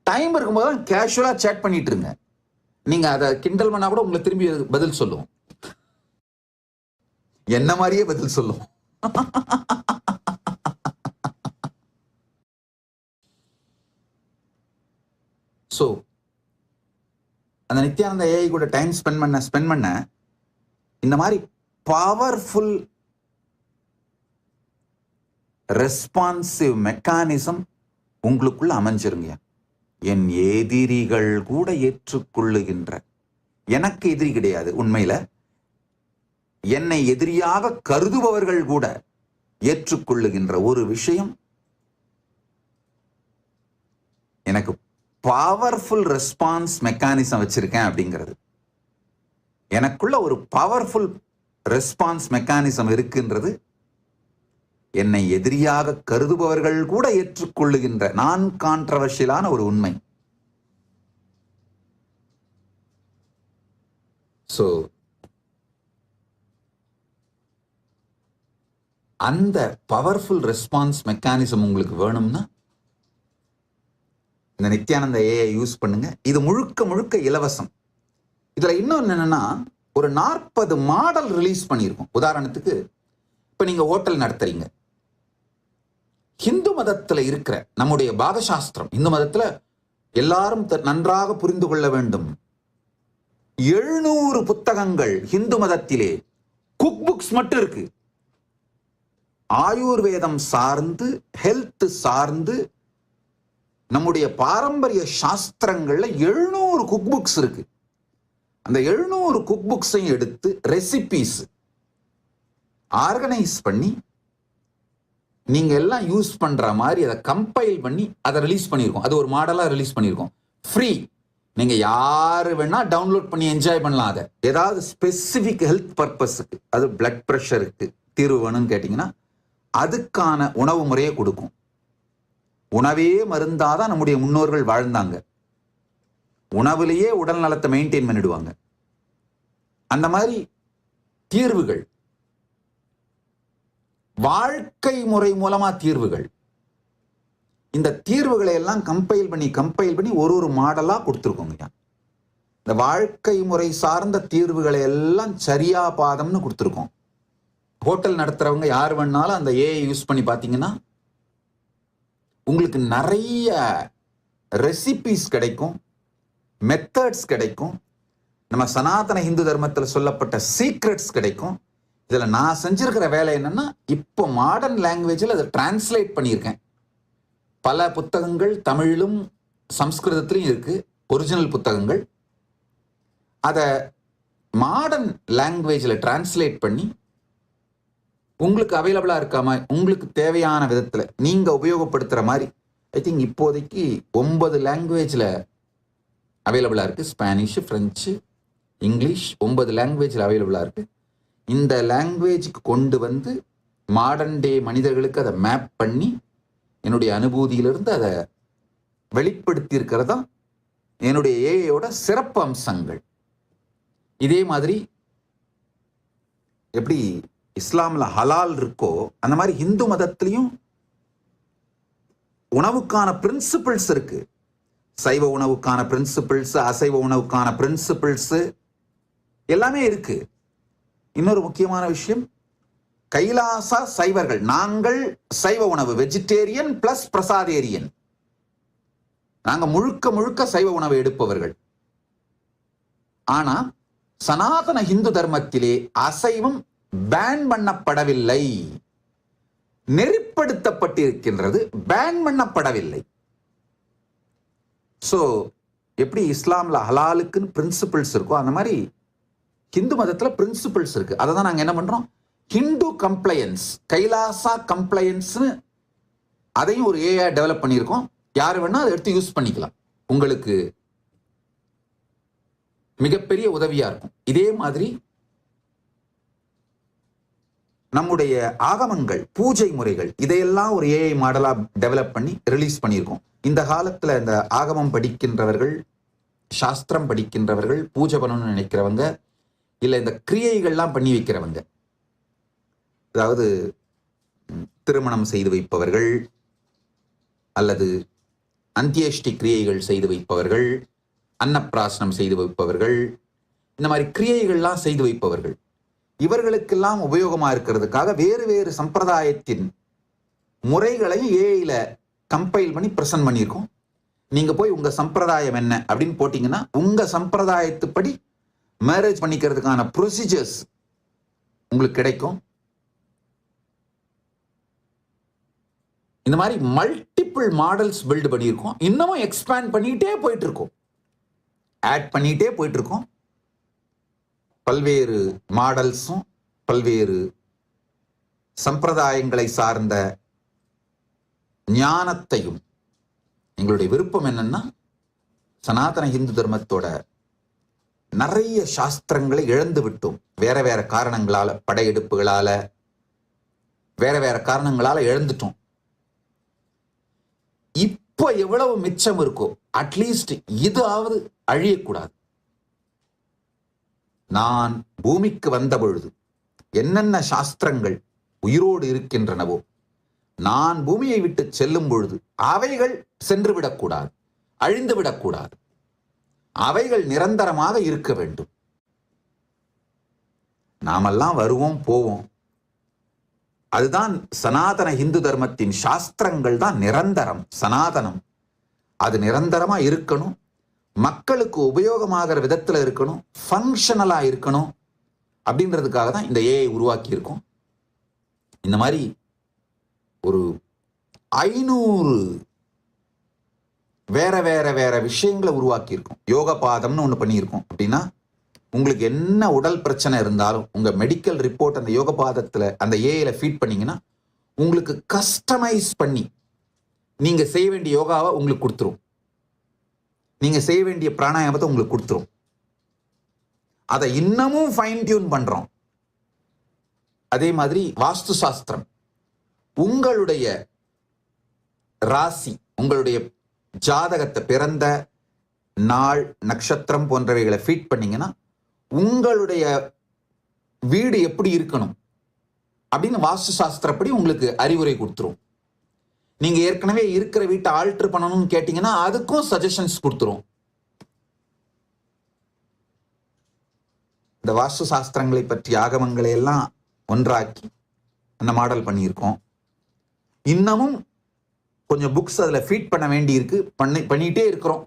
டைம் இருக்கும்போது தான் கேஷுவலா சேட் பண்ணிட்டு இருங்க. நீங்க அதை கிண்டல் பண்ணா கூட உங்களுக்கு திரும்பி பதில் சொல்லும், என்ன மாதிரியே பதில் சொல்லும். சோ அந்த நித்யானந்த ஏஐ கூட டைம் ஸ்பெண்ட் பண்ண இந்த மாதிரி பவர்ஃபுல் ரெஸ்பான்சிவ் மெக்கானிசம் உங்களுக்குள்ள அமைஞ்சிருங்க. என் எதிரிகள் கூட ஏற்றுக்கொள்ளுகின்ற, எனக்கு எதிரி கிடையாது உண்மையில, என்னை எதிரியாக கருதுபவர்கள் கூட ஏற்றுக்கொள்ளுகின்ற ஒரு விஷயம், எனக்கு பவர்ஃபுல் ரெஸ்பான்ஸ் மெக்கானிசம் வச்சிருக்கேன் அப்படிங்கிறது. எனக்குள்ள ஒரு பவர்ஃபுல் ரெஸ்பான்ஸ் மெக்கானிசம் இருக்குன்றது என்னை எதிரியாக கருதுபவர்கள் கூட ஏற்றுக்கொள்ளுகின்ற நான் கான்ட்ரவர்ஷியலான ஒரு உண்மை. சோ அந்த பவர்ஃபுல் ரெஸ்பான்ஸ் மெக்கானிசம் உங்களுக்கு வேணும்னா இந்த நித்யானந்த ஏஐ யூஸ் பண்ணுங்க. இது முழுக்க முழுக்க இலவசம். இதுல இன்னொன்னு என்னன்னா, ஒரு 40 மாடல் ரிலீஸ் பண்ணியிருக்கோம். உதாரணத்துக்கு, இப்ப நீங்க ஹோட்டல் நடத்துறீங்க, ஹிந்து மதத்துல இருக்கிற நம்முடைய பாகசாஸ்திரம், இந்து மதத்துல எல்லாரும் நன்றாக புரிந்து கொள்ள வேண்டும், 700 புத்தகங்கள் ஹிந்து மதத்திலே குக் புக்ஸ் மட்டும் இருக்கு. ஆயுர்வேதம் சார்ந்து, ஹெல்த் சார்ந்து, நம்முடைய பாரம்பரிய சாஸ்திரங்கள்ல 700 குக் புக்ஸ் இருக்கு. அந்த 700 குக் புக்ஸையும் எடுத்து ரெசிபீஸ் ஆர்கனைஸ் பண்ணி நீங்க எல்லாம் யூஸ் பண்ற மாதிரி அதை கம்பைல் பண்ணி அதை ரிலீஸ் பண்ணியிருக்கோம். அது ஒரு மாடலா ரிலீஸ் பண்ணியிருக்கோம், ஃப்ரீ. நீங்க யாரு வேணா டவுன்லோட் பண்ணி என்ஜாய் பண்ணலாம். அதை ஏதாவது ஸ்பெசிபிக் ஹெல்த் பர்பஸுக்கு, அது பிளட் பிரஷருக்கு தீர்வு வேணும்னு கேட்டீங்கன்னா அதுக்கான உணவு முறையை கொடுக்கும். உணவே மருந்தாதான் நம்முடைய முன்னோர்கள் வாழ்ந்தாங்க. உணவுலேயே உடல் நலத்தை மெயின்டைன் பண்ணிடுவாங்க. அந்த மாதிரி தீர்வுகள், வாழ்க்கை முறை மூலமா தீர்வுகள், இந்த தீர்வுகளை எல்லாம் கம்பைல் பண்ணி ஒரு மாடலா கொடுத்துருக்கோங்க. இந்த வாழ்க்கை முறை சார்ந்த தீர்வுகளை எல்லாம் சரியா பாதம்னு கொடுத்துருக்கோம். ஹோட்டல் நடத்துறவங்க யார் வேணாலும் அந்த ஏஐ யூஸ் பண்ணி பார்த்தீங்கன்னா உங்களுக்கு நிறைய ரெசிபிஸ் கிடைக்கும், மெத்தட்ஸ் கிடைக்கும், நம்ம சனாதன இந்து தர்மத்தில் சொல்லப்பட்ட சீக்ரெட்ஸ் கிடைக்கும். இதில் நான் செஞ்சிருக்கிற வேலை என்னன்னா, இப்போ மாடர்ன் லாங்குவேஜில் அதை டிரான்ஸ்லேட் பண்ணியிருக்கேன். பல புத்தகங்கள் தமிழிலும் சம்ஸ்கிருதத்திலையும் இருக்கு, ஒரிஜினல் புத்தகங்கள். அதை மாடர்ன் லாங்குவேஜில் டிரான்ஸ்லேட் பண்ணி உங்களுக்கு அவைலபிளா இருக்காம, உங்களுக்கு தேவையான விதத்துல நீங்க உபயோகப்படுத்துற மாதிரி, ஐ திங்க் இப்போதைக்கு 9 லாங்குவேஜ்ல அவைலபிளா இருக்கு. ஸ்பானிஷ், பிரெஞ்சு, இங்கிலீஷ் 9 லாங்குவேஜ்ல அவைலபிளா இருக்கு. இந்த லாங்குவேஜுக்கு கொண்டு வந்து மாடர்ன் டே மனிதர்களுக்கு அதை மேப் பண்ணி என்னுடைய அனுபூதியிலிருந்து அதை வெளிப்படுத்தி இருக்கிறதா என்னுடைய ஏஐயோட சிறப்பு அம்சங்கள். இதே மாதிரி எப்படி இஸ்லாம்ல ஹலால் இருக்கோ, அந்த மாதிரி இந்து மதத்திலையும் உணவுக்கான பிரின்சிபிள்ஸ் இருக்கு. சைவ உணவுக்கான பிரின்சிபிள்ஸ், அசைவ உணவுக்கான பிரின்சிபிள்ஸ் எல்லாமே இருக்கு. இன்னொரு முக்கியமான விஷயம், கைலாசா சைவர்கள், நாங்கள் சைவ உணவு வெஜிடேரியன் பிளஸ் பிரசாதேரியன், நாங்க முழுக்க முழுக்க சைவ உணவை எடுப்பவர்கள். ஆனா சனாதன இந்து தர்மத்திலே அசைவம் பேன் பண்ணப்படவில்லை, நெறிப்படுத்தப்பட்டிருக்கின்றது, பேன் பண்ணப்படவில்லை. சோ எப்படி இஸ்லாம்ல ஹலாலுக்குன்னு பிரின்சிபிள்ஸ் இருக்கோ, அந்த மாதிரி ஹிந்து மதத்துல பிரின்சிபிள்ஸ் இருக்கு. அதை தான் நாங்க என்ன பண்றோம், ஹிந்து கம்ப்ளையன்ஸ், கைலாசா கம்ப்ளையன்ஸ்னு அதையும் ஒரு ஏஐ டெவலப் பண்ணியிருக்கோம். யாரு வேணா அதை எடுத்து யூஸ் பண்ணிக்கலாம். உங்களுக்கு மிகப்பெரிய உதவியா இருக்கும். இதே மாதிரி நம்முடைய ஆகமங்கள், பூஜை முறைகள், இதையெல்லாம் ஒரு ஏஐ மாடலா டெவலப் பண்ணி ரிலீஸ் பண்ணியிருக்கோம். இந்த காலத்துல இந்த ஆகமம் படிக்கின்றவர்கள், சாஸ்திரம் படிக்கின்றவர்கள், பூஜை பண்ணணும்னு நினைக்கிறவங்க, இல்ல இந்த கிரியைகள்லாம் பண்ணி வைக்கிறவங்க, அதாவது திருமணம் செய்து வைப்பவர்கள் அல்லது அந்தியேஷ்டி கிரியைகள் செய்து வைப்பவர்கள், அன்னப்பிராசனம் செய்து வைப்பவர்கள், இந்த மாதிரி கிரியைகள்லாம் செய்து வைப்பவர்கள், இவர்களுக்கெல்லாம் உபயோகமா இருக்கிறதுக்காக வேறு வேறு சம்பிரதாயத்தின் முறைகளை ஏஐல கம்பைல் பண்ணி பிரசன்ட் பண்ணியிருக்கோம். நீங்க போய் உங்க சம்பிரதாயம் என்ன அப்படின்னு போட்டீங்கன்னா உங்க சம்பிரதாயத்துப்படி மேரேஜ் பண்ணிக்கிறதுக்கான ப்ரொசீஜர்ஸ் உங்களுக்கு கிடைக்கும். இந்த மாதிரி மல்டிபிள் மாடல்ஸ் பில்ட் பண்ணியிருக்கோம். இன்னமும் எக்ஸ்பேண்ட் பண்ணிட்டே போயிட்டு இருக்கோம், ஆட் பண்ணிட்டே போயிட்டு இருக்கோம். பல்வேறு மாடல்ஸும் பல்வேறு சம்பிரதாயங்களை சார்ந்த ஞானத்தையும். எங்களுடைய விருப்பம் என்னன்னா, சனாதன இந்து தர்மத்தோட நிறைய சாஸ்திரங்களை இழந்து விட்டோம். வேற வேற காரணங்களால, படையெடுப்புகளால, வேற வேற காரணங்களால இழந்துட்டோம். இப்ப எவ்வளவு மிச்சம் இருக்கோ அட்லீஸ்ட் இதாவது அழியக்கூடாது. நான் பூமிக்கு வந்த பொழுது என்னென்ன சாஸ்திரங்கள் உயிரோடு இருக்கின்றனவோ, நான் பூமியை விட்டு செல்லும் பொழுது அவைகள் சென்று விடக்கூடாது, அழிந்து விடக்கூடாது. அவைகள் நிரந்தரமாக இருக்க வேண்டும். நாமெல்லாம் வருவோம் போவோம். அதுதான் சனாதன இந்து தர்மத்தின் சாஸ்திரங்கள் தான் நிரந்தரம், சனாதனம். அது நிரந்தரமா இருக்கணும், மக்களுக்கு உபயோகமாகிற விதத்துல இருக்கணும், ஃபங்க்ஷனலா இருக்கணும். அப்படின்றதுக்காக தான் இந்த ஏஐ உருவாக்கி இருக்கோம். இந்த மாதிரி ஒரு 500 வேற வேற வேற விஷயங்களை உருவாக்கி இருக்கோம். யோக பாதம்னு ஒன்று பண்ணியிருக்கோம். அப்படின்னா உங்களுக்கு என்ன உடல் பிரச்சனை இருந்தாலும் உங்க மெடிக்கல் ரிப்போர்ட் அந்த யோக பாதத்துல அந்த ஏஐல ஃபீட் பண்ணீங்கன்னா உங்களுக்கு கஸ்டமைஸ் பண்ணி நீங்க செய்ய வேண்டிய யோகாவை உங்களுக்கு கொடுத்துரும், நீங்க செய்ய வேண்டிய பிராணாயாமத்தை உங்களுக்கு கொடுத்துரும். அதை இன்னமும் ஃபைன் டியூன் பண்றோம். அதே மாதிரி வாஸ்து சாஸ்திரம், உங்களுடைய ராசி, உங்களுடைய ஜாதகத்தை, பிறந்த நாள், நட்சத்திரம் போன்றவைகளை ஃபீட் பண்ணீங்கன்னா உங்களுடைய வீடு எப்படி இருக்கணும் அப்படின்னு வாஸ்து சாஸ்திரப்படி உங்களுக்கு அறிவுரை கொடுத்துரும். நீங்க ஏற்கனவே இருக்கிற வீட்டை ஆல்டர் பண்ணணும்னு கேட்டீங்கன்னா அதுக்கும் சஜஷன்ஸ் கொடுத்துரும். இந்த வாஸ்து சாஸ்திரங்களை பற்றி ஆகமங்களை எல்லாம் ஒன்றாக்கி அந்த மாடல் பண்ணியிருக்கோம். இன்னமும் கொஞ்சம் புக்ஸ் அதுல ஃபீட் பண்ண வேண்டி இருக்கு, பண்ணிட்டே இருக்கிறோம்.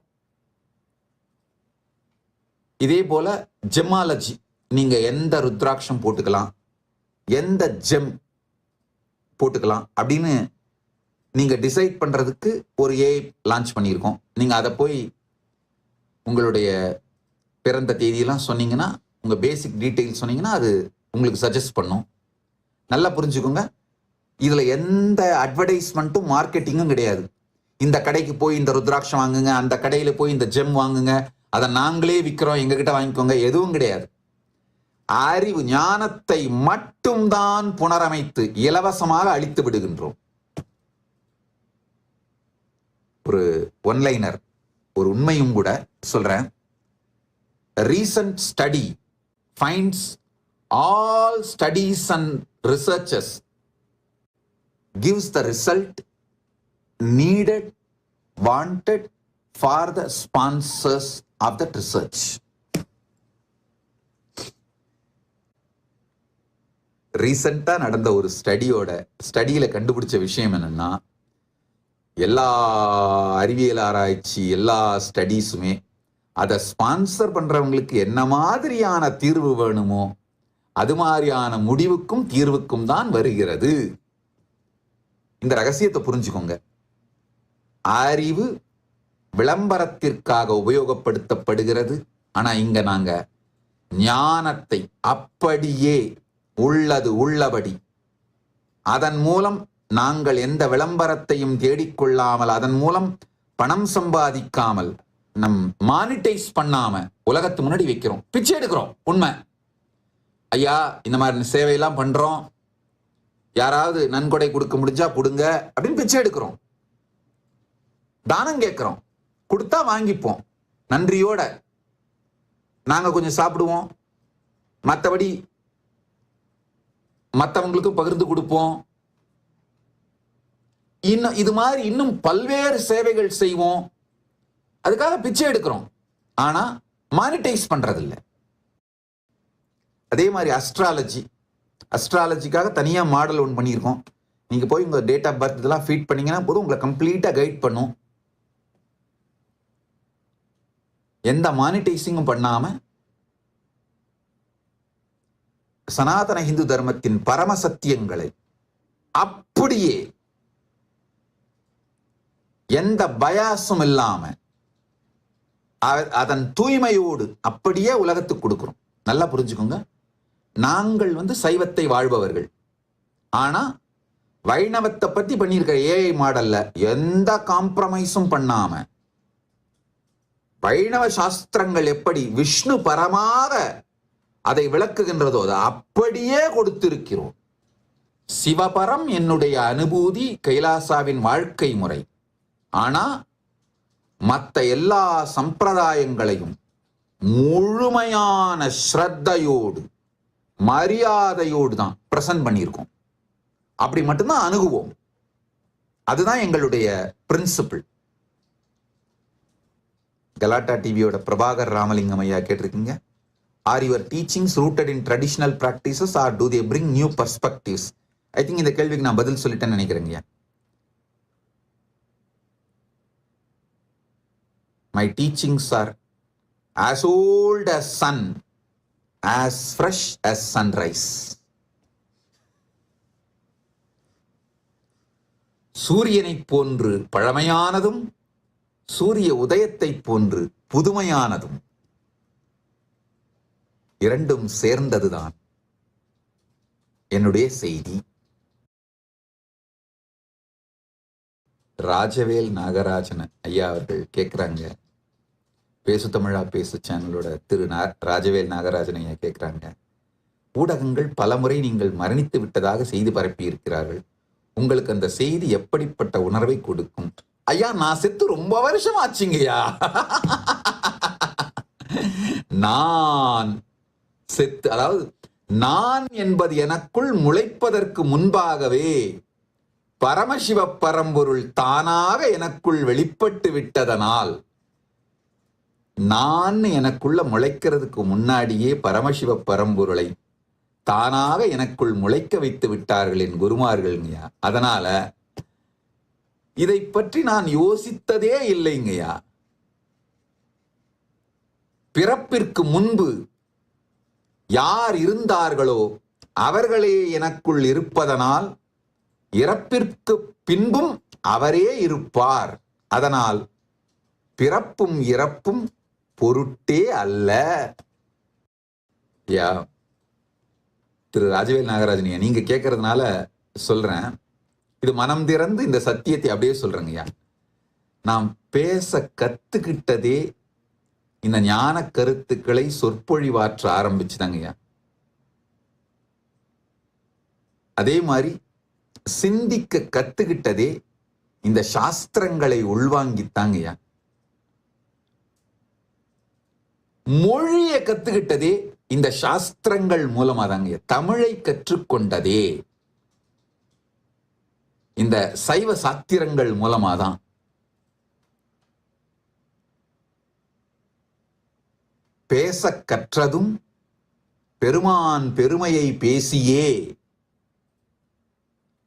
இதே போல ஜெமாலஜி, நீங்க எந்த ருத்ராட்சம் போட்டுக்கலாம், எந்த ஜெம் போட்டுக்கலாம் அப்படின்னு நீங்க டிசைட் பண்றதுக்கு ஒரு ஏஐ லான்ச் பண்ணியிருக்கோம். நீங்க அதை போய் உங்களுடைய பிறந்த தேதியெல்லாம் சொன்னீங்கன்னா, உங்க பேசிக் டீட்டெயில் சொன்னீங்கன்னா அது உங்களுக்கு சஜஸ்ட் பண்ணும். நல்லா புரிஞ்சுக்கோங்க, இதுல எந்த அட்வர்டைஸ்மெண்ட்டும் மார்க்கெட்டிங்கும் கிடையாது. இந்த கடைக்கு போய் இந்த ருத்ராட்சம் வாங்குங்க, அந்த கடையில போய் இந்த ஜெம் வாங்குங்க, அதை நாங்களே விற்கிறோம், எங்ககிட்ட வாங்கிக்கோங்க, எதுவும் கிடையாது. அறிவு ஞானத்தை மட்டும்தான் புனரமைத்து இலவசமாக அளித்து விடுகின்றோம். ஒரு ஒன்லைனர், ஒரு உண்மையும் கூட சொல்றேன். recent study finds all studies and researches gives the result needed, wanted for the sponsors of that research. ரீசெண்டா நடந்த ஒரு ஸ்டடியில கண்டுபிடிச்ச விஷயம் என்னன்னா, எல்லா அறிவியல் ஆராய்ச்சி, எல்லா ஸ்டடீஸுமே அதை ஸ்பான்சர் பண்றவங்களுக்கு என்ன மாதிரியான தீர்வு வேணுமோ அது மாதிரியான முடிவுக்கும் தீர்வுக்கும் தான் வருகிறது. இந்த ரகசியத்தை புரிஞ்சுக்கோங்க. அறிவு விளம்பரத்திற்காக உபயோகப்படுத்தப்படுகிறது. ஆனா இங்க நாங்க ஞானத்தை அப்படியே உள்ளது உள்ளபடி, அதன் மூலம் நாங்கள் எந்த விளம்பரத்தையும் தேடிக்கொள்ளாமல், அதன் மூலம் பணம் சம்பாதிக்காமல், நம் மானிட்டைஸ் பண்ணாம உலகத்து முன்னாடி வைக்கிறோம், பிச்சை எடுக்கிறோம். உண்மை. ஐயா இந்த மாதிரி சேவையெல்லாம் பண்றோம், யாராவது நன்கொடை கொடுக்க முடிஞ்சா கொடுங்க அப்படின்னு பிச்சை எடுக்கிறோம், தானம் கேட்கிறோம், கொடுத்தா வாங்கிப்போம், நன்றியோட நாங்க கொஞ்சம் சாப்பிடுவோம், மற்றபடி மற்றவங்களுக்கும் பகிர்ந்து கொடுப்போம். இன்னும் இது மாதிரி இன்னும் பல்வேறு சேவைகள் செய்வோம். அதுக்காக பிச்சை எடுக்கிறோம், ஆனா மானிட்டைஸ் பண்றதில்லை. அதே மாதிரி அஸ்ட்ராலஜிக்காக தனியா மாடல் ஒன்று பண்ணியிருக்கோம். நீங்க போய் உங்க டேட் ஆஃப் பர்த் இதெல்லாம் ஃபீட் பண்ணீங்கன்னா போதும், உங்களை கம்ப்ளீட்டா கைட் பண்ணும். எந்த மானிட்டைசிங்கும் பண்ணாம சனாதன இந்து தர்மத்தின் பரம சத்தியங்களை அப்படியே எந்த பயாசும் இல்லாம அதன் தூய்மையோடு அப்படியே உலகத்துக்கு கொடுக்கிறோம். நல்லா புரிஞ்சுக்கோங்க, நாங்கள் சைவத்தை வாழ்பவர்கள். ஆனா வைணவத்தை பத்தி பண்ணியிருக்கிற ஏஐ மாடல்ல எந்த காம்ப்ரமைஸும் பண்ணாம வைணவ சாஸ்திரங்கள் எப்படி விஷ்ணு பரமாக அதை விளக்குகின்றதோ அதை அப்படியே கொடுத்திருக்கிறோம். சிவபரம் என்னுடைய அனுபூதி, கைலாசாவின் வாழ்க்கை முறை. ஆனா மற்ற எல்லா சம்பிரதாயங்களையும் முழுமையான ஸ்ரத்தையோடு மரியாதையோடு தான் பிரசன்ட் பண்ணியிருக்கோம். அப்படி மட்டும்தான் அணுகுவோம். அதுதான் எங்களுடைய பிரின்சிபிள். கலாட்டா டிவியோட பிரபாகர் ராமலிங்கம் ஐயா கேட்டிருக்கீங்க, are your teachings rooted in traditional practices or do they bring new perspectives? I think இந்த கேள்விக்கு நான் பதில் சொல்லிட்டேன்னு நினைக்கிறேங்க. My teachings are as old as sun, as fresh as sunrise. சூரியனை போன்று பழமையானதும் சூரிய உதயத்தை போன்று புதுமையானதும் இரண்டும் சேர்ந்ததுதான் என்னுடைய செய்தி. ராஜவேல் நாகராஜன் ஐயா அவர்கள் கேட்குறாங்க, பேசு தமிழா பேசு சேனலோட திரு ராஜவேல் நாகராஜன் ஐயா கேட்குறாங்க, ஊடகங்கள் பலமுறை நீங்கள் மரணித்து விட்டதாக செய்தி பரப்பி இருக்கிறார்கள், உங்களுக்கு அந்த செய்தி எப்படிப்பட்ட உணர்வை கொடுக்கும்? ஐயா, நான் செத்து ரொம்ப வருஷம் ஆச்சுங்கய்யா. நான் செத்து, அதாவது நான் என்பது எனக்குள் முளைப்பதற்கு முன்பாகவே பரமசிவ பரம்பொருள் தானாக எனக்குள் வெளிப்பட்டு விட்டதனால், நான் எனக்குள்ள முளைக்கிறதுக்கு முன்னாடியே பரமசிவ பரம்பொருளை தானாக எனக்குள் முளைக்க வைத்து விட்டார்கள் என் குருமார்கள்ங்கய்யா. அதனால இதை பற்றி நான் யோசித்ததே இல்லைங்கய்யா. பிறப்பிற்கு முன்பு யார் இருந்தார்களோ அவர்களே எனக்குள் இருப்பதனால் இறப்பிற்கு பின்பும் அவரே இருப்பார். அதனால் பிறப்பும் இறப்பும் பொருட்டே அல்ல. யா திரு ராஜவேல் நாகராஜனியா, நீங்க கேட்கறதுனால சொல்றேன், இது மனம் திறந்து இந்த சத்தியத்தை அப்படியே சொல்றேங்கய்யா. நாம் பேச கத்துக்கிட்டதே இந்த ஞான கருத்துக்களை சொற்பொழிவாற்ற ஆரம்பிச்சுதாங்கய்யா. அதே மாதிரி சிந்திக்க கத்துக்கிட்டதே இந்த சாஸ்திரங்களை உள்வாங்கித்தாங்கய்யா. மொழியை கத்துக்கிட்டதே இந்த சாஸ்திரங்கள் மூலமா தாங்க. தமிழை கற்றுக்கொண்டதே இந்த சைவ சாத்திரங்கள் மூலமா தான். பேச கற்றதும் பெருமான் பெருமையை பேசியே.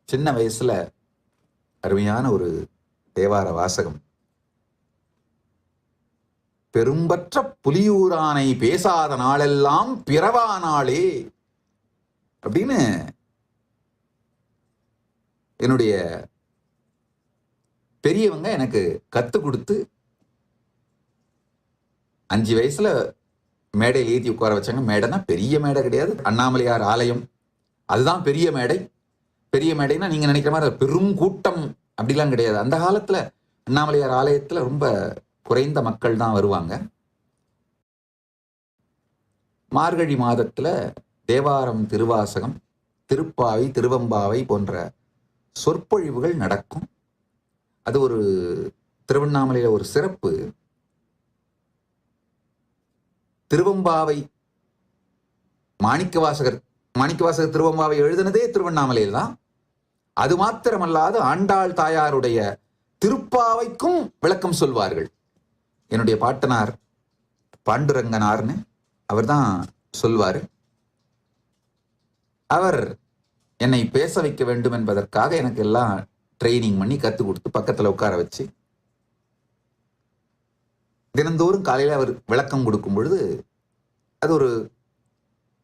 சின்ன வயசுல அருமையான ஒரு தேவார வாசகம், பெரும்பற்ற புலியூரானை பேசாத நாளெல்லாம் பிறவா நாளே அப்படின்னு என்னுடைய பெரியவங்க எனக்கு கத்து கொடுத்து 5 வயசுல மேடையில் ஏற்றி உட்கார வச்சாங்க. மேடைனா பெரிய மேடை கிடையாது, அண்ணாமலையார் ஆலயம் அதுதான் பெரிய மேடை. பெரிய மேடைனா நீங்க நினைக்கிற மாதிரி பெரும் கூட்டம் அப்படிலாம் கிடையாது. அந்த காலத்துல அண்ணாமலையார் ஆலயத்துல ரொம்ப குறைந்த மக்கள் தான் வருவாங்க. மார்கழி மாதத்துல தேவாரம், திருவாசகம், திருப்பாவை, திருவம்பாவை போன்ற சொற்பொழிவுகள் நடக்கும். அது ஒரு திருவண்ணாமலையில ஒரு சிறப்பு. திருவம்பாவை மாணிக்கவாசகர் திருவம்பாவை எழுதினதே திருவண்ணாமலையில் தான். அது மாத்திரமல்லாது ஆண்டாள் தாயாருடைய திருப்பாவைக்கும் விளக்கம் சொல்வார்கள். என்னுடைய பாட்டனார் பாண்டுரங்கனார்னு அவர் தான் சொல்வார். அவர் என்னை பேச வைக்க வேண்டும் என்பதற்காக எனக்கு எல்லாம் ட்ரைனிங் பண்ணி கற்றுக் கொடுத்து பக்கத்தில் உட்கார வச்சு தினந்தோறும் காலையில் அவர் விளக்கம் கொடுக்கும் பொழுது அது ஒரு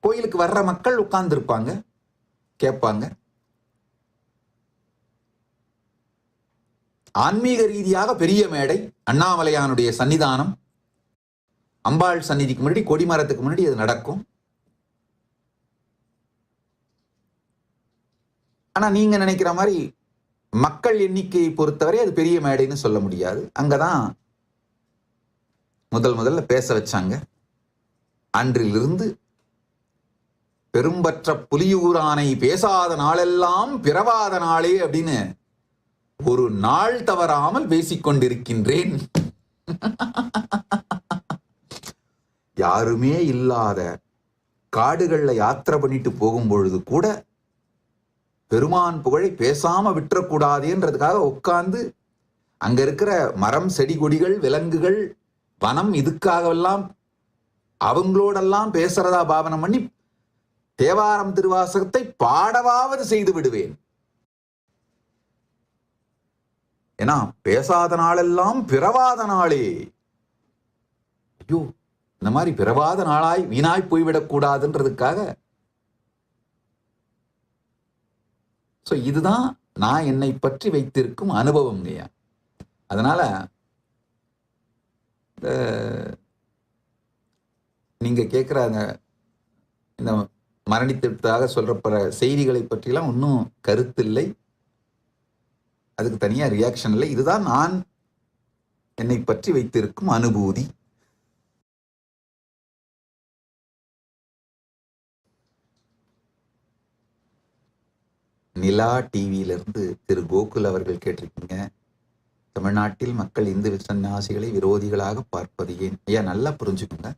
கோயிலுக்கு வர்ற மக்கள் உட்கார்ந்துருப்பாங்க, கேட்பாங்க. ஆன்மீக ரீதியாக பெரிய மேடை, அண்ணாமலையானுடைய சன்னிதானம், அம்பாள் சந்நிதிக்கு முன்னாடி, கொடிமரத்துக்கு முன்னாடி அது நடக்கும். ஆனா நீங்க நினைக்கிற மாதிரி மக்கள் எண்ணிக்கையை பொறுத்தவரை அது பெரிய மேடைன்னு சொல்ல முடியாது. அங்கதான் முதல்ல பேச வச்சாங்க. அன்றிலிருந்து பெரும்பற்ற புலியூரானை பேசாத நாளெல்லாம் பிறவாத நாளே அப்படின்னு ஒரு நாள் தவறாமல் பேசிக்கொண்டிருக்கின்றேன். யாருமே இல்லாத காடுகள்ல யாத்திரை பண்ணிட்டு போகும் பொழுது கூட பெருமான் புகழை பேசாம விட்டுறக்கூடாதுன்றதுக்காக உட்கார்ந்து அங்க இருக்கிற மரம், செடி, கொடிகள், விலங்குகள், வனம், இதுக்காகவெல்லாம் அவங்களோடெல்லாம் பேசுறதா பாவனம் பண்ணி தேவாரம், திருவாசகத்தை பாடவாவது செய்து விடுவேன். ஏன்னா பேசாத நாளெல்லாம் பிறவாத நாளே. ஐயோ, இந்த மாதிரி பிறவாத நாளாய் வீணாய் போய்விடக் கூடாதுன்றதுக்காக. இதுதான் நான் என்னை பற்றி வைத்திருக்கும் அனுபவம். அதனால நீங்க கேட்கிறாங்க இந்த மரணித்ததாக சொல்றப்ப செய்திகளை பற்றிலாம் ஒன்றும் கருத்து இல்லை, அதுக்கு தனியா ரியாக்ஷன் இல்லை. இதுதான் நான் என்னை பற்றி வைத்திருக்கும் அனுபூதி. நிலா டிவியிலிருந்து திரு கோகுல் அவர்கள் கேட்டிருக்கீங்க, தமிழ்நாட்டில் மக்கள் இந்து சன்னியாசிகளை விரோதிகளாக பார்ப்பது ஏன்? ஐயா, நல்லா புரிஞ்சுக்கோங்க.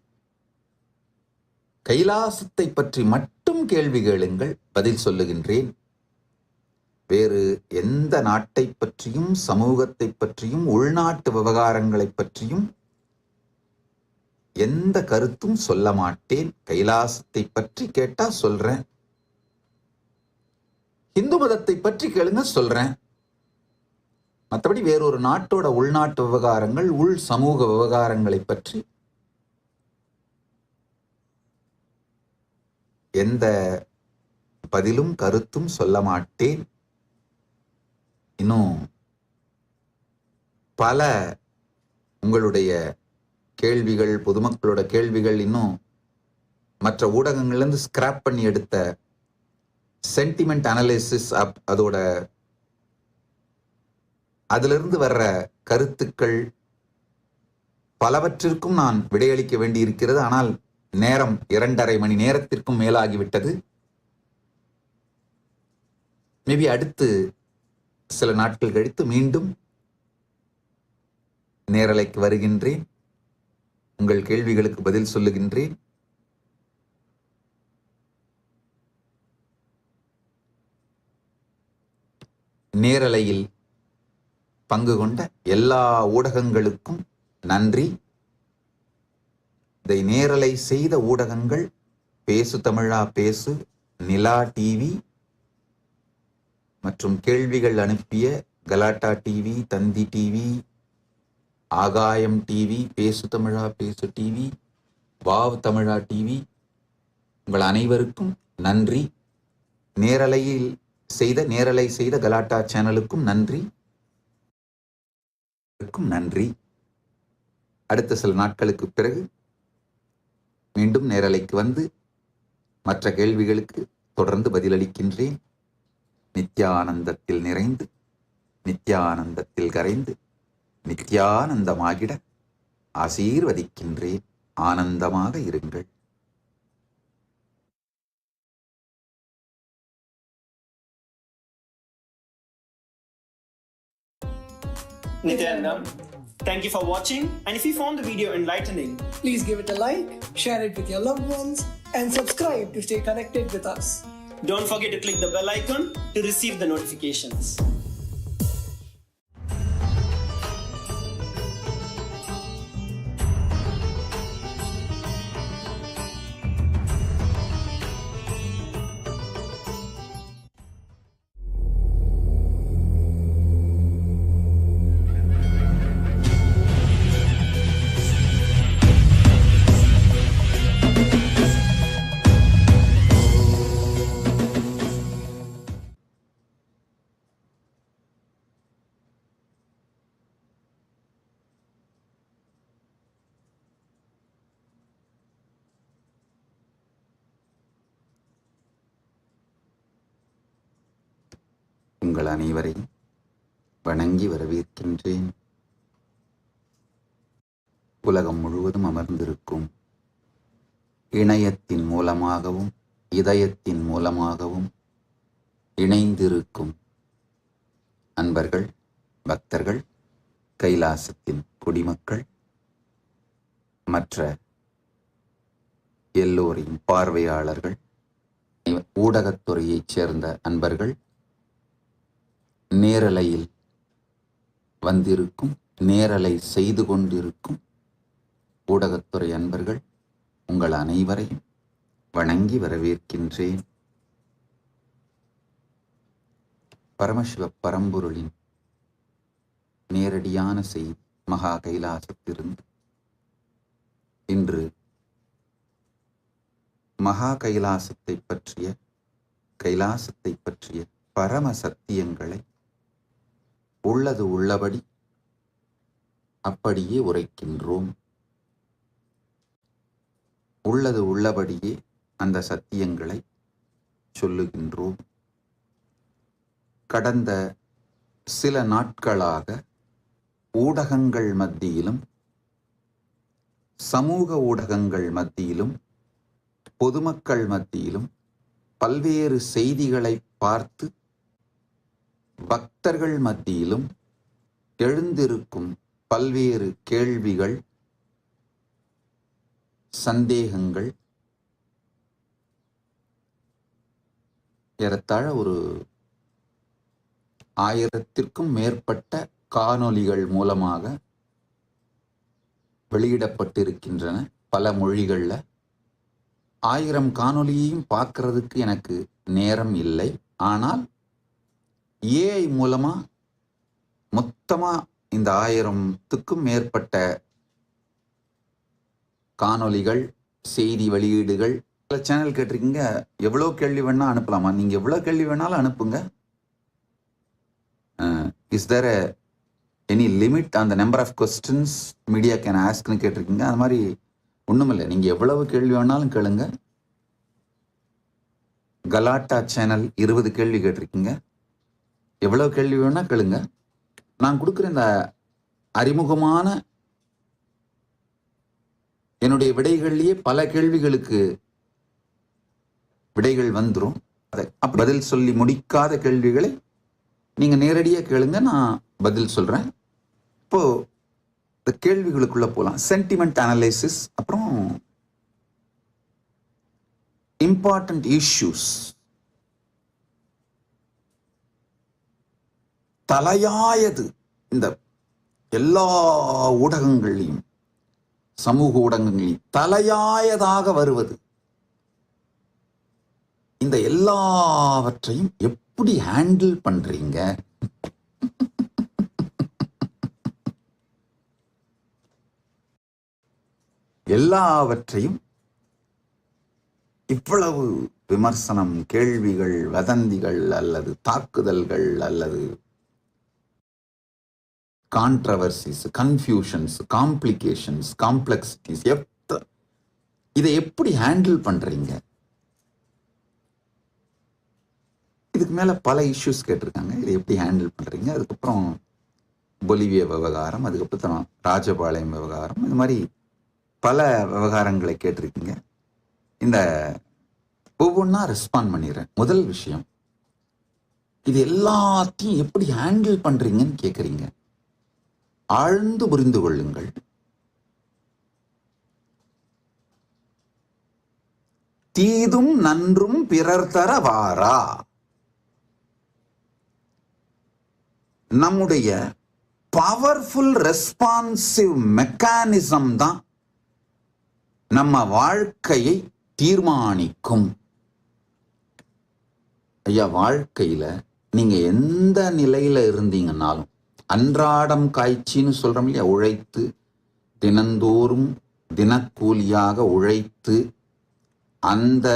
கைலாசத்தை பற்றி மட்டும் கேள்வி கேளுங்கள், பதில் சொல்லுகின்றேன். வேறு எந்த நாட்டை பற்றியும், சமூகத்தை பற்றியும், உள்நாட்டு விவகாரங்களை பற்றியும் எந்த கருத்தும் சொல்ல மாட்டேன். கைலாசத்தை பற்றி கேட்டா சொல்றேன், இந்து மதத்தை பற்றி கேளுங்க சொல்றேன். மற்றபடி வேறொரு நாட்டோட உள்நாட்டு விவகாரங்கள், உள் சமூக விவகாரங்களை பற்றி எந்த பதிலும் கருத்தும் சொல்ல மாட்டேன். இன்னும் பல உங்களுடைய கேள்விகள், பொதுமக்களோட கேள்விகள், இன்னும் மற்ற ஊடகங்கள்லேருந்து ஸ்கிராப் பண்ணி எடுத்த சென்டிமெண்ட் அனலைசிஸ், அதோட அதிலிருந்து வர்ற கருத்துக்கள் பலவற்றிற்கும் நான் விடையளிக்க வேண்டியிருக்கிறது. ஆனால் நேரம் 2.5 மணி நேரத்திற்கும் மேலாகிவிட்டது. மேபி அடுத்து சில நாட்கள் கழித்து மீண்டும் நேரலைக்கு வருகின்றேன், உங்கள் கேள்விகளுக்கு பதில் சொல்லுகின்றேன். நேரலையில் பங்கு கொண்ட எல்லா ஊடகங்களுக்கும் நன்றி. இதை நேரலை செய்த ஊடகங்கள் பேசு தமிழா பேசு, நிலா டிவி மற்றும் கேள்விகள் அனுப்பிய கலாட்டா டிவி, தந்தி டிவி, ஆகாயம் டிவி, பேசு தமிழா பேசு டிவி, வாவ் தமிழா டிவி, உங்கள் அனைவருக்கும் நன்றி. நேரலை செய்த கலாட்டா சேனலுக்கும் நன்றி. நன்றி. அடுத்த சில நாட்களுக்கு பிறகு மீண்டும் நேரலைக்கு வந்து மற்ற கேள்விகளுக்கு தொடர்ந்து பதிலளிக்கின்றேன். நித்யானந்தத்தில் நிறைந்து, நித்யானந்தத்தில் கரைந்து, நித்யானந்தமாகிட ஆசீர்வதிக்கின்றேன். ஆனந்தமாக இருங்கள். Nithyanandam, thank you for watching, and if you found the video enlightening, Please give it a like, share it with your loved ones, and subscribe to stay connected with us. don't forget to click the bell icon to receive the notifications. உங்கள் அனைவரையும் வணங்கி வரவேற்கின்றேன். உலகம் முழுவதும் அமர்ந்திருக்கும் இணையத்தின் மூலமாகவும் இதயத்தின் மூலமாகவும் இணைந்திருக்கும் அன்பர்கள், பக்தர்கள், கைலாசத்தின் குடிமக்கள், மற்ற எல்லோரையும் பார்வையாளர்கள், ஊடகத்துறையைச் சேர்ந்த அன்பர்கள், நேரலையில் வந்திருக்கும், நேரலை செய்து கொண்டிருக்கும் ஊடகத்துறை அன்பர்கள், உங்கள் அனைவரையும் வணங்கி வரவேற்கின்றேன். பரமசிவ பரம்பொருளின் நேரடியான செய்தி மகா கைலாசத்திலிருந்து இன்று மகா கைலாசத்தை பற்றிய பரம சத்தியங்களை உள்ளது உள்ளபடி அப்படியே உரைக்கின்றோம். உள்ளது உள்ளபடியே அந்த சத்தியங்களை சொல்லுகின்றோம். கடந்த சில நாட்களாக ஊடகங்கள் மத்தியிலும், சமூக ஊடகங்கள் மத்தியிலும், பொதுமக்கள் மத்தியிலும் பல்வேறு செய்திகளை பார்த்து பக்தர்கள் மத்தியிலும் எழுந்திருக்கும் பல்வேறு கேள்விகள், சந்தேகங்கள், ஏறத்தாழ ஒரு 1000த்திற்கும் மேற்பட்ட காணொளிகள் மூலமாக வெளியிடப்பட்டிருக்கின்றன. பல மொழிகளில் 1000 காணொளியையும் பார்க்கறதுக்கு எனக்கு நேரம் இல்லை. ஆனால் ஏஐ மூலமா மொத்தமா இந்த 1000த்துக்கும் மேற்பட்ட காணொளிகள், செய்தி வெளியீடுகள், பல சேனல் கேட்டிருக்கீங்க, எவ்வளோ கேள்வி வேணா அனுப்பலாமா? நீங்க எவ்வளோ கேள்வி வேணாலும் அனுப்புங்க. Is there any limit on the number of questions media can ஆஸ்க்னு கேட்டிருக்கீங்க. அது மாதிரி ஒன்றுமில்லை, நீங்க எவ்வளவு கேள்வி வேணாலும் கேளுங்க. கலாட்டா சேனல் 20 கேள்வி கேட்டிருக்கீங்க, எவ்வளவு கேள்வி வேணா கேளுங்க. நான் கொடுக்குற இந்த அறிமுகமான என்னுடைய விடைகள்லயே பல கேள்விகளுக்கு விடைகள் வந்துடும். அதை பதில் சொல்லி முடிக்காத கேள்விகளை நீங்க நேரடியாக கேளுங்க, நான் பதில் சொல்றேன். இப்போ இந்த கேள்விகளுக்குள்ள போலாம். சென்டிமெண்ட் அனலைசிஸ், அப்புறம் இம்பார்ட்டன்ட் இஷ்யூஸ், தலையாயது இந்த எல்லா ஊடகங்களையும், சமூக ஊடகங்களையும் தலையாயதாக வருவது, இந்த எல்லாவற்றையும் எப்படி ஹேண்டில் பண்றீங்க? எல்லாவற்றையும் இவ்வளவு விமர்சனம், கேள்விகள், வதந்திகள் அல்லது தாக்குதல்கள் அல்லது கான்ட்ரவர்சிஸ், கன்ஃபியூஷன்ஸ், காம்ப்ளிகேஷன்ஸ், காம்ப்ளெக்சிட்டிஸ், இதை எப்படி ஹேண்டில் பண்றீங்க? இதுக்கு மேல பல இஷ்யூஸ் கேட்டிருக்காங்க. இதை எப்படி ஹேண்டில் பண்றீங்க? அதுக்கப்புறம் பொலிவிய விவகாரம், அதுக்கப்புறம் ராஜபாளையம் விவகாரம், இது மாதிரி பல விவகாரங்களை கேட்டிருக்கீங்க. இந்த ஒவ்வொன்றா ரெஸ்பாண்ட் பண்ணிடுறேன். முதல் விஷயம், இது எல்லாத்தையும் எப்படி ஹேண்டில் பண்றீங்கன்னு கேட்குறீங்க. ஆழ்ந்து புரிந்து கொள்ளுங்கள். தீதும் நன்றும் பிறர் தர வாரா. நம்முடைய பவர்ஃபுல் ரெஸ்பான்சிவ் மெக்கானிசம் தான் நம்ம வாழ்க்கையை தீர்மானிக்கும். ஐயா, வாழ்க்கையில நீங்க எந்த நிலையில இருந்தீங்கன்னாலும், அன்றாடம் காய்ச்சின்னு சொல்றோம் இல்லையா, உழைத்து தினந்தோறும் தினக்கூலியாக உழைத்து அந்த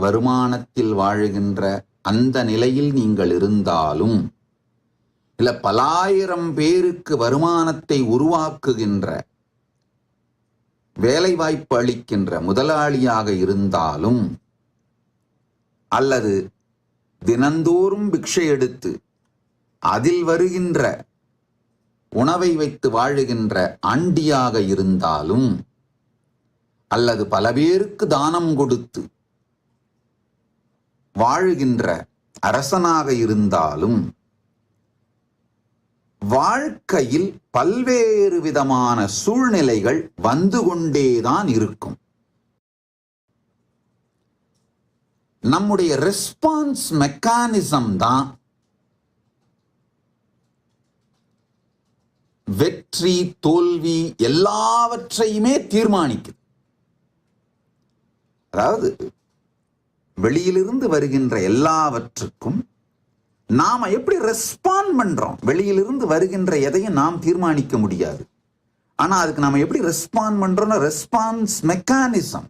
வருமானத்தில் வாழுகின்ற அந்த நிலையில் நீங்கள் இருந்தாலும், இல்ல பலாயிரம் பேருக்கு வருமானத்தை உருவாக்குகின்ற வேலை வாய்ப்பு அளிக்கின்ற முதலாளியாக இருந்தாலும், அல்லது தினந்தோறும் பிக்ஷை எடுத்து அதில் வருகின்ற உணவை வைத்து வாழுகின்ற ஆண்டியாக இருந்தாலும், அல்லது பல பேருக்கு தானம் கொடுத்து வாழுகின்ற அரசனாக இருந்தாலும், வாழ்க்கையில் பல்வேறு விதமான சூழ்நிலைகள் வந்து கொண்டேதான் இருக்கும். நம்முடைய ரெஸ்பான்ஸ் மெக்கானிசம் தான் வெற்றி தோல்வி எல்லாவற்றையுமே தீர்மானிக்குது. அதாவது வெளியிலிருந்து வருகின்ற எல்லாவற்றுக்கும் நாம எப்படி ரெஸ்பாண்ட் பண்றோம். வெளியிலிருந்து வருகின்ற எதையும் நாம் தீர்மானிக்க முடியாது. ஆனா அதுக்கு நாம எப்படி ரெஸ்பாண்ட் பண்றோம்னா, ரெஸ்பான்ஸ் மெக்கானிசம்,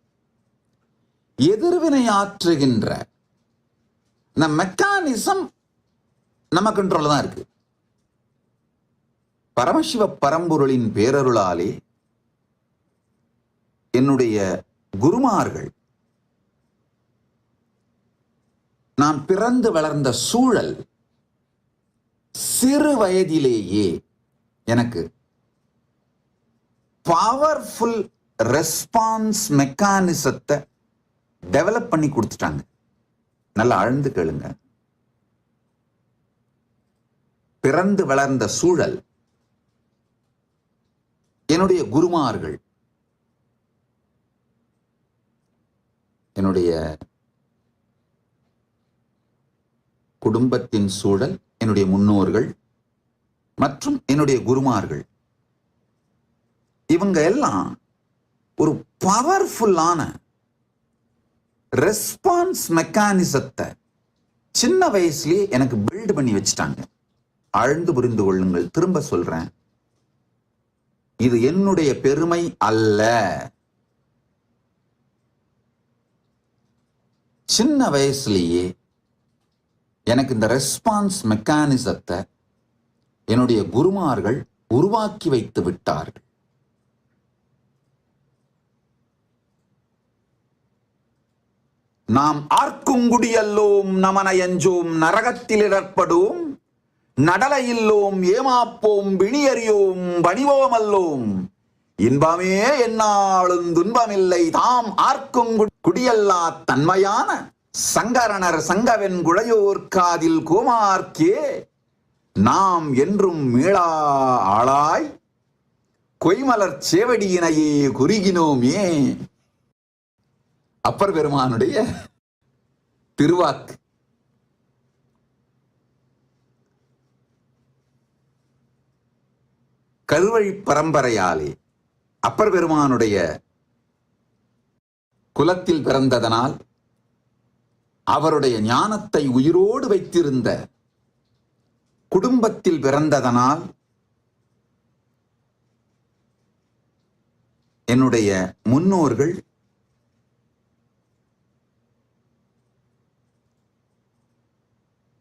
எதிர்வினை ஆற்றுகின்ற இந்த மெக்கானிசம் நம்ம கண்ட்ரோல் தான் இருக்கு. பரமசிவ பரம்பொருளின் பேரருளாலே என்னுடைய குருமார்கள், நான் பிறந்து வளர்ந்த சூழல், சிறு வயதிலேயே எனக்கு பவர்ஃபுல் ரெஸ்பான்ஸ் மெக்கானிசத்தை டெவலப் பண்ணி கொடுத்துட்டாங்க. நல்லா ஆழ்ந்து கேளுங்க. பிறந்து வளர்ந்த சூழல், என்னுடைய குருமார்கள், என்னுடைய குடும்பத்தின் சூழல், என்னுடைய முன்னோர்கள் மற்றும் என்னுடைய குருமார்கள், இவங்க எல்லாம் ஒரு பவர்ஃபுல்லான ரெஸ்பான்ஸ் மெக்கானிசத்தை சின்ன வயசுலயே எனக்கு பில்ட் பண்ணி வச்சுட்டாங்க. ஆழ்ந்து புரிந்து கொள்ளுங்கள். திரும்ப சொல்றேன், இது என்னுடைய பெருமை அல்ல. சின்ன வயசுலேயே எனக்கு இந்த ரெஸ்பான்ஸ் மெக்கானிசத்தை என்னுடைய குருமார்கள் உருவாக்கி வைத்து விட்டார்கள். நாம் ஆர்க்குங்குடியல்லோம் நமனையஞ்சோம் நரகத்தில் இடர்படும் நடலையில்லோம் ஏமாப்போம் விணியறியோம் பணிவோமல்லோம் இன்பமே என்னாலும் துன்பமில்லை தாம் ஆர்க்கும் குடியல்லா தன்மையான சங்கரணர் சங்கவென் குழையோர் காதில் கோமார்க்கே நாம் என்றும் மீளா ஆளாய் கொய்மலர் சேவடியினையே குறுகினோமே. அப்பர் பெருமானுடைய திருவாக்கு. கருவழி பரம்பரையாலே அப்பர் பெருமானுடைய குலத்தில் பிறந்ததனால், அவருடைய ஞானத்தை உயிரோடு வைத்திருந்த குடும்பத்தில் பிறந்ததனால், என்னுடைய முன்னோர்கள்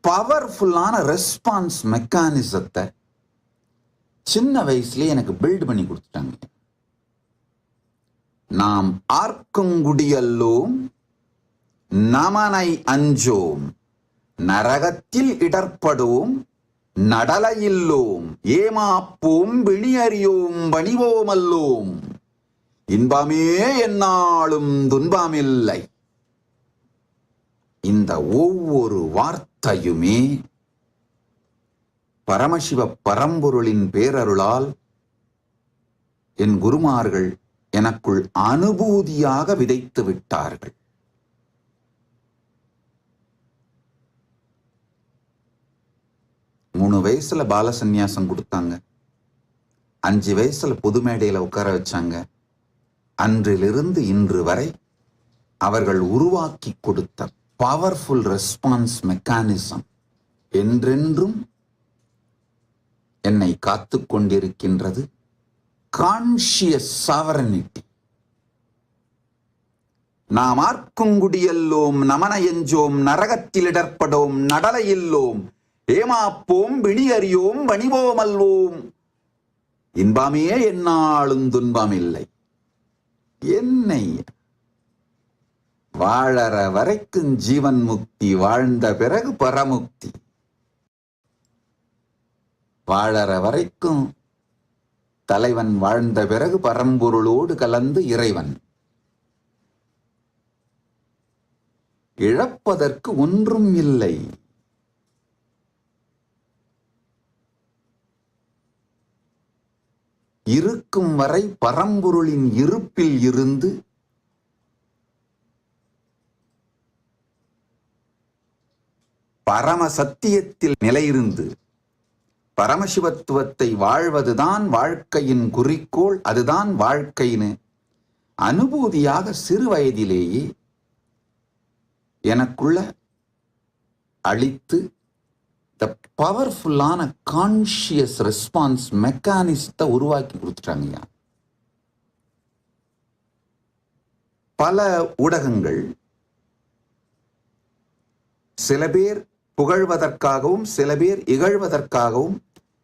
பவர்ஃபுல்லான ரெஸ்பான்ஸ் மெக்கானிசத்தை சின்ன வயசுலயே எனக்கு பில்ட் பண்ணி கொடுத்துட்டாங்க. நாம் ஆர்க்குங்குடியல்லோம் நமனை அஞ்சோம் நரகத்தில் இடர்படுவோம் நடலையில்லோம் ஏமாப்போம் விணியறியோம் பணிவோமல்லோம் இன்பமே எந்நாளும் துன்பமில்லை. இந்த ஒவ்வொரு வார்த்தையுமே பரமசிவ பரம்பொருளின் பேரருளால் என் குருமார்கள் எனக்குள் அனுபூதியாக விதைத்து விட்டார்கள். மூணு வயசுல பால சந்நியாசம் கொடுத்தாங்க. 5 வயசுல பொது மேடையில உட்கார வச்சாங்க. அன்றிலிருந்து இன்று வரை அவர்கள் உருவாக்கி கொடுத்த பவர்ஃபுல் ரெஸ்பான்ஸ் மெக்கானிசம் என்றென்றும் என்னை காத்து கொண்டிருக்கின்றது. Conscious sovereignty. நாம் ஆர்க்குங்குடியல்லோம் நமன எஞ்சோம் நரகத்தில் இடர்படோம் நடலையில்லோம் ஏமாப்போம் விணியறியோம் வணிவோமல்வோம் இன்பமே எந்நாளும் துன்பமில்லை. என்னை வாழற வரைக்கும் ஜீவன் முக்தி, வாழ்ந்த பிறகு பரமுக்தி. வாழற வரைக்கும் தலைவன், வாழ்ந்த பிறகு பரம்பொருளோடு கலந்து இறைவன். இழப்பதற்கு ஒன்றும் இல்லை. இருக்கும் வரை பரம்பொருளின் இருப்பில் இருந்து பரம சத்தியத்தில் நிலையிருந்து பரமசிவத்துவத்தை வாழ்வதுதான் வாழ்க்கையின் குறிக்கோள், அதுதான் வாழ்க்கையின் அனுபூதியாக சிறு வயதிலேயே எனக்குள்ள அளித்து த பவர்ஃபுல்லான கான்ஷியஸ் ரெஸ்பான்ஸ் மெக்கானிசத்தை உருவாக்கி கொடுத்துட்டாங்க. பல ஊடகங்கள் சில பேர் புகழ்வதற்காகவும் சில பேர் இகழ்வதற்காகவும்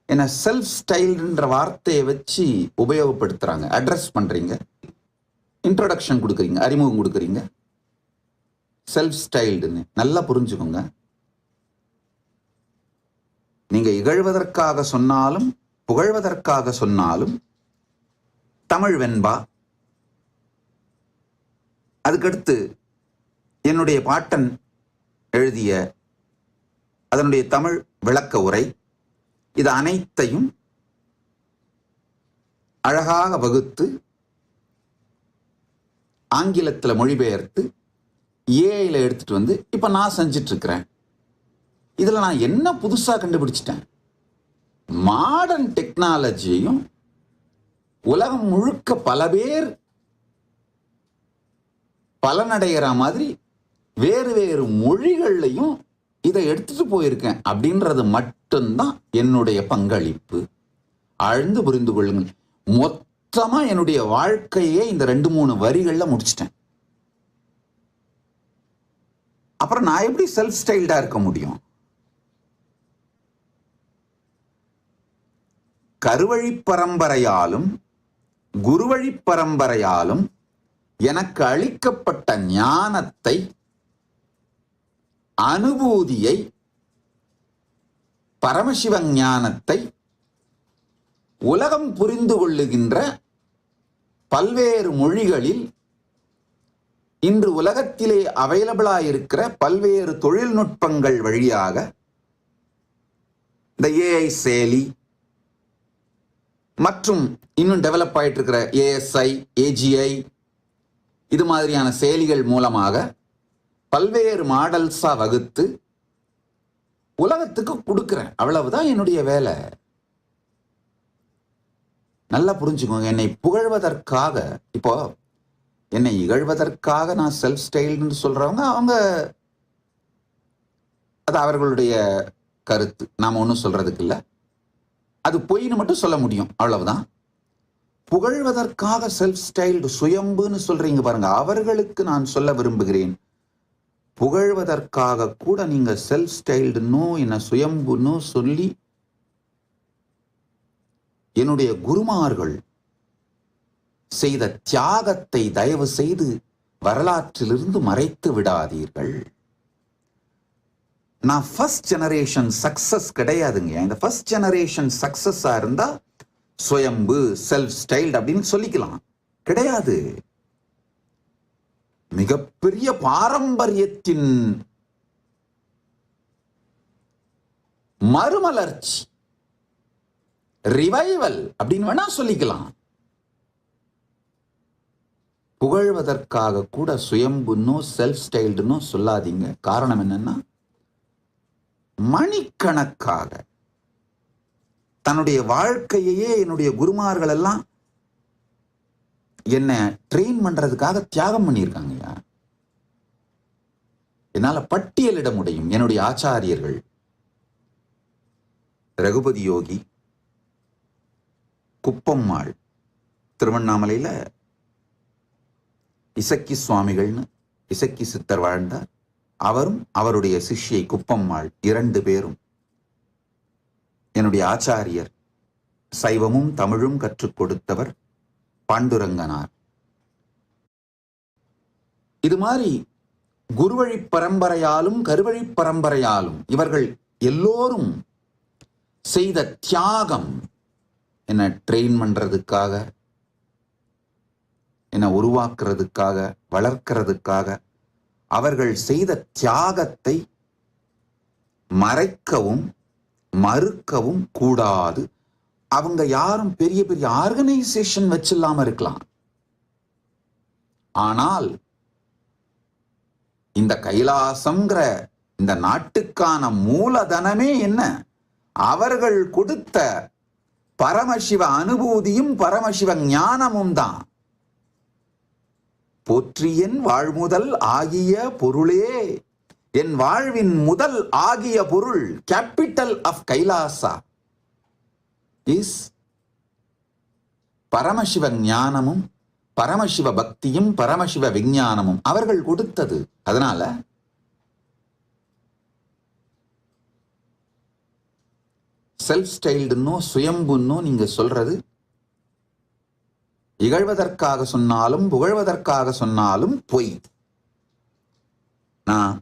என்ன செல்ஃப் ஸ்டைல்ன்ற வார்த்தையை வச்சு உபயோகப்படுத்துறாங்க. அட்ரஸ் பண்றீங்க, இன்ட்ரோடக்ஷன் கொடுக்குறீங்க, அறிமுகம் கொடுக்குறீங்க, செல்ஃப் ஸ்டைல்டுன்னு. நல்லா புரிஞ்சுக்கோங்க. நீங்க இகழ்வதற்காக சொன்னாலும் புகழ்வதற்காக சொன்னாலும் தமிழ் வெண்பா. அதுக்கடுத்து என்னுடைய பாட்டன் எழுதிய அதனுடைய தமிழ் விளக்க உரை, இது அனைத்தையும் அழகாக வகுத்து ஆங்கிலத்தில் மொழிபெயர்த்து ஏஐல எடுத்துட்டு வந்து இப்ப நான் செஞ்சிட்டு இருக்கிறேன். இதுல நான் என்ன புதுசா கண்டுபிடிச்சிட்டேன்? மாடர்ன் டெக்னாலஜியையும் உலகம் முழுக்க பல பேர் பலனடைகிற மாதிரி வேறு வேறு மொழிகள்லையும் இதை எடுத்துட்டு போயிருக்கேன் அப்படின்றது மட்டும்தான் என்னுடைய பங்களிப்பு. ஆழ்ந்து புரிந்து கொள்ளுங்கள். மொத்தமா என்னுடைய வாழ்க்கையே இந்த 2-3 வரிகள்ல முடிச்சிட்டேன். அப்புறம் நான் எப்படி செல்ஃப் ஸ்டைல்டா இருக்க முடியும்? கருவழி பரம்பரையாலும் குருவழி பரம்பரையாலும் எனக்கு அளிக்கப்பட்ட ஞானத்தை, அனுபூதியை, பரமசிவ ஞானத்தை உலகம் புரிந்து கொள்ளுகின்ற பல்வேறு மொழிகளில் இன்று உலகத்திலே அவைலபிளாயிருக்கிற பல்வேறு தொழில்நுட்பங்கள் வழியாக இந்த ஏஐ செயலி மற்றும் இன்னும் டெவலப் ஆயிட்டு இருக்கிற ஏஎஸ்ஐ, ஏஜிஐ, இது மாதிரியான செயலிகள் மூலமாக பல்வேறு மாடல்ஸா வகுத்து உலகத்துக்கு கொடுக்கிறேன். அவ்வளவுதான் என்னுடைய வேலை. நல்லா புரிஞ்சுக்கோங்க. என்னை புகழ்வதற்காக, இப்போ என்னை இகழ்வதற்காக நான் செல்ஃப் ஸ்டைல்னு சொல்றவங்க, அவங்க அது அவர்களுடைய கருத்து. நாம ஒன்றும் சொல்றதுக்கு இல்லை. அது பொய்னு மட்டும் சொல்ல முடியும், அவ்வளவுதான். புகழ்வதற்காக செல்ஃப் ஸ்டைல்டு சுயம்புன்னு சொல்றீங்க பாருங்க, அவர்களுக்கு நான் சொல்ல விரும்புகிறேன், புகழ்வதற்காக கூட நீங்க செல்ஃப் ஸ்டைல்டுன்னு என்ன சுயம்புன்னு சொல்லி என்னுடைய குருமார்கள் செய்த தியாகத்தை தயவு செய்து வரலாற்றிலிருந்து மறைத்து விடாதீர்கள். நான் ஃபர்ஸ்ட் ஜெனரேஷன் சக்சஸ் கிடையாதுங்க. இந்த ஃபர்ஸ்ட் ஜெனரேஷன் சக்சஸா இருந்தா சுயம்பு செல்ஃப் ஸ்டைல்டு அப்படின்னு சொல்லிக்கலாம். கிடையாது. மிகப்பெரிய பாரம்பரியத்தின் மறுமலர்ச்சி, ரிவைவல் அப்படின்னு வேணா சொல்லிக்கலாம். புகழ்வதற்காக கூட சுயம்புன்னோ செல்ஃப் ஸ்டைல்டுன்னோ சொல்லாதீங்க. காரணம் என்னன்னா, மணிக்கணக்காக தன்னுடைய வாழ்க்கையே என்னுடைய குருமார்கள் எல்லாம் என்ன ட்ரெயின் பண்றதுக்காக தியாகம் பண்ணியிருக்காங்க. என்னால பட்டியலிட முடியும். என்னுடைய ஆச்சாரியர்கள் ரகுபதி யோகி, குப்பம்மாள், திருவண்ணாமலையில இசக்கி சுவாமிகள்னு இசக்கி சித்தர் வாழ்ந்தார். அவரும் அவருடைய சிஷ்யை குப்பம்மாள் 2 பேரும் என்னுடைய ஆச்சாரியர். சைவமும் தமிழும் கற்றுக் கொடுத்தவர் பாண்டுரங்கனார். இது மாதிரி குருவழி பரம்பரையாலும் கருவழி பரம்பரையாலும் இவர்கள் எல்லோரும் செய்த தியாகம், என்ன ட்ரெயின் பண்றதுக்காக, என்ன உருவாக்குறதுக்காக, வளர்க்கிறதுக்காக அவர்கள் செய்த தியாகத்தை மறைக்கவும் மறுக்கவும் கூடாது. அவங்க யாரும் பெரிய பெரிய ஆர்கனைசேஷன் வச்சில்லாம இருக்கலாம். ஆனால் இந்த கைலாசம்ங்கிற இந்த நாட்டுக்கான மூலதனமே என்ன? அவர்கள் கொடுத்த பரமசிவ அனுபூதியும் பரமசிவ ஞானமும் தான். போற்றியன் வாழ்முதல் ஆகிய பொருளே, என் வாழ்வின் முதல் ஆகிய பொருள், கேபிட்டல் ஆஃப் கைலாசா இஸ் பரமசிவ ஞானமும் பரமசிவ பக்தியும் பரமசிவ விஞ்ஞானமும் அவர்கள் கொடுத்தது. அதனால செல்ஃப் ஸ்டைல்டுன்னோ சுயம்புன்னோ நீங்க சொல்றது இகழ்வதற்காக சொன்னாலும் புகழ்வதற்காக சொன்னாலும் பொய். நான்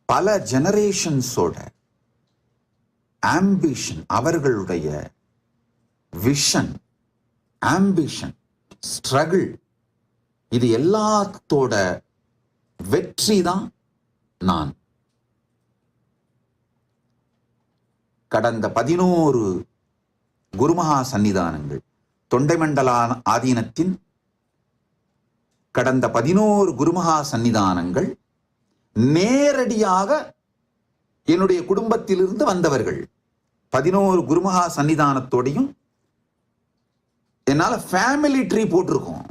பல ஜெனரேஷன்ஸோட ஆம்பிஷன், அவர்களுடைய விஷன், ஆம்பிஷன், ஸ்ட்ரகிள், இது எல்லாத்தோட வெற்றி தான் நான். கடந்த 11 குருமகா சன்னிதானங்கள், தொண்டைமண்டல ஆதீனத்தின் கடந்த 11 குருமகா சன்னிதானங்கள் நேரடியாக என்னுடைய குடும்பத்திலிருந்து வந்தவர்கள். 11 குருமகா சன்னிதானத்தோடையும் என்னால ஃபேமிலி ட்ரீ போட்டிருக்கோம்.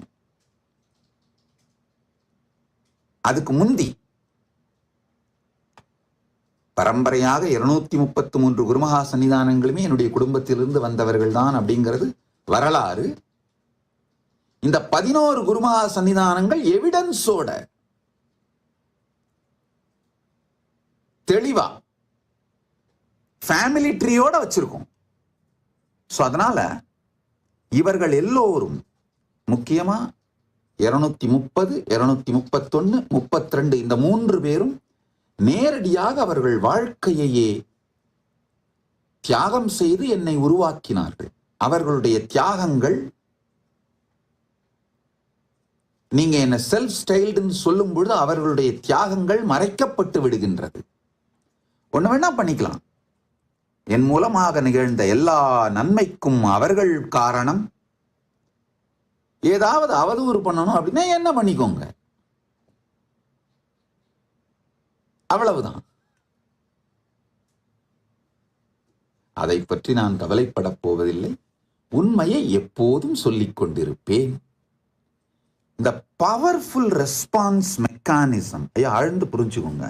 அதுக்கு முந்தி பரம்பரையாக 233 குருமகா சன்னிதானங்களுமே என்னுடைய குடும்பத்திலிருந்து வந்தவர்கள் தான் அப்படிங்கிறது வரலாறு. இந்த 11 குருமகா சன்னிதானங்கள் எவிடன்ஸோட தெளிவா ஃபேமிலி ட்ரீயோட வச்சிருக்கோம். ஸோ அதனால இவர்கள் எல்லோரும் முக்கியமா 230, 231, 32 இந்த 3 பேரும் நேரடியாக அவர்கள் வாழ்க்கையையே தியாகம் செய்து என்னை உருவாக்கினார்கள். அவர்களுடைய தியாகங்கள், நீங்க என்ன செல்ஃப் ஸ்டைல்டுன்னு சொல்லும் பொழுது அவர்களுடைய தியாகங்கள் மறைக்கப்பட்டு விடுகின்றது. ஒண்ணு வேணா பண்ணிக்கலாம். என் மூலமாக நிகழ்ந்த எல்லா நன்மைக்கும் அவர்கள் காரணம். ஏதாவது அவதூறு பண்ணணும் அப்படின்னா என்ன பண்ணிக்கோங்க, அவ்வளவுதான். அதை பற்றி நான் கவலைப்படப் போவதில்லை. உண்மையை எப்போதும் சொல்லிக் கொண்டிருப்பேன். இந்த பவர்ஃபுல் ரெஸ்பான்ஸ் மெக்கானிசம் ஆழ்ந்து புரிஞ்சுக்கோங்க.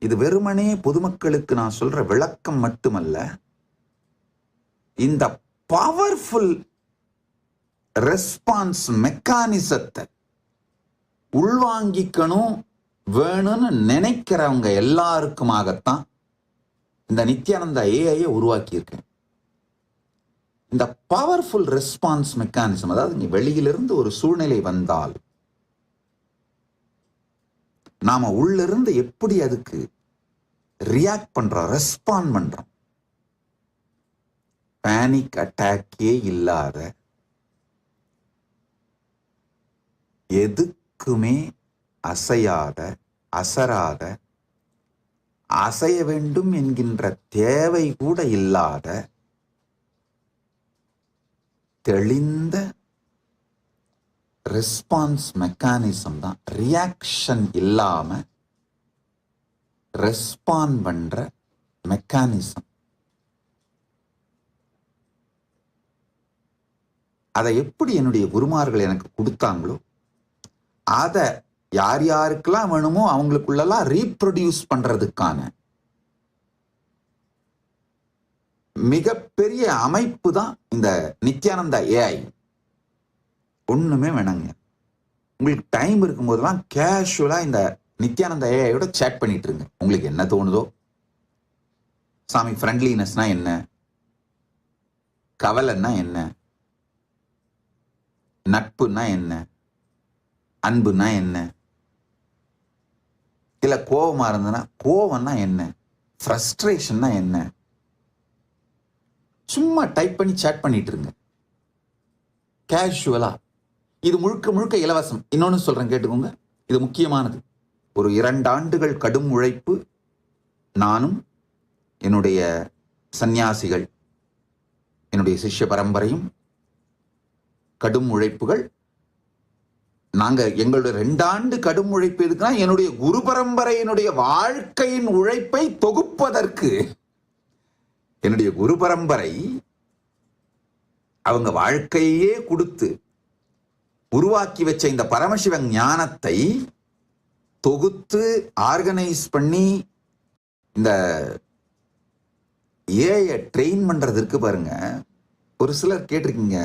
இது வெறுமனே பொதுமக்களுக்கு நான் சொல்ற விளக்கம் மட்டுமல்ல. இந்த பவர்ஃபுல் ரெஸ்பான்ஸ் மெக்கானிசத்தை உள்வாங்கிக்கணும் வேணும்னு நினைக்கிறவங்க எல்லாருக்குமாகத்தான் இந்த நித்யானந்தா ஏஐயை உருவாக்கியிருக்கேன். இந்த பவர்ஃபுல் ரெஸ்பான்ஸ் மெக்கானிசம், அதாவது நீ வெளியிலிருந்து ஒரு சூழ்நிலை வந்தால் நாம உள்ள இருந்து எப்படி அதுக்கு ரியாக்ட் பண்றோம், ரெஸ்பாண்ட் பண்றோம். பேனிக் அட்டாக்கே இல்லாத, எதுக்குமே அசையாத, அசராத, அசைய வேண்டும் என்கின்ற தேவை கூட இல்லாத தெளிந்த ரெஸ்பான்ஸ் மெக்கானிசம் தான். ரியாக்ஷன் இல்லாம ரெஸ்பாண்ட் பண்ற மெக்கானிசம். அதை எப்படி என்னுடைய குருமார்கள் எனக்கு கொடுத்தாங்களோ அதை யார் யாருக்கெல்லாம் வேணுமோ அவங்களுக்குள்ளெல்லாம் ரீப்ரொடியூஸ் பண்றதுக்கான மிகப்பெரிய அமைப்பு தான் இந்த நித்யானந்தா ஏஐ. ஒண்ணுமே வேணாங்க, உங்களுக்கு டைம் இருக்கும்போதெல்லாம் கேஷுவலா இந்த நித்யானந்தா ஏஐயோட சேட் பண்ணிட்டு இருங்க. உங்களுக்கு என்ன தோணுதோ, சாமி ஃப்ரெண்ட்லினஸ்னா என்ன, கவலைன்னா என்ன, நட்புன்னா என்ன, அன்புனா என்ன, இல்ல கோபமா இருந்ததுன்னா கோபம்னா என்ன, ஃப்ரஸ்ட்ரேஷன்னா என்ன, சும்மா டைப் பண்ணி சேட் பண்ணிட்டு இருங்க கேஷுவலா. இது முழுக்க முழுக்க இலவசம். இன்னொன்னு சொல்றேன், கேட்டுக்கோங்க, இது முக்கியமானது. ஒரு 2 ஆண்டுகள் கடும் உழைப்பு, நானும் என்னுடைய சந்நியாசிகள், என்னுடைய சிஷ்ய பரம்பரையும் கடும் உழைப்புகள். நாங்க எங்களுடைய 2 ஆண்டு கடும் உழைப்பு எதுக்குன்னா, என்னுடைய குரு பரம்பரையினுடைய வாழ்க்கையின் உழைப்பை தொகுப்பதற்கு. என்னுடைய குரு பரம்பரை அவங்க வாழ்க்கையே கொடுத்து உருவாக்கி வச்ச இந்த பரமசிவ ஞானத்தை தொகுத்து ஆர்கனைஸ் பண்ணி இந்த ஏஐ ட்ரெயின் பண்றது இருக்கு பாருங்க. ஒரு சிலர் கேட்டிருக்கீங்க,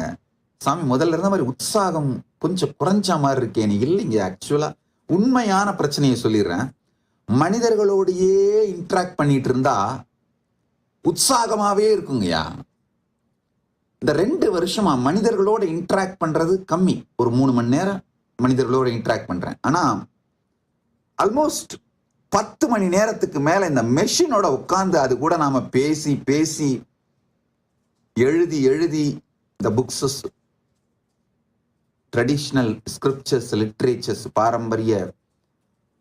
சாமி முதல்ல இருந்த மாதிரி உற்சாகம் கொஞ்சம் குறைஞ்ச மாதிரி இருக்கேன். இல்லைங்க, ஆக்சுவலா உண்மையான பிரச்சனையை சொல்லிடுறேன். மனிதர்களோடையே இன்ட்ராக்ட் பண்ணிட்டு இருந்தா உற்சாகமாவே இருக்குங்கய்யா. இந்த 2 வருஷமா மனிதர்களோட இன்ட்ராக்ட் பண்றது கம்மி. ஒரு 3 மணி நேரம் மனிதர்களோட இன்ட்ராக்ட் பண்றேன். ஆனா ஆல்மோஸ்ட் 10 மணி நேரத்துக்கு மேல இந்த மெஷினோட உட்கார்ந்து அது கூட நாம பேசி பேசி எழுதி எழுதி இந்த புக்ஸஸ், ட்ரெடிஷ்னல் ஸ்கிரிப்சர்ஸ், லிட்ரேச்சர்ஸ், பாரம்பரிய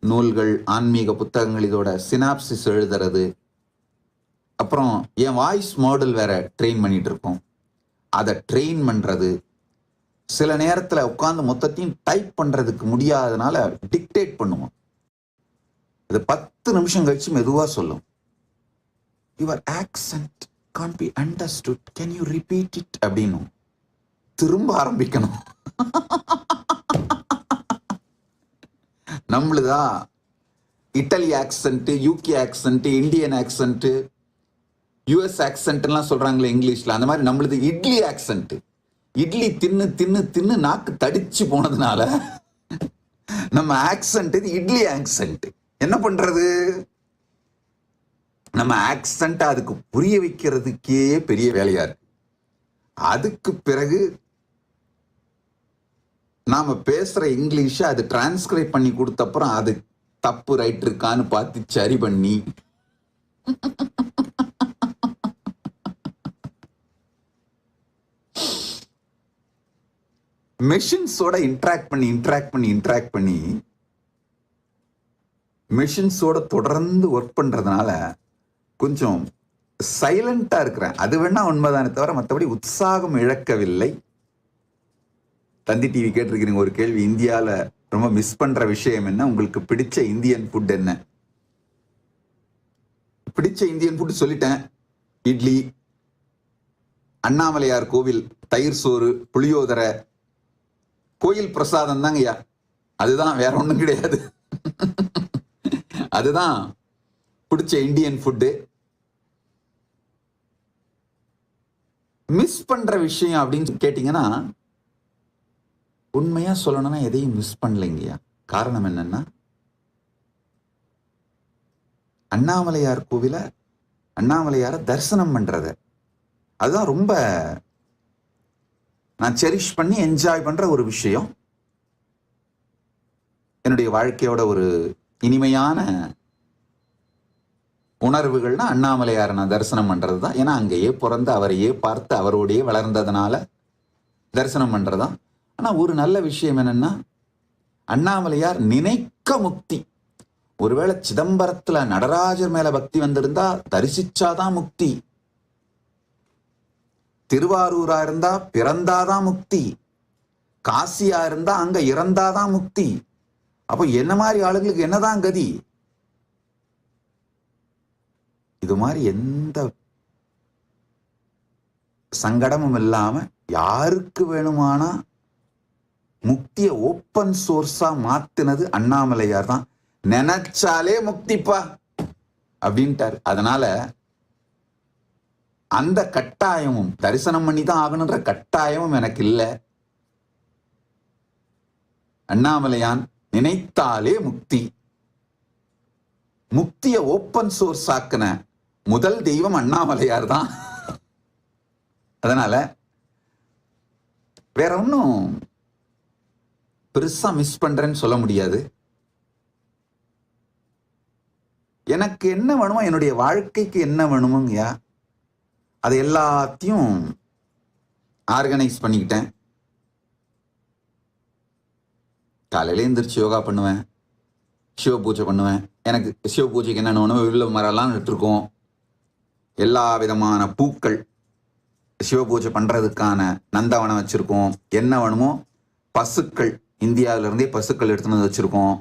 நூல்கள், ஆன்மீக புத்தகங்கள், இதோட சினாப்சிஸ் எழுதுறது, அப்புறம் என் வாய்ஸ் மாடல் வேற ட்ரெயின் பண்ணிட்டு இருக்கோம். அதை ட்ரெயின் பண்றது, சில நேரத்தில் உட்காந்து மொத்தத்தையும் டைப் பண்றதுக்கு முடியாதனால டிக்டேட் பண்ணுவோம். அது 10 நிமிஷம் கழிச்சு மெதுவா சொல்லும். Your accent can't be understood, can you repeat it அப்படின்னு திரும்ப ஆரம்பிக்கணும். நம்மளுதா Italy accent, UK accent, Indian accent, US ஆக்சென்ட்லாம் சொல்றாங்களே இங்கிலீஷ்ல, அந்த மாதிரி நம்மளுது இட்லி ஆக்சென்ட். இட்லி தின்னு தின்னு தின்னு நாக்கு தடிச்சு போனதுனால நம்ம ஆக்சென்ட் இது இட்லி ஆக்சென்ட். என்ன பண்றது? நம்ம ஆக்சென்ட் அதுக்கு புரிய வைக்கிறதுக்கே பெரிய வேலையா இருக்கு. அதுக்கு பிறகு நாம பேசுற இங்கிலீஷ அது டிரான்ஸ்கிரைப் பண்ணி கொடுத்தப்புறம் அது தப்பு ரைட் இருக்கான்னு பார்த்து சரி பண்ணி மெஷின்ஸோட இன்ட்ராக்ட் பண்ணி மெஷின்ஸோட தொடர்ந்து ஒர்க் பண்றதுனால கொஞ்சம் சைலண்டா இருக்கிறேன். அது வேணா உண்மைதானே தவிர மற்றபடி உற்சாகம் இழக்கவில்லை. தந்தி டிவி கேட்டிருக்கிறீங்க ஒரு கேள்வி, இந்தியால ரொம்ப மிஸ் பண்ற விஷயம் என்ன, உங்களுக்கு பிடிச்ச இந்தியன் ஃபுட் என்ன? பிடிச்ச இந்தியன் ஃபுட் சொல்லிட்டேன். இட்லி, அண்ணாமலையார் கோவில் தயிர் சோறு, புளியோதரை, கோயில் பிரசாதம் தாங்கய்யா. அதுதான், வேற ஒண்ணும் கிடையாது. அதுதான் பிடிச்ச இந்தியன் ஃபுட்டு. மிஸ் பண்ற விஷயம் அப்படின்னு கேட்டீங்கன்னா, உண்மையா சொல்லணும்னா எதையும் மிஸ் பண்ணலைங்கய்யா. காரணம் என்னன்னா, அண்ணாமலையார் கோவில அண்ணாமலையார தரிசனம் பண்றது, அதுதான் ரொம்ப நான் செரிஷ் பண்ணி என்ஜாய் பண்ற ஒரு விஷயம். என்னுடைய வாழ்க்கையோட ஒரு இனிமையான உணர்வுகள்னா அண்ணாமலையாரை நான் தரிசனம் பண்றது தான். ஏன்னா அங்கேயே பிறந்து அவரையே பார்த்து அவரோடையே வளர்ந்ததுனால தரிசனம் பண்றதுதான். ஆனா ஒரு நல்ல விஷயம் என்னன்னா, அண்ணாமலையார் நினைக்க முக்தி. ஒருவேளை சிதம்பரத்துல நடராஜர் மேல பக்தி வந்திருந்தா தரிசிச்சாதான் முக்தி. திருவாரூரா இருந்தா பிறந்தாதான் முக்தி. காசியா இருந்தா அங்க இறந்தாதான் முக்தி. அப்போ என்ன மாதிரி ஆளுங்களுக்கு என்னதான் கதி? இது மாதிரி எந்த சங்கடமும் இல்லாம யாருக்கு வேணுமானா முக்திய ஓப்பன் சோர்ஸா மாத்தினது அண்ணாமலையார் தான். நினைச்சாலே முக்திப்பா அப்படின்ட்டார். அதனால அந்த கட்டாயமும் தரிசனம் பண்ணி தான் ஆகணுன்ற கட்டாயமும் எனக்கு இல்லை. அண்ணாமலையான் நினைத்தாலே முக்தி. முக்திய ஓப்பன் சோர்ஸ் ஆக்கின முதல் தெய்வம் அண்ணாமலையார் தான். அதனால வேற ஒன்னும் பெருசா மிஸ் பண்றேன்னு சொல்ல முடியாது. எனக்கு என்ன வேணுமோ, என்னுடைய வாழ்க்கைக்கு என்ன வேணுமோங்கய்யா, அதை எல்லாத்தையும் ஆர்கனைஸ் பண்ணிக்கிட்டேன். காலையில எந்திரிச்சு யோகா பண்ணுவேன், சிவ பூஜை பண்ணுவேன். எனக்கு சிவ பூஜைக்கு என்னென்ன வேணுமோ வில்ல மரம்லாம் நட்டுருக்கோம். எல்லா விதமான பூக்கள் சிவ பூஜை பண்றதுக்கான நந்தவனம் வச்சிருக்கோம். என்ன வேணுமோ பசுக்கள், இந்தியாவில இருந்தே பசுக்கள் எடுத்துன்னு வந்து வச்சிருக்கோம்.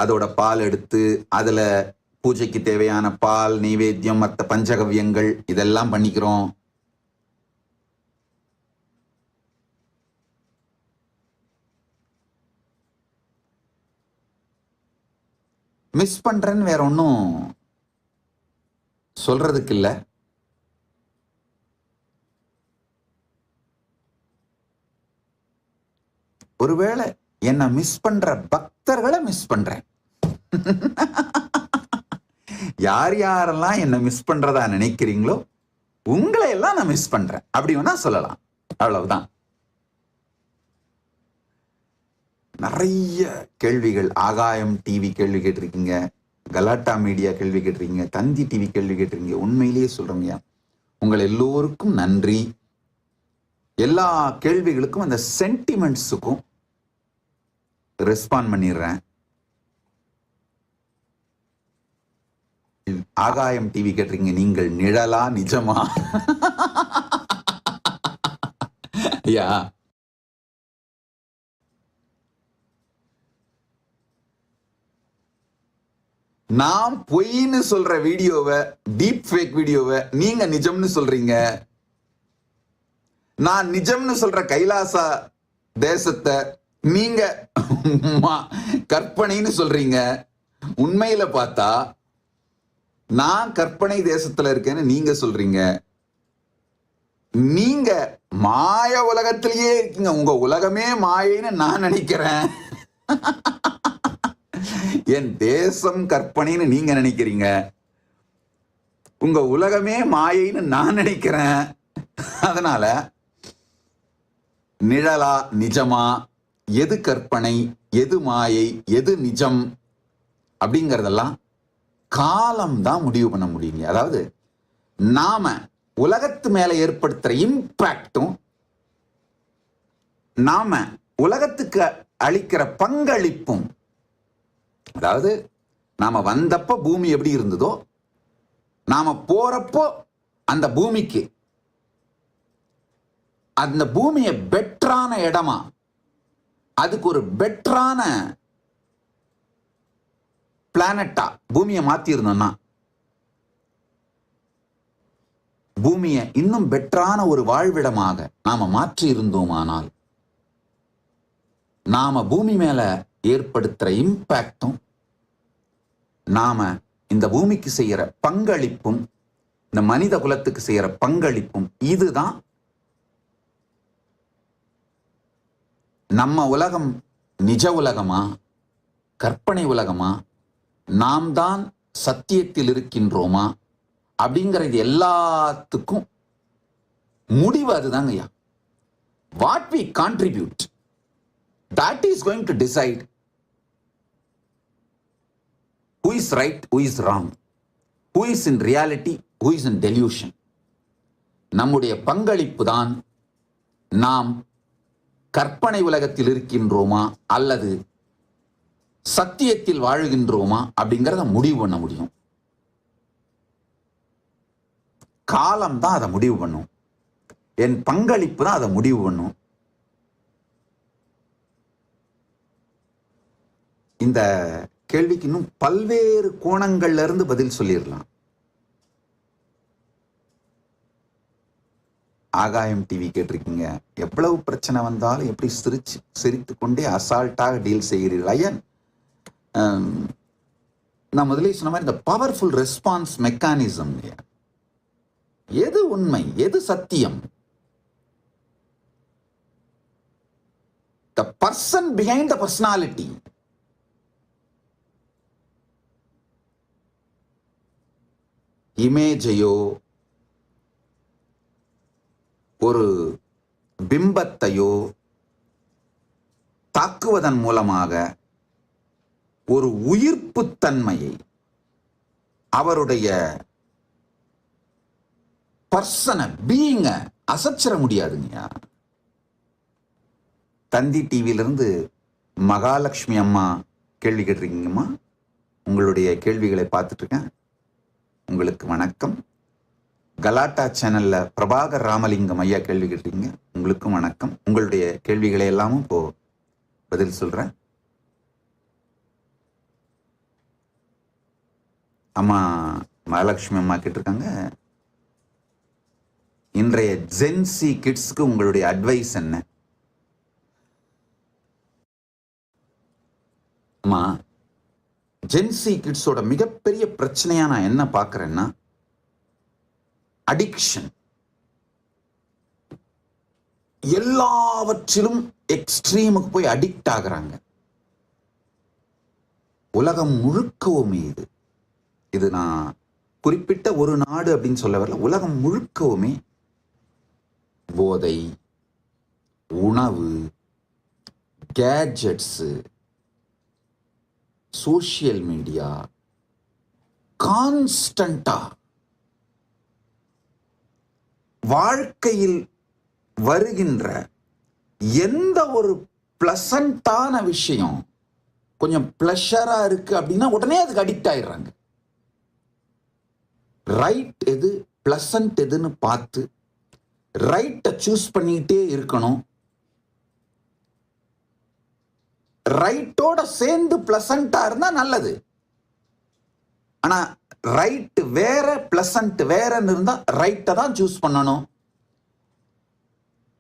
அதோட பால் எடுத்து அதுல பூஜைக்கு தேவையான பால், நைவேத்தியம், மற்ற பஞ்சகவ்யங்கள் இதெல்லாம் பண்ணிக்கிறோம். மிஸ் பண்றேன்னு வேற ஒன்றும் சொல்றதுக்கு இல்லை. ஒருவேளை என்ன மிஸ் பண்ற பக்தர்களை மிஸ் பண்றேன். யார் யாரெல்லாம் என்ன மிஸ் பண்றதா நினைக்கிறீங்களோ உங்களை எல்லாம் நான் மிஸ் பண்றேன், அப்படி வேணா சொல்லலாம். அவ்வளவுதான். நிறைய கேள்விகள், ஆகாயம் டிவி கேள்வி கேட்டிருக்கீங்க, கலாட்டா மீடியா கேள்வி கேட்டிருக்கீங்க, தந்தி டிவி கேள்வி கேட்டிருக்கீங்க. உண்மையிலேயே சொல்றேங்க, உங்கள் எல்லோருக்கும் நன்றி. எல்லா கேள்விகளுக்கும் அந்த சென்டிமெண்ட்ஸுக்கும் ரெஸ்பாண்ட் பண்ணிடுறேன். ஆகாயம் டிவி கேட்டிருக்கீங்க, நீங்கள் நிழலா நிஜமா? ஐயா, நான் பொய்ன்னு சொல்ற வீடியோவை, டீப் ஃபேக் வீடியோவை நீங்க நிஜம்னு சொல்றீங்க. நான் நிஜம்னு சொல்ற கைலாசா தேசத்தை நீங்க கற்பனைன்னு சொல்றீங்க. உண்மையில பார்த்தா நான் கற்பனை தேசத்துல இருக்கேன்னு நீங்க சொல்றீங்க. நீங்க மாய உலகத்திலேயே இருக்கீங்க. உங்க உலகமே மாயைன்னு நான் நினைக்கிறேன். என் தேசம் கற்பனைன்னு நீங்க நினைக்கிறீங்க. உங்க உலகமே மாயைன்னு நான் நினைக்கிறேன். அதனால நிழலா நிஜமா, எது கற்பனை, எது மாயை, எது நிஜம் அப்படிங்கறதெல்லாம் காலம் தான் முடிவு பண்ண முடியுங்க. அதாவது நாம உலகத்து மேல ஏற்படுத்துற இம்பாக்டும், நாம உலகத்துக்கு அளிக்கிற பங்களிப்பும், அதாவது நாம வந்தப்போ பூமி எப்படி இருந்ததோ, நாம போறப்போ அந்த பூமிக்கு, அந்த பூமியை பெட்டரான இடமா, அதுக்கு ஒரு பெட்டரான பிளானட்டா பூமியை மாத்தி இருந்தோம்னா, பூமியை இன்னும் பெட்டரான ஒரு வாழ்விடமாக நாம மாற்றி இருந்தோமானால், நாம பூமி மேல ஏற்படுத்துற இம்பாக்டும், நாம இந்த பூமிக்கு செய்யற பங்களிப்பும், இந்த மனித குலத்துக்கு செய்யற பங்களிப்பும், இதுதான் நம்ம உலகம் நிஜ உலகமா, கற்பனை உலகமா, நாம் தான் சத்தியத்தில் இருக்கின்றோமா அப்படிங்கிறது எல்லாத்துக்கும் முடிவு அதுதாங்க ஐயா. What we contribute, that is going to decide who is right, who is wrong, who is in reality, who is in delusion. நம்முடைய பங்களிப்பு தான் நாம் கற்பனை உலகத்தில் இருக்கின்றோமா அல்லது சத்தியத்தில் வாழுகின்றோமா அப்படிங்கிறத முடிவு பண்ண முடியும். காலம் தான் அதை முடிவு பண்ணும். என் பங்களிப்பு தான் அதை முடிவு பண்ணும். இந்த கேள்விக்கு இன்னும் பல்வேறு கோணங்கள்ல இருந்து பதில் சொல்லிடலாம். ஆகாயம் டிவி கேட்டிருக்கீங்க, எவ்வளவு பிரச்சனை வந்தாலும் எப்படி சிரித்து கொண்டே அசால்ட்டாக டீல் செய்கிறீர்கள் ஐயா. நான் முதலே சொன்ன மாதிரி இந்த பவர்ஃபுல் ரெஸ்பான்ஸ் மெக்கானிசம், எது உண்மை எது சத்தியம், the person behind the personality. இமேஜையோ ஒரு பிம்பத்தையோ தாக்குவதன் மூலமாக ஒரு உயிர்ப்புத்தன்மையை, அவருடைய பர்சனை பீயிங்க அசைச்சிட முடியாதுங்க. தந்தி டிவியிலிருந்து மகாலட்சுமி அம்மா கேள்வி கேட்டிருக்கீங்கம்மா. உங்களுடைய கேள்விகளை பார்த்துட்டு இருக்கேன். உங்களுக்கு வணக்கம். கலாட்டா சேனல்ல பிரபாகர் ராமலிங்கம் ஐயா கேள்வி கேட்டீங்க. உங்களுக்கும் வணக்கம். உங்களுடைய கேள்விகளை எல்லாமும் இப்போ பதில் சொல்றேன். அம்மா மகாலட்சுமி அம்மா கேட்டிருக்காங்க, இன்றைய ஜென்சி கிட்ஸ்க்கு உங்களுடைய அட்வைஸ் என்ன? அம்மா, ஜென்சி கிட்ஸோட மிகப்பெரிய பிரச்சனையா நான் என்ன பார்க்கிறேன்னா அடிக்ஷன். எல்லாவற்றிலும் எக்ஸ்ட்ரீமுக்கு போய் அடிக்ட் ஆகுறாங்க. உலகம் முழுக்கவுமே இது நான் குறிப்பிட்ட ஒரு நாடு அப்படின்னு சொல்ல வரல, உலகம் முழுக்கவுமே போதை, உணவு, கேட்ஜெட்ஸ், சோசியல் மீடியா, கான்ஸ்டன்டா வாழ்க்கையில் வருகின்ற எந்த ஒரு பிளசண்டான விஷயம் கொஞ்சம் பிளஷரா இருக்கு அப்படின்னா உடனே அதுக்கு அடிக்ட் ஆயிடுறாங்க. ரைட் எது, பிளசன்ட் எதுன்னு பார்த்து ரைட்டை சூஸ் பண்ணிக்கிட்டே இருக்கணும். ரைட்டோட சேர்ந்து பிளசண்டா இருந்தா நல்லது. ஆனா ரைட் வேற பிளசன்ட் வேறன்னு இருந்தா ரைட்டை தான் சூஸ் பண்ணணும்.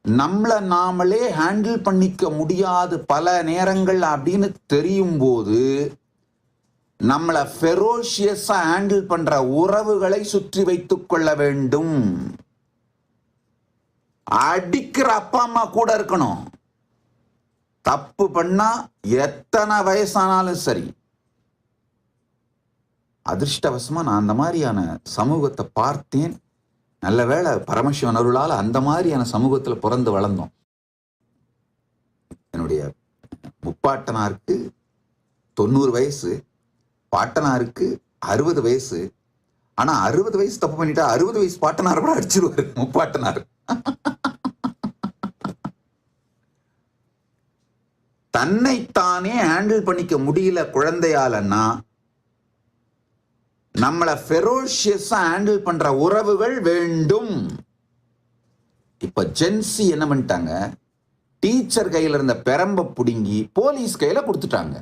நம்மளை நாமளே ஹேண்டில் பண்ணிக்க முடியாது பல நேரங்கள் அப்படின்னு தெரியும் போது நம்மளை ஃபெரோஷியஸா ஹேண்டில் பண்ற உறவுகளை சுற்றி வைத்துக் கொள்ள வேண்டும். அடிக்கிற அப்பா அம்மா கூட இருக்கணும். தப்பு பண்ணா எத்தனை வயசானாலும் சரி. அதிர்ஷ்டவசமா நான் அந்த மாதிரியான சமூகத்தை பார்த்தேன். நல்ல வேளை பரமசிவன் அருளால் அந்த மாதிரியான சமூகத்துல பிறந்து வளர்ந்தோம். என்னுடைய முப்பாட்டனாருக்கு 90 வயசு, பாட்டனாருக்கு 60 வயசு. ஆனா 60 வயசு தப்பு பண்ணிட்டா 60 வயசு பாட்டனார் கூட அடிச்சிருவாரு முப்பாட்டனார். தன்னைத்தானே ஹேண்டில் பண்ணிக்க முடியல குழந்தையாலன்னா நம்மளை ஃபெரோஷியஸா ஹேண்டில் பண்ற உறவுகள் வேண்டும். இப்ப ஜென்சி என்ன பண்ணிட்டாங்க, டீச்சர் கையில இருந்த பெரம்ப புடுங்கி போலீஸ் கையில கொடுத்துட்டாங்க.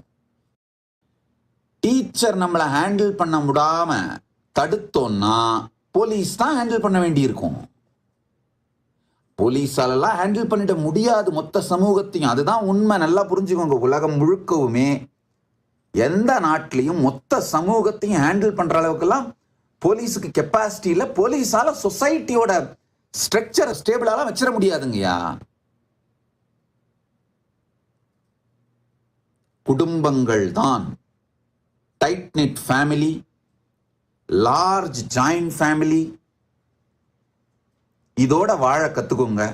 டீச்சர் நம்மளை ஹேண்டில் பண்ண முடியாம தடுத்தோம்னா போலீஸ் தான் ஹேண்டில் பண்ண வேண்டி இருக்கும். போலீஸாலெல்லாம் ஹேண்டில் பண்ணிட முடியாது மொத்த சமூகத்தையும். அதுதான் உண்மை, நல்லா புரிஞ்சுக்கோங்க. உலகம் முழுக்கவுமே எந்த நாட்டிலையும் மொத்த சமூகத்தையும் ஹேண்டில் பண்ற அளவுக்குலாம் போலீஸுக்கு கெப்பாசிட்டி இல்லை. போலீஸால சொசைட்டியோட ஸ்ட்ரக்சர் ஸ்டேபிளால வச்சிட முடியாதுங்கய்யா. குடும்பங்கள் தான் tight knit family, large joint family, இதோட வாழ கத்துக்கோங்க.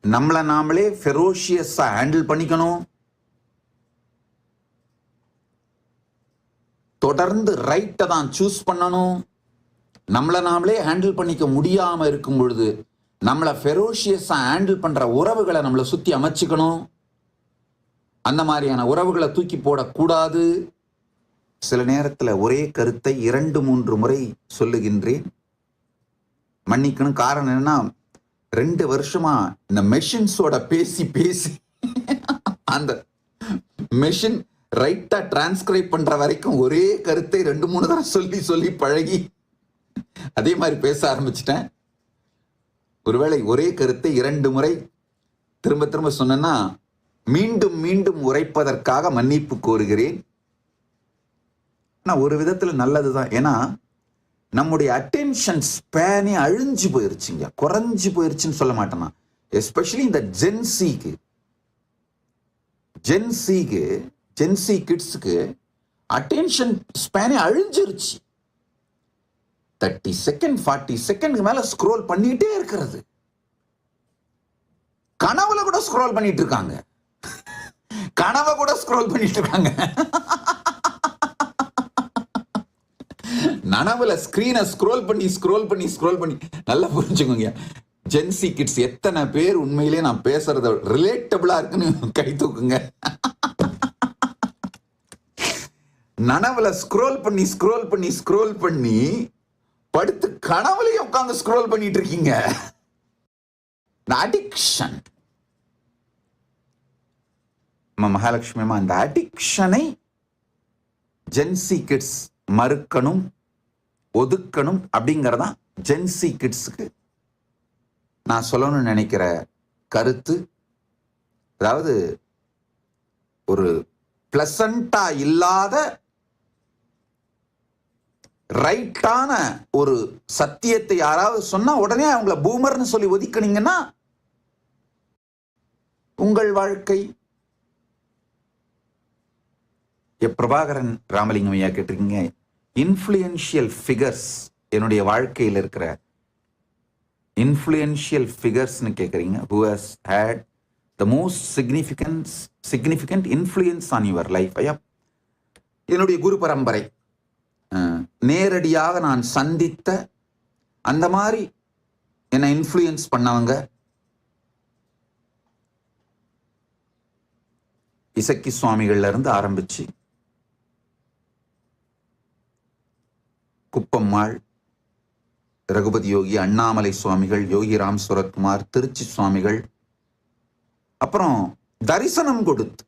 நம்மளை நாமளே ஃபெரோஷியஸா ஹேண்டில் பண்ணிக்கணும். தொடர்ந்து ரைட்டை தான் சூஸ் பண்ணணும். நம்மளை நாமளே ஹேண்டில் பண்ணிக்க முடியாம இருக்கும் பொழுது நம்மளை ஃபெரோஷியஸா ஹேண்டில் பண்ற உறவுகளை நம்மளை சுத்தி அமைச்சுக்கணும். அந்த மாதிரியான உறவுகளை தூக்கி போடக்கூடாது. சில நேரத்தில் ஒரே கருத்தை 2-3 முறை சொல்லுகின்றேன், மன்னிக்கணும். காரணம் என்னன்னா, 2 வருஷமா இந்த மெஷின்ஸோட பேசி பேசி அந்த மெஷின் ரைட்டா டிரான்ஸ்கிரைப் பண்ற வரைக்கும் ஒரே கருத்தை 2-3 தடவை சொல்லி சொல்லி பழகி அதே மாதிரி பேச ஆரம்பிச்சிட்டேன். ஒருவேளை ஒரே கருத்தை 2 முறை திரும்ப திரும்ப சொன்னா மீண்டும் மீண்டும் உரைப்பதற்காக மன்னிப்பு கோருகிறேன். ஒரு விதத்துல நல்லதுதான். ஏன்னா நம்முடைய அட்டென்ஷன் ஸ்பேனே அழிஞ்சு போயிருச்சுங்க, குறைஞ்சு போயிருச்சுன்னு சொல்ல மாட்டேன்னா. எஸ்பெஷலி இந்த ஜென்சி கிட்ஸுக்கு அட்டென்ஷன் ஸ்பேனே அழிஞ்சிருச்சு. 30 செகண்ட் 40 செகண்ட் மேல ஸ்க்ரோல் பண்ணிட்டே இருக்கிறது. கனவுல கூட ஸ்க்ரோல் பண்ணிட்டு இருக்காங்க. நனவுல ஸ்கிரீனை ஸ்க்ரோல் பண்ணி நல்லா புரிஞ்சுக்கோங்க. ஜென்சி கிட்ஸ் எத்தனை பேர் உண்மையிலேயே நான் பேசுறத ரிலேட்டபிளா இருக்குன்னு கை தூக்குங்க. நனவுல ஸ்க்ரோல் பண்ணி படுத்து கனவுலையும் உட்கார்ந்து ஸ்க்ரோல் பண்ணிட்டு இருக்கீங்க. அடிக்ஷன் மகாலட்சுமி அம்மா, அந்த அடிக்ஷனை ஜென்சி கிட்ஸ் மறுக்கணும், ஒதுக்கணும். அப்படிங்கறதான் ஜென்சி கிட்ஸுக்கு நான் சொல்லணும்னு நினைக்கிற கருத்து. அதாவது ஒரு பிளசண்டா இல்லாத ரைட்டான ஒரு சத்தியத்தை யாராவது சொன்னா உடனே அவங்கள பூமர்னு சொல்லி ஒதுக்கினீங்கன்னா உங்கள் வாழ்க்கை. பிரபாகரன் ராமலிங்கம் ஐயா கேட்டிருக்கீங்க, இன்ஃப்ளூயன்ஷியல் ஃபிகர்ஸ் என்னுடைய வாழ்க்கையில் இருக்கிற இன்ஃப்ளூயன்ஷியல் ஃபிகர்ஸ்னு கேட்குறீங்க. Who has had the most significant influence on your life? ஐயா, என்னுடைய குரு பரம்பரை, நேரடியாக நான் சந்தித்த அந்த மாதிரி என்னை இன்ஃப்ளூயன்ஸ் பண்ணவங்க இசக்கி சுவாமிகள்ல இருந்து ஆரம்பிச்சு குப்பம்மாள், ரகுபதி யோகி, அண்ணாமலை சுவாமிகள், யோகி ராம் சுரத்குமார், திருச்சி சுவாமிகள், அப்புறம் தரிசனம் கொடுத்து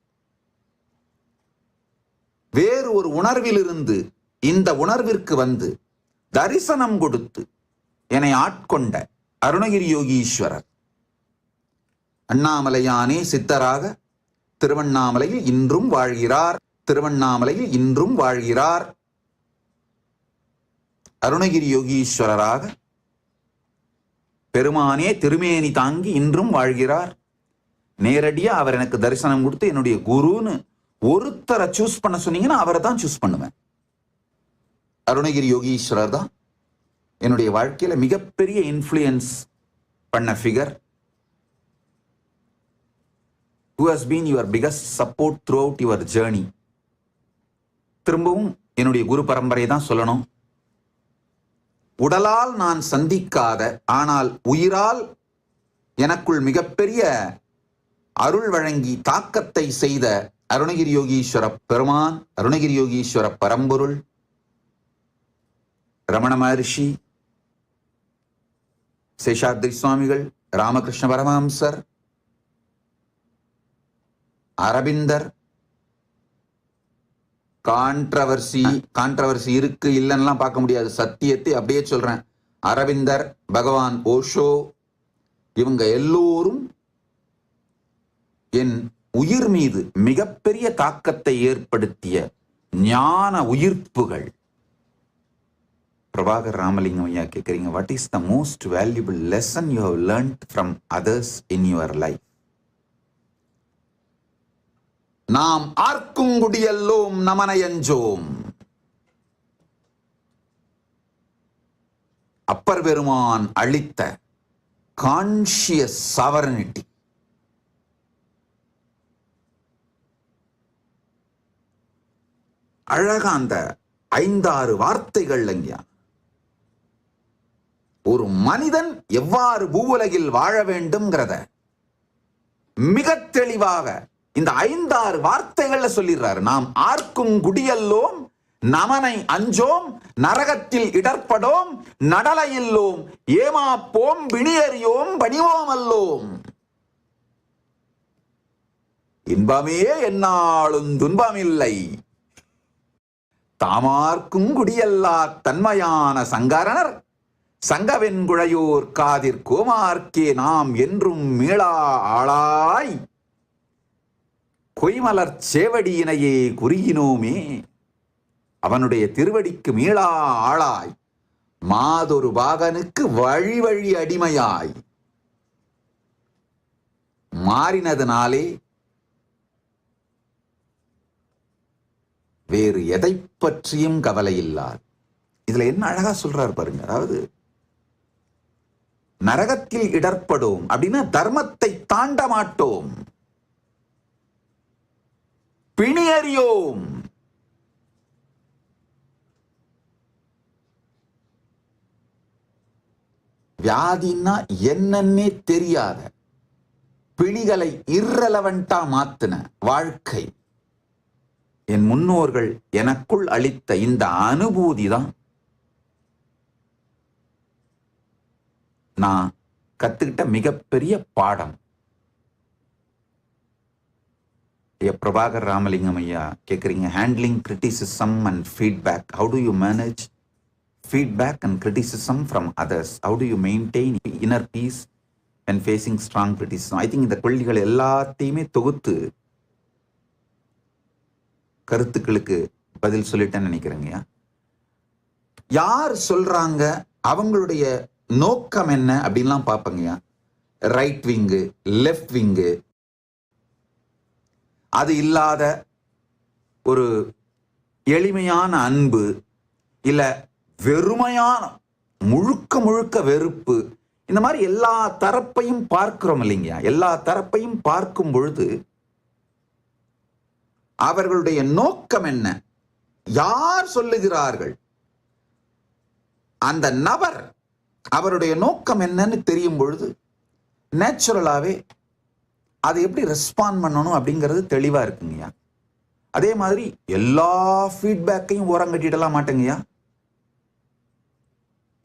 வேறு ஒரு உணர்விலிருந்து இந்த உணர்விற்கு வந்து தரிசனம் கொடுத்து என்னை ஆட்கொண்ட அருணகிரி யோகீஸ்வரர், அண்ணாமலையானே சித்தராக திருவண்ணாமலையில் இன்றும் வாழ்கிறார். அருணகிரி யோகீஸ்வரராக பெருமானே திருமேனி தாங்கி இன்றும் வாழ்கிறார். நேரடியா அவர் எனக்கு தரிசனம் கொடுத்து என்னுடைய குருன்னு ஒருத்தரை சூஸ் பண்ண சொன்னீங்கன்னா அவரை தான் சூஸ் பண்ணுவேன். அருணகிரி யோகீஸ்வரர் தான் என்னுடைய வாழ்க்கையில மிகப்பெரிய இன்ஃப்ளூயன்ஸ் பண்ண figure. Who has been your biggest support throughout your journey? திரும்பவும் என்னுடைய குரு பரம்பரை தான் சொல்லணும். உடலால் நான் சந்திக்காத ஆனால் உயிரால் எனக்குள் மிகப்பெரிய அருள் வழங்கி தாக்கத்தை செய்த அருணகிரி யோகீஸ்வர பெருமான், அருணகிரி யோகீஸ்வர பரம்பொருள், ரமண மகர்ஷி, சேஷாத்ரி சுவாமிகள், ராமகிருஷ்ண பரமஹம்சர், அரவிந்தர். கான்ட்ரவர்சி இருக்கு இல்லைன்னா பார்க்க முடியாது, சத்தியத்தை அப்படியே சொல்றேன். அரவிந்தர், பகவான் ஓஷோ, இவங்க எல்லோரும் என் உயிர் மீது மிகப்பெரிய தாக்கத்தை ஏற்படுத்திய ஞான உயிர்ப்புகள். பிரபாகர் ராமலிங்கம் ஐயா கேட்குறீங்க, what is the most valuable lesson you have learned from others in your life? நாம் ஆர்க்குங்குடியல்லோம் நமனையஞ்சோம். அப்பர் பெருமான் அளித்த கான்ஷியஸ் சாவரனிட்டி. அழகா அந்த 5-6 வார்த்தைகள் ஐயா. ஒரு மனிதன் எவ்வாறு பூவுலகில் வாழ வேண்டும்ங்கிறத மிக தெளிவாக இந்த 5-6 வார்த்தைகள்ல சொல்லிடுறாரு. நாம் ஆர்க்கும் குடியல்லோம், நமனை அஞ்சோம், நரகத்தில் இடர்படோம், நடலையில்லோம், ஏமாப்போம், விணியறியோம், பணிவோம் அல்லோம். இன்பமே என்னாலும் துன்பமில்லை, தாமார்க்கும் குடியல்லா தன்மையான சங்கரனர் சங்கவென்குழையோர் காதிற் கோமார்க்கே நாம் என்றும் மீளா ஆளாய் கொய்மலர் சேவடியினையே குறியினோமே. அவனுடைய திருவடிக்கு மீளா ஆளாய் மாதொரு பாகனுக்கு வழி வழி அடிமையாய் மாறினதுனாலே வேறு எதை பற்றியும் கவலை இல்லார். இதுல என்ன அழகா சொல்றார் பாருங்க. அதாவது நரகத்தில் இடர்படோம் அப்படின்னா தர்மத்தை தாண்ட மாட்டோம், பிணியறியோம், வியாதின்னா என்னன்னே தெரியாத பிணிகளை இர்ரெலவெண்டா மாத்தின வாழ்க்கை என் முன்னோர்கள் எனக்குள் அளித்த இந்த அனுபூதி தான் நான் கத்துக்கிட்ட மிகப்பெரிய பாடம். பிரபாகர் ராமலிங்கம் ஐயா கேட்குறீங்க, handling criticism and feedback, how to you manage feedback and criticism from others, how do you maintain inner peace when facing strong criticism? I think இந்த கேள்விகள் எல்லாத்தையுமே தொகுத்து கருத்துக்களுக்கு பதில் சொல்லிட்டேன்னு நினைக்கிறேங்க. யார் சொல்றாங்க, அவங்களுடைய நோக்கம் என்ன அப்படின்லாம் பார்ப்பங்கய்யா. ரைட் விங்கு, லெஃப்ட் விங்கு, அது இல்லாத ஒரு எளிமையான அன்பு, இல்ல வெறுமையான முழுக்க முழுக்க வெறுப்பு, இந்த மாதிரி எல்லா தரப்பையும் பார்க்கிறோம் இல்லைங்கயா. எல்லா தரப்பையும் பார்க்கும் பொழுது அவர்களுடைய நோக்கம் என்ன, யார் சொல்லுகிறார்கள், அந்த நபர் அவருடைய நோக்கம் என்னன்னு தெரியும் பொழுது நேச்சுரலாவே அதை எப்படி ரெஸ்பாண்ட் பண்ணணும் அப்படிங்கிறது தெளிவா இருக்குங்கய்யா. அதே மாதிரி எல்லா ஃபீட்பேக்கையும் ஓரங்கட்டிடலாம் மாட்டேங்கய்யா.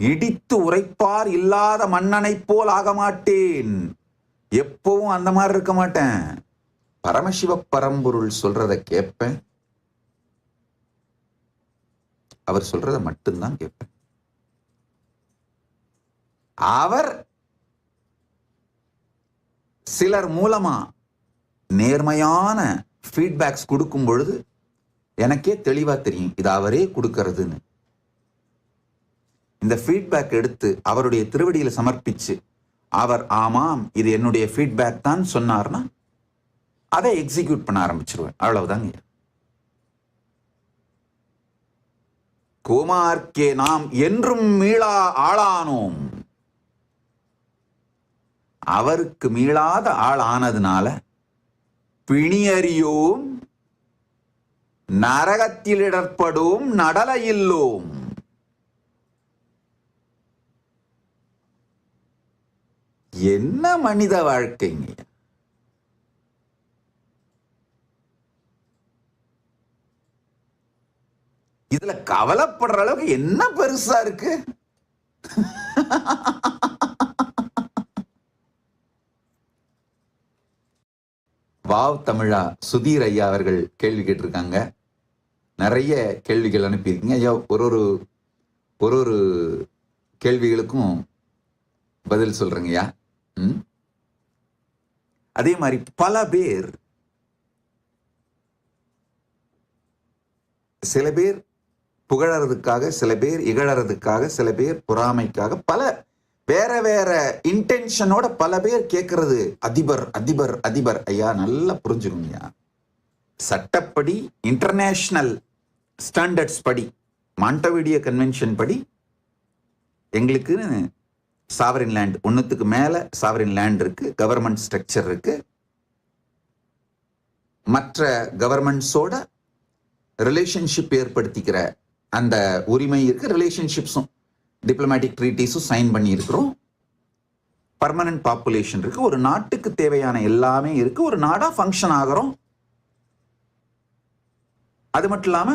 இடித்து உரைப்பார் இல்லாத மன்னனை போல் ஆக மாட்டேன், எப்பவும் அந்த மாதிரி இருக்க மாட்டேன். பரமசிவ பரம்பொருள் சொல்றத கேட்பேன், அவர் சொல்றத மட்டும்தான் கேட்பேன். அவர் சிலர் மூலமா நேர்மையான ஃபீட்பேக்ஸ் கொடுக்கும் பொழுது எனக்கே தெளிவா தெரியும் இது அவரே கொடுக்கறதுன்னு. இந்த ஃபீட்பேக் எடுத்து அவருடைய திருவடியில சமர்ப்பிச்சு அவர் ஆமாம் இது என்னுடைய ஃபீட்பேக் தான் சொன்னார்னா அதை எக்ஸிக்யூட் பண்ண ஆரம்பிச்சிருவேன். அவ்வளவுதாங்க. கோமார்க்கே நாம் என்றும் மீளா ஆளானோம். அவருக்கு மீளாத ஆள் ஆனதுனால பிணியறியோம், நரகத்தில் இடர்படும், நடலையில்லோம். என்ன மனித வாழ்க்கைங்க. இதுல கவலைப்படுற அளவுக்கு என்ன பெருசா இருக்கு? வாவ் தமிழா சுதீர் ஐயா அவர்கள் கேள்வி கேட்டிருக்காங்க. நிறைய கேள்விகள் அனுப்பியிருக்கீங்க ஐயா. ஒரு கேள்விகளுக்கும் பதில் சொல்றேங்கய்யா. அதே மாதிரி பல பேர், சில பேர் புகழறதுக்காக, சில பேர் இகழறதுக்காக, சில பேர் பொறாமைக்காக, பல வேற வேற இன்டென்ஷனோட பல பேர் கேட்கறது அதிபர் அதிபர் அதிபர். ஐயா நல்லா புரிஞ்சுக்கோங்கய்யா. சட்டப்படி இன்டர்நேஷனல் ஸ்டாண்டர்ட்ஸ் படி, மாண்டவிடியோ கன்வென்ஷன் படி எங்களுக்கு சாவரின் லேண்ட், ஒன்றுத்துக்கு மேல சாவரின் லேண்ட் இருக்கு, கவர்மெண்ட் ஸ்ட்ரக்சர் இருக்கு, மற்ற கவர்மெண்ட்ஸோட ரிலேஷன்ஷிப் ஏற்படுத்திக்கிற அந்த உரிமை இருக்கு. ரிலேஷன்ஷிப்ஸும் டிப்ளமேட்டிக் ட்ரீட்டிஸும் சைன் பண்ணி இருக்கிறோம். பர்மனன்ட் பாப்புலேஷன் இருக்கு. ஒரு நாட்டுக்கு தேவையான எல்லாமே இருக்கு. ஒரு நாடா ஃபங்க்ஷன் ஆகிறோம். அது மட்டும் இல்லாம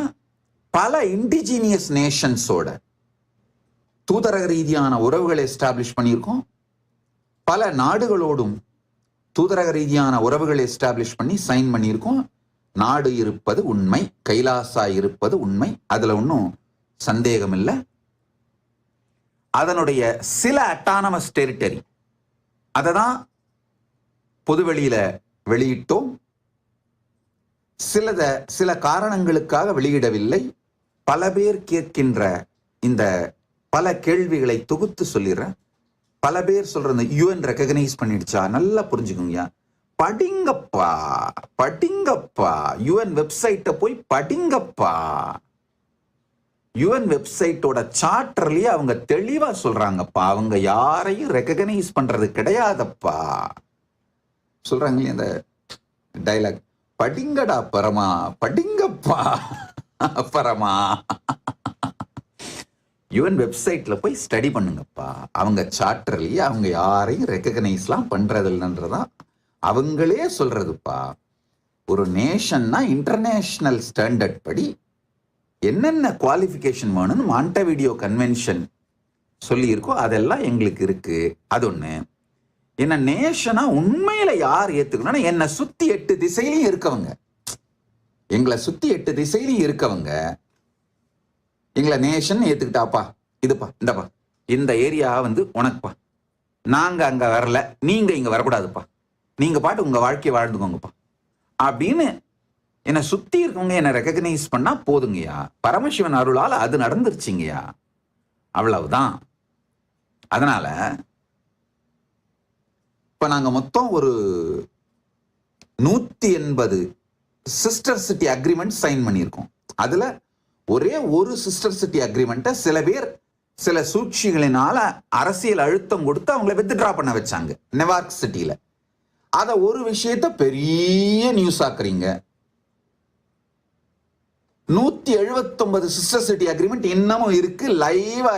பல இண்டிஜினியஸ் நேஷன்ஸோட தூதரக ரீதியான உறவுகளை எஸ்டாப்ளிஷ் பண்ணியிருக்கோம். பல நாடுகளோடும் தூதரக ரீதியான உறவுகளை எஸ்டாப்ளிஷ் பண்ணி சைன் பண்ணியிருக்கோம். நாடு இருப்பது உண்மை, கைலாசா இருப்பது உண்மை, அதுல ஒன்றும் சந்தேகம் இல்லை. அதனுடைய சில அட்டானமஸ் டெரிட்டரி அதை தான் பொதுவெளியில வெளியிட்டோம். சில காரணங்களுக்காக வெளியிடவில்லை. பல பேர் கேட்கின்ற இந்த பல கேள்விகளை தொகுத்து சொல்லிடுறேன். பல பேர் சொல்றது யூஎன் ரெகக்னைஸ் பண்ணிடுச்சா? நல்லா புரிஞ்சுக்கோங்க. படிங்கப்பா படிங்கப்பா, யூஎன் வெப்சைட்டை போய் படிங்கப்பா. யுஎன் வெப்சைட்டோட சார்ட்டர்லயே அவங்க தெளிவா சொல்றாங்கப்பா, அவங்க யாரையும் ரெகக்னைஸ் பண்றது கிடையாதப்பா சொல்றாங்க. அந்த டைலாக், படிங்கடா பரமா, படிங்கப்பா பரமா. யுஎன் வெப்சைட்ல போய் ஸ்டடி பண்ணுங்கப்பா. அவங்க சார்ட்டர்லயே அவங்க யாரையும் ரெகக்னைஸ்லாம் பண்றது இல்லைன்றதான் அவங்களே சொல்றதுப்பா. ஒரு நேஷன்னா இன்டர்நேஷனல் ஸ்டாண்டர்ட் படி என்னென்ன குவாலிஃபிகேஷன் வேணும்னு மாண்டவிடியோ கன்வென்ஷன் சொல்லியிருக்கோ அதெல்லாம் எங்களுக்கு இருக்கு. அது ஒண்ணு. என்ன நேஷனா உண்மையில யார் ஏத்துக்கணும்? என்னை சுத்தி 8 திசையிலையும் இருக்கவங்க, எங்களை சுத்தி 8 திசையிலையும் இருக்கவங்க எங்களை நேஷன் ஏத்துக்கிட்டாப்பா, இதுப்பா இந்தப்பா இந்த ஏரியா உனக்குப்பா, நாங்க அங்க வரல, நீங்க இங்க வரக்கூடாதுப்பா, நீங்க பாட்டு உங்க வாழ்க்கையை வாழ்ந்துக்கோங்கப்பா அப்படின்னு என்னை சுத்தி இருக்கவங்க என்னை ரெகக்னைஸ் பண்ணா போதுங்கய்யா. பரமசிவன் அருளால் அது நடந்துருச்சுங்கய்யா, அவ்வளவுதான். அதனால இப்ப நாங்க மொத்தம் ஒரு 180 சிஸ்டர் சிட்டி அக்ரிமெண்ட் சைன் பண்ணியிருக்கோம். அதுல ஒரே ஒரு சிஸ்டர் சிட்டி அக்ரிமெண்ட்டை சில பேர் சில சூழ்ச்சிகளினால அரசியல் அழுத்தம் கொடுத்து அவங்களை வித்ட்ரா பண்ண வச்சாங்க நெவார்க் சிட்டியில. அத ஒரு விஷயத்த பெரிய நியூஸ் ஆக்குறீங்க. 179 சிஸ்டர் சிட்டி அக்ரிமெண்ட் இன்னமும் இருக்கு, லைவா